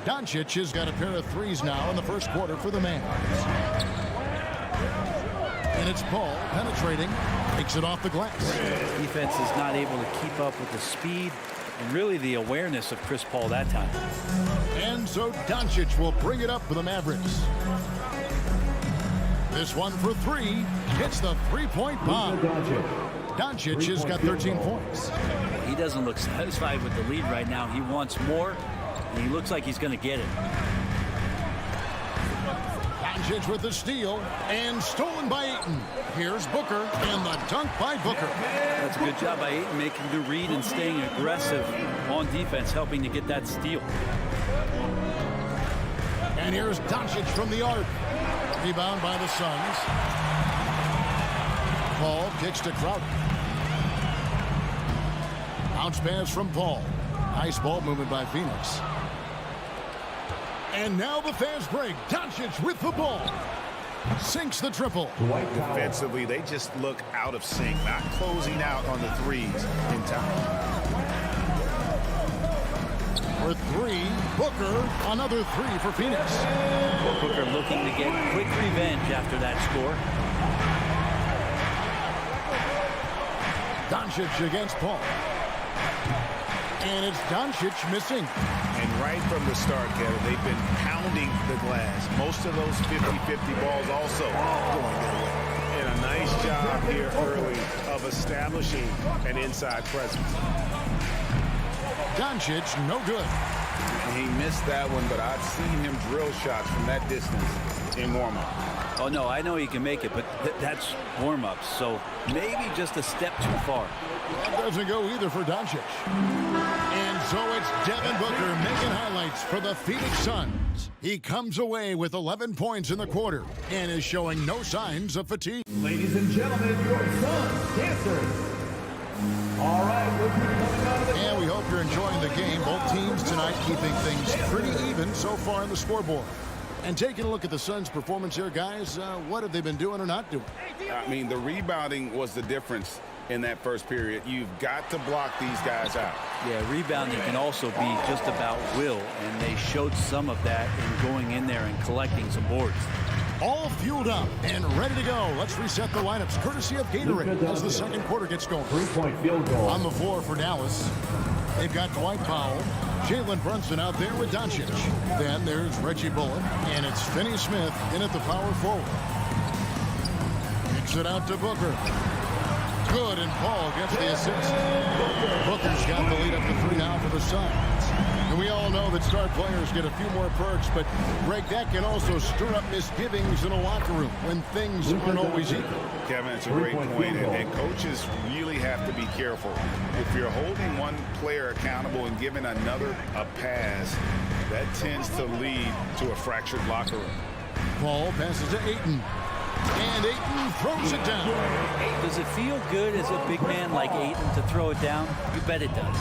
Doncic has got a pair of 3s now in the first quarter for the Mavs. And it's Paul penetrating, takes it off the glass. Defense is not able to keep up with the speed and really the awareness of Chris Paul that time. And so Doncic will bring it up for the Mavericks. This one for 3. Hits the 3-point bomb. Doncic has got 13 points. He doesn't look satisfied with the lead right now. He wants more, and he looks like he's going to get it. Doncic with the steal, and stolen by Ayton. Here's Booker, and the dunk by Booker. That's a good job by Ayton, making the read and staying aggressive on defense, helping to get that steal. And here's Doncic from the arc. Rebound by the Suns. Paul kicks to Crowder. Bounce pass from Paul. Nice ball movement by Phoenix. And now the fast break. Doncic with the ball. Sinks the triple. Defensively, they just look out of sync, not closing out on the 3s in time. For 3, Booker, another 3 for Phoenix. Booker looking to get quick revenge after that score. Doncic against Paul. And it's Doncic missing. And right from the start, Kevin, they've been pounding the glass. Most of those 50-50 balls also going their way. And a nice job here early of establishing an inside presence. Doncic, no good. He missed that one, but I've seen him drill shots from that distance in warm-up. Oh, no, I know he can make it, but that's warm-up, so maybe just a step too far. That doesn't go either for Doncic. And so it's Devin Booker making highlights for the Phoenix Suns. He comes away with 11 points in the quarter and is showing no signs of fatigue. Ladies and gentlemen, your Suns dancers. All right, we'll be coming out of the... And we hope you're enjoying the game. Both teams tonight keeping things pretty even so far on the scoreboard. And taking a look at the Suns' performance here, guys, what have they been doing or not doing? I mean, the rebounding was the difference in that first period. You've got to block these guys out. Yeah, rebounding can also be just about will, and they showed some of that in going in there and collecting some boards. All fueled up and ready to go. Let's reset the lineups courtesy of Gatorade as the second quarter gets going. 3-point field goal. On the floor for Dallas, they've got Dwight Powell, Jalen Brunson out there with Doncic. Then there's Reggie Bullock, and it's Finney Smith in at the power forward. Kicks it out to Booker. Good, and Paul gets the assist. Booker's got the lead up to 3 now for the Suns. And we all know that star players get a few more perks, but Greg, that can also stir up misgivings in a locker room when things aren't always equal. Kevin, it's a great point, and coaches really have to be careful. If you're holding one player accountable and giving another a pass, that tends to lead to a fractured locker room. Paul passes to Ayton. And Ayton throws it down. Does it feel good as a big man like Ayton to throw it down? You bet it does.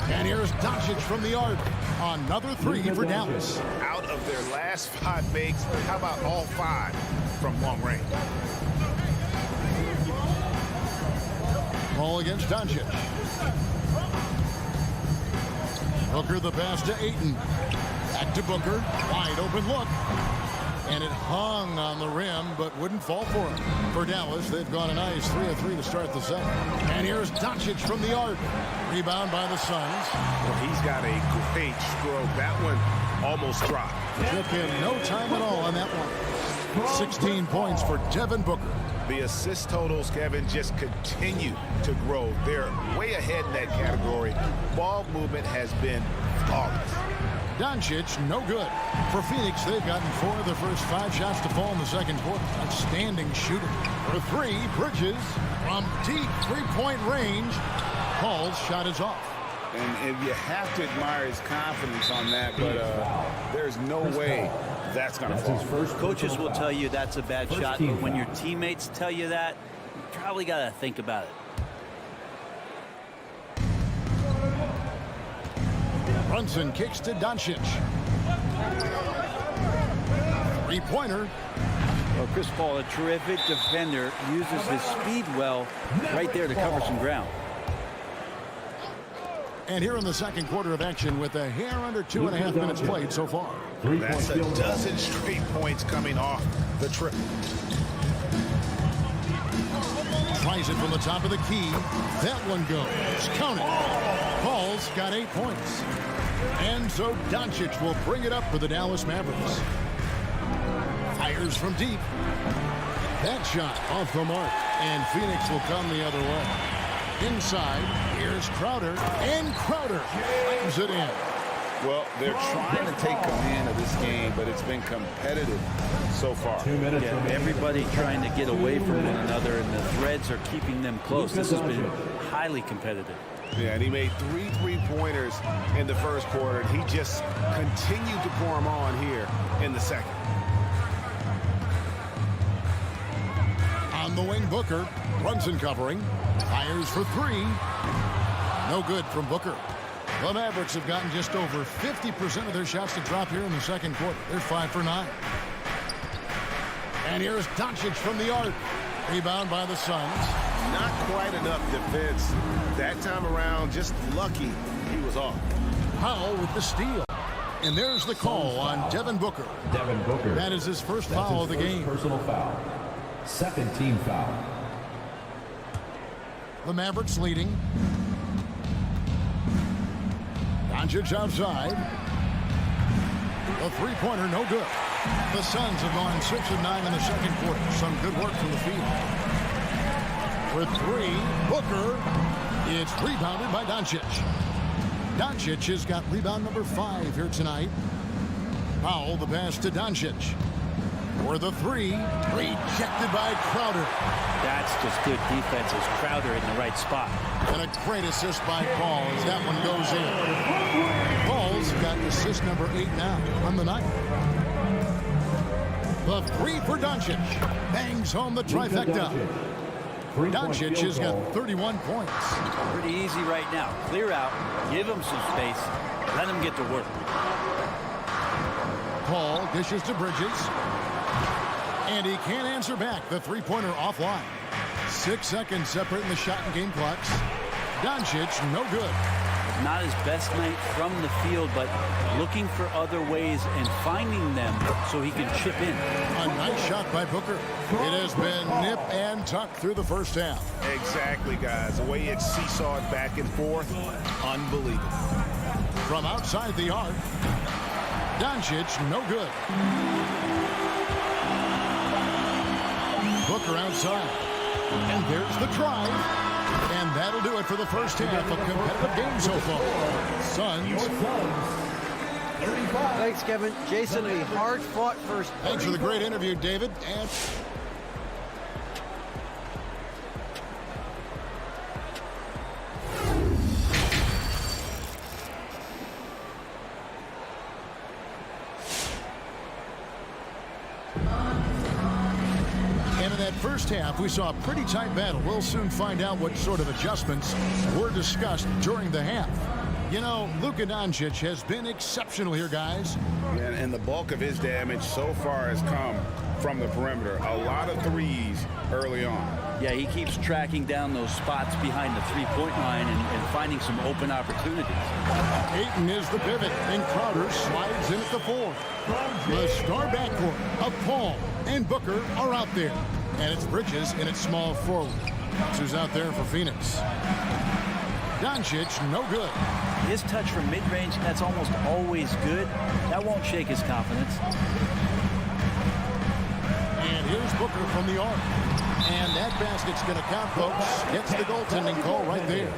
And here's Doncic from the arc. Another 3 for Dallas. Out of their last 5 makes, how about all 5 from long range? Ball against Doncic. Booker the pass to Ayton. Back to Booker. Wide open look. And it hung on the rim, but wouldn't fall for him. For Dallas, they've gone a nice 3 of 3 to start the second. And here's Doncic from the arc. Rebound by the Suns. Well, he's got a great stroke. That one almost dropped. Took him no time at all on that one. 16 points for Devin Booker. The assist totals, Kevin, just continue to grow. They're way ahead in that category. Ball movement has been flawless. Doncic, no good. For Phoenix, they've gotten 4 of their first 5 shots to fall in the second quarter. Outstanding shooting. For 3, Bridges from deep 3-point range. Paul's shot is off. And you have to admire his confidence on that, but there's no way that's going to fall. Coaches will tell you that's a bad shot, but when your teammates tell you that, you probably got to think about it. Brunson kicks to Doncic. 3-pointer. Well, Chris Paul, a terrific defender, uses his speed well right there to cover some ground. And here in the second quarter of action with a hair under 2.5 minutes played so far. That's a dozen straight points coming off the trip. Tries it from the top of the key. That one goes. Count it. Paul's got 8 points. And so Doncic will bring it up for the Dallas Mavericks. Fires from deep. That shot off the mark. And Phoenix will come the other way. Inside, here's Crowder. And Crowder slams it in. Well, they're trying to take command of this game, but it's been competitive so far. 2 minutes. Yeah, everybody trying to get away from one another, and the threads are keeping them close. This has been highly competitive. Yeah, and he made 3 3-pointers in the first quarter, and he just continued to pour them on here in the second. On the wing, Booker. Brunson covering. Fires for 3. No good from Booker. The Mavericks have gotten just over 50% of their shots to drop here in the second quarter. They're 5 for 9. And here's Doncic from the arc. Rebound by the Suns. Not quite enough defense that time around. Just lucky he was off. Powell with the steal. And there's the call on Devin Booker. Devin Booker. That is his first foul of the game. Personal foul. Second team foul. The Mavericks leading. Doncic outside. The three-pointer, no good. The Suns have gone 6 of 9 in the second quarter. Some good work from the field. For three, Booker. It's rebounded by Doncic. Doncic has got rebound number 5 here tonight. Powell, the pass to Doncic. For the three, rejected by Crowder. That's just good defense as Crowder in the right spot. And a great assist by Paul as that one goes in. Paul's got assist number 8 now on the night. The three for Doncic. Bangs home the trifecta. Doncic has got 31 points. Pretty easy right now. Clear out, give him some space, let him get to work. Paul dishes to Bridges. And he can't answer back. The three-pointer offline. 6 seconds separating the shot and game clocks. Doncic, no good. Not his best night from the field, but looking for other ways and finding them so he can chip in. A nice shot by Booker. It has been nip and tuck through the first half. Exactly, guys. The way it's seesawed back and forth, unbelievable. From outside the arc, Doncic, no good. Booker outside. And there's the drive. And that'll do it for the first half. A competitive game so far. Suns. Thanks, Kevin. Jason, a hard-fought first. Thanks for the great interview, David. And in that first half, we saw a pretty tight battle. We'll soon find out what sort of adjustments were discussed during the half. You know, Luka Doncic has been exceptional here, guys. And the bulk of his damage so far has come from the perimeter. A lot of threes early on. Yeah, he keeps tracking down those spots behind the three-point line and finding some open opportunities. Ayton is the pivot, and Crowder slides in at the 4. The star backcourt of Paul and Booker are out there. And it's Bridges in its small forward. That's who's out there for Phoenix. Doncic, no good. His touch from mid-range, that's almost always good. That won't shake his confidence. And here's Booker from the arc. And that basket's going to count, folks. Gets the goaltending call right there.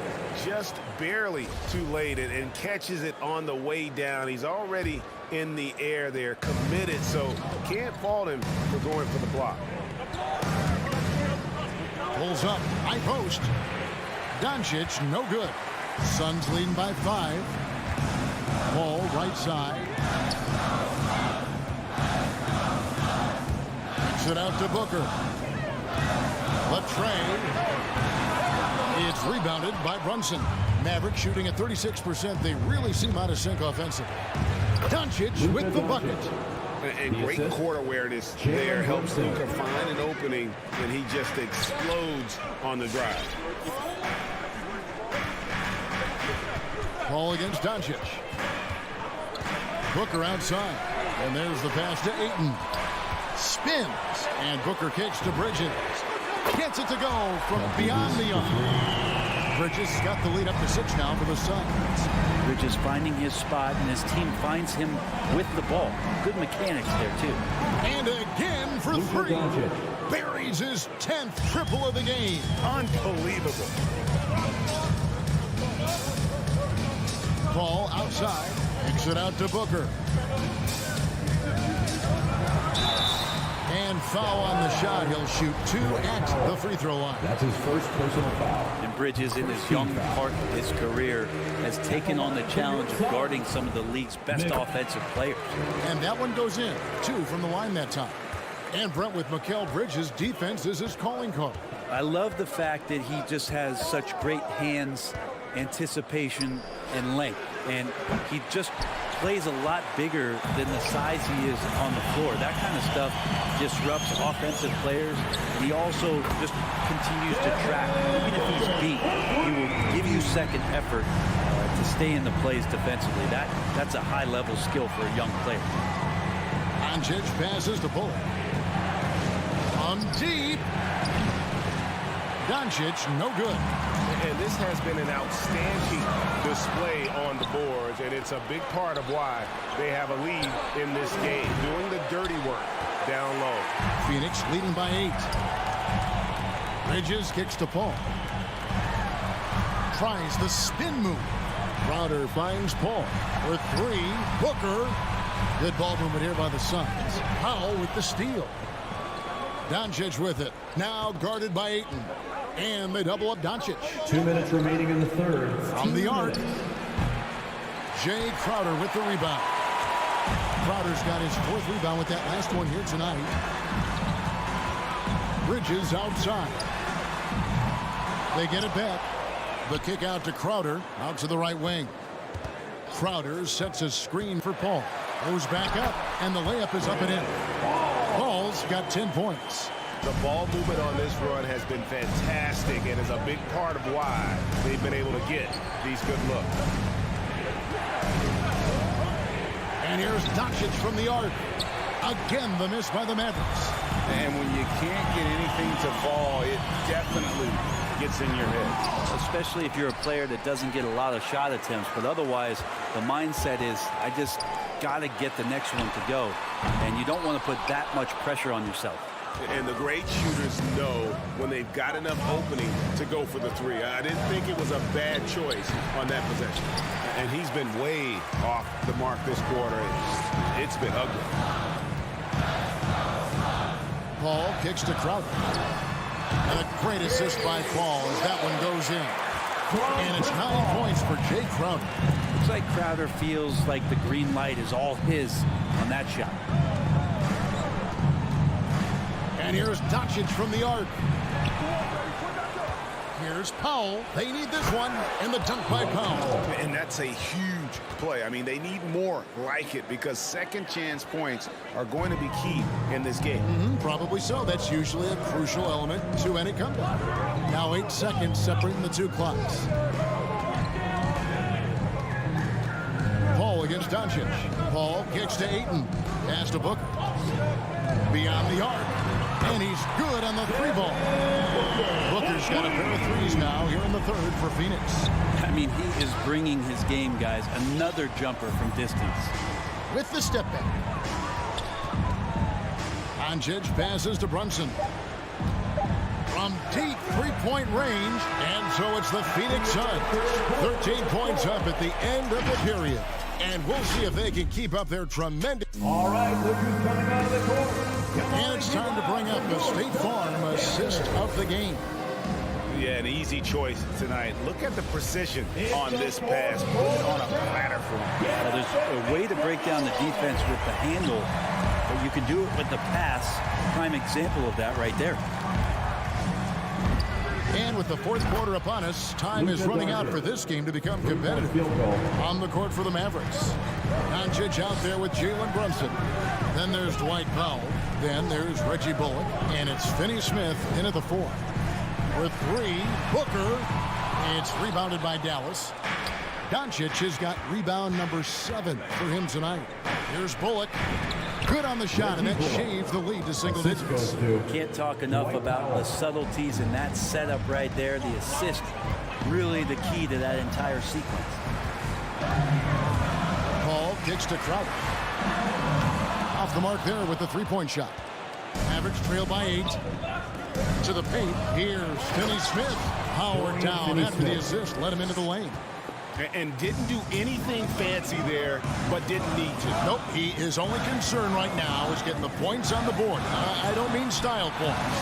Just barely too late and catches it on the way down. He's already in the air there, committed, so can't fault him for going for the block. Pulls up, high post. Doncic, no good. Suns leading by 5. Paul, right side. Kicks it out to Booker. The trade. It's rebounded by Brunson. Mavericks shooting at 36%. They really seem out of sync offensively. Doncic with the bucket. And great court awareness there helps Luka find an opening, and he just explodes on the drive. Paul against Doncic. Booker outside. And there's the pass to Ayton. Spins. And Booker kicks to Bridges. Gets it to go from beyond the arc. Bridges got the lead up to 6 now for the Suns. Bridges finding his spot, and his team finds him with the ball. Good mechanics there, too. And again for 3. Buries his 10th triple of the game. Unbelievable. Ball outside. Kicks it out to Booker. And foul on the shot. He'll shoot 2 at the free throw line. That's his first personal foul. And Bridges, in his young part of his career, has taken on the challenge of guarding some of the league's best offensive players. And that one goes in. 2 from the line that time. And Brent, with Mikal Bridges, defense is his calling card. I love the fact that he just has such great hands, anticipation, and length. And he just plays a lot bigger than the size he is on the floor. That kind of stuff disrupts offensive players. And he also just continues to track. Even if he's beat, he will give you second effort to stay in the plays defensively. That's a high-level skill for a young player. Doncic passes to Bullock. On deep. Doncic, no good. And this has been an outstanding display on the boards, and it's a big part of why they have a lead in this game, doing the dirty work down low. Phoenix leading by 8. Bridges kicks to Paul. Tries the spin move. Crowder finds Paul for 3. Booker. Good ball movement here by the Suns. Powell with the steal. Doncic with it. Now guarded by Ayton. And they double up Doncic. 2 minutes remaining in the third. From the arc. Jay Crowder with the rebound. Crowder's got his 4th rebound with that last one here tonight. Bridges outside. They get it back. The kick out to Crowder. Out to the right wing. Crowder sets a screen for Paul. Goes back up. And the layup is up and in. Paul's got 10 points. The ball movement on this run has been fantastic and is a big part of why they've been able to get these good looks. And here's Doncic from the arc. Again, the miss by the Mavericks. And when you can't get anything to fall, it definitely gets in your head. Especially if you're a player that doesn't get a lot of shot attempts. But otherwise, the mindset is, I just got to get the next one to go. And you don't want to put that much pressure on yourself. And the great shooters know when they've got enough opening to go for the 3. I didn't think it was a bad choice on that possession. And he's been way off the mark this quarter. It's been ugly. Paul kicks to Crowder. And a great assist by Paul as that one goes in. And it's 9 points for Jay Crowder. Looks like Crowder feels like the green light is all his on that shot. And here's Doncic from the arc. Here's Powell. They need this one. And the dunk by Powell. And that's a huge play. I mean, they need more like it because second chance points are going to be key in this game. Probably so. That's usually a crucial element to any comeback. Now 8 seconds separating the 2 clocks. Paul against Doncic. Paul kicks to Ayton. Pass to Booker. Beyond the arc. And he's good on the 3 ball. Booker's got a pair of 3s now here in the 3rd for Phoenix. I mean, he is bringing his game, guys. Another jumper from distance. With the step back. Doncic passes to Brunson. From deep 3-point range. And so it's the Phoenix Suns. 13 points up at the end of the period. And we'll see if they can keep up their tremendous... All right, look who's coming out of the court. And it's time to bring up the State Farm assist of the game. Yeah, an easy choice tonight. Look at the precision on this pass. Put it on a platter for him. Well, there's a way to break down the defense with the handle, but you can do it with the pass. Prime example of that right there. And with the 4th quarter upon us, time is running out for this game to become competitive. On the court for the Mavericks. Doncic out there with Jalen Brunson. Then there's Dwight Powell. Then there's Reggie Bullock. And it's Finney Smith in at the 4. For 3, Booker. It's rebounded by Dallas. Doncic has got rebound number 7 for him tonight. Here's Bullock. Good on the shot, and that shaves the lead to single digits. Can't talk enough about the subtleties in that setup right there. The assist, really the key to that entire sequence. Paul kicks to Crowder. Off the mark there with the 3-point shot. Mavericks trail by 8. To the paint. Here's Finney Smith. Howard down after the assist. Let him into the lane. And didn't do anything fancy there, but didn't need to. Nope, his only concern right now is getting the points on the board. I don't mean style points.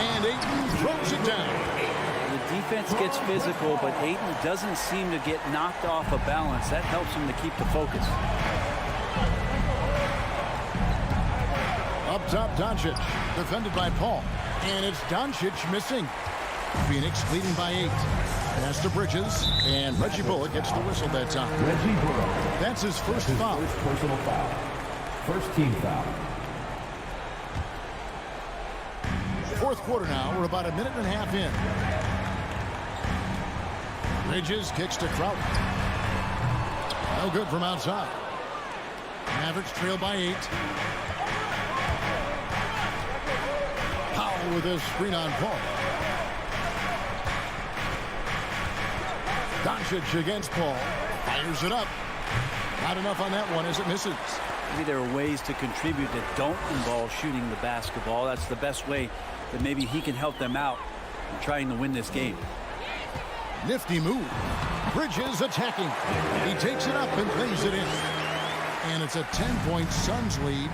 And Ayton throws it down. The defense gets physical, but Ayton doesn't seem to get knocked off of balance. That helps him to keep the focus. Up top, Doncic, defended by Paul. And it's Doncic missing. Phoenix leading by 8. Pass to Bridges, and Reggie Bullock gets the whistle that time. Reggie Bullock. That's his first foul. First personal foul. First team foul. 4th quarter now. We're about a minute and a half in. Bridges kicks to Crowder. No good from outside. Mavericks trail by 8. Powell with a screen on Paul. Doncic against Paul. Fires it up. Not enough on that one as it misses. Maybe there are ways to contribute that don't involve shooting the basketball. That's the best way that maybe he can help them out in trying to win this game. Nifty move. Bridges attacking. He takes it up and lays it in. And it's a 10-point Suns lead.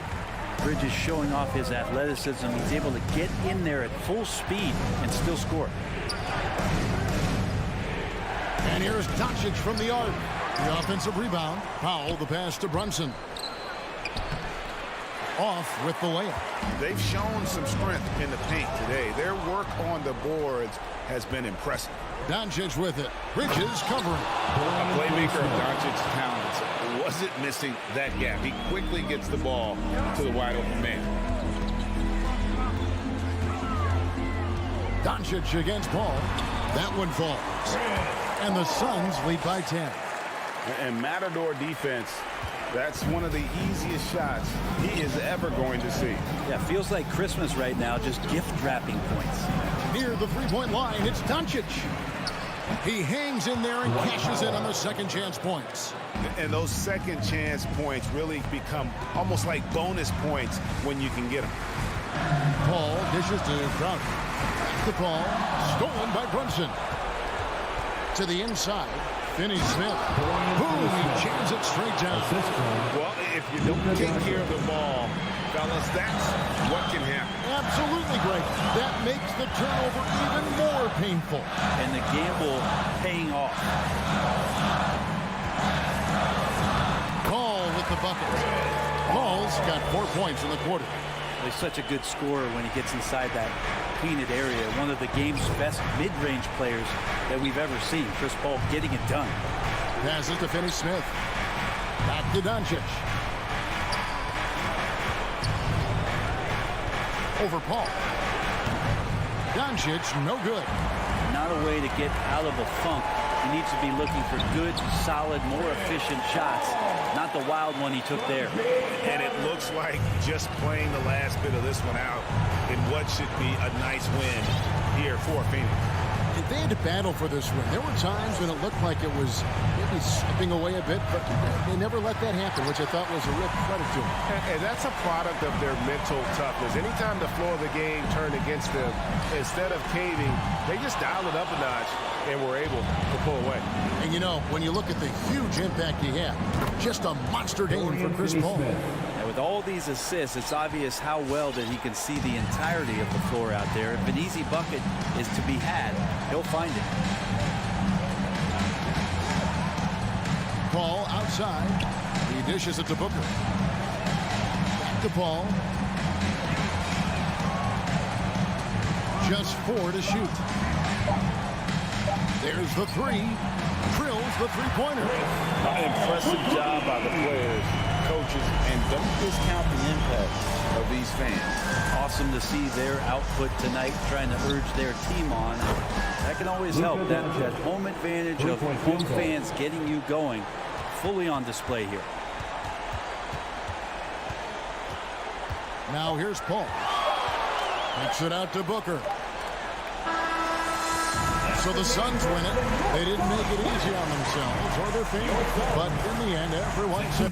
Bridges showing off his athleticism. He's able to get in there at full speed and still score. And here's Doncic from the arc. The offensive rebound. Powell the pass to Brunson. Off with the layup. They've shown some strength in the paint today. Their work on the boards has been impressive. Doncic with it. Bridges covering. A playmaker of Doncic's talents wasn't missing that gap. He quickly gets the ball to the wide open man. Doncic against Paul. That one falls. And the Suns lead by 10. And Matador defense, that's one of the easiest shots he is ever going to see. Yeah, feels like Christmas right now, just gift wrapping points. Near the three-point line, it's Doncic. He hangs in there and cashes in on the second chance points. And those second chance points really become almost like bonus points when you can get them. Paul dishes to Crowder. The ball stolen by Brunson. To the inside, Finney-Smith. Boom, he jams it straight down. Well, if you don't take care of the ball, fellas, that's what can happen. Absolutely great. That makes the turnover even more painful. And the gamble paying off. Paul with the bucket. Paul's got 4 points in the quarter. He's such a good scorer when he gets inside that painted area. One of the game's best mid-range players that we've ever seen. Chris Paul getting it done. Passes to Finney-Smith. Back to Doncic. Over Paul. Doncic, no good. Not a way to get out of a funk. He needs to be looking for good, solid, more efficient shots. Not the wild one he took there. And it looks like just playing the last bit of this one out in what should be a nice win here for Phoenix. They had to battle for this win. There were times when it looked like it was maybe slipping away a bit, but they never let that happen, which I thought was a real credit to them. And that's a product of their mental toughness. Anytime the floor of the game turned against them, instead of caving, they just dialed it up a notch and were able to pull away. And you know, when you look at the huge impact he had, just a monster game for Chris Paul. And with all these assists, it's obvious how well that he can see the entirety of the floor out there. If an easy bucket is to be had, he'll find it. Paul outside. He dishes it to Booker. Back to Paul. Just 4 to shoot. There's the three. Drills the three-pointer. Impressive job by the players, coaches, and don't discount the impact of these fans. Awesome to see their output tonight, trying to urge their team on. That can always help. That home advantage of home fans getting you going, fully on display here. Now here's Paul. Takes it out to Booker. So the Suns win it. They didn't make it easy on themselves or their fans, but in the end, everyone said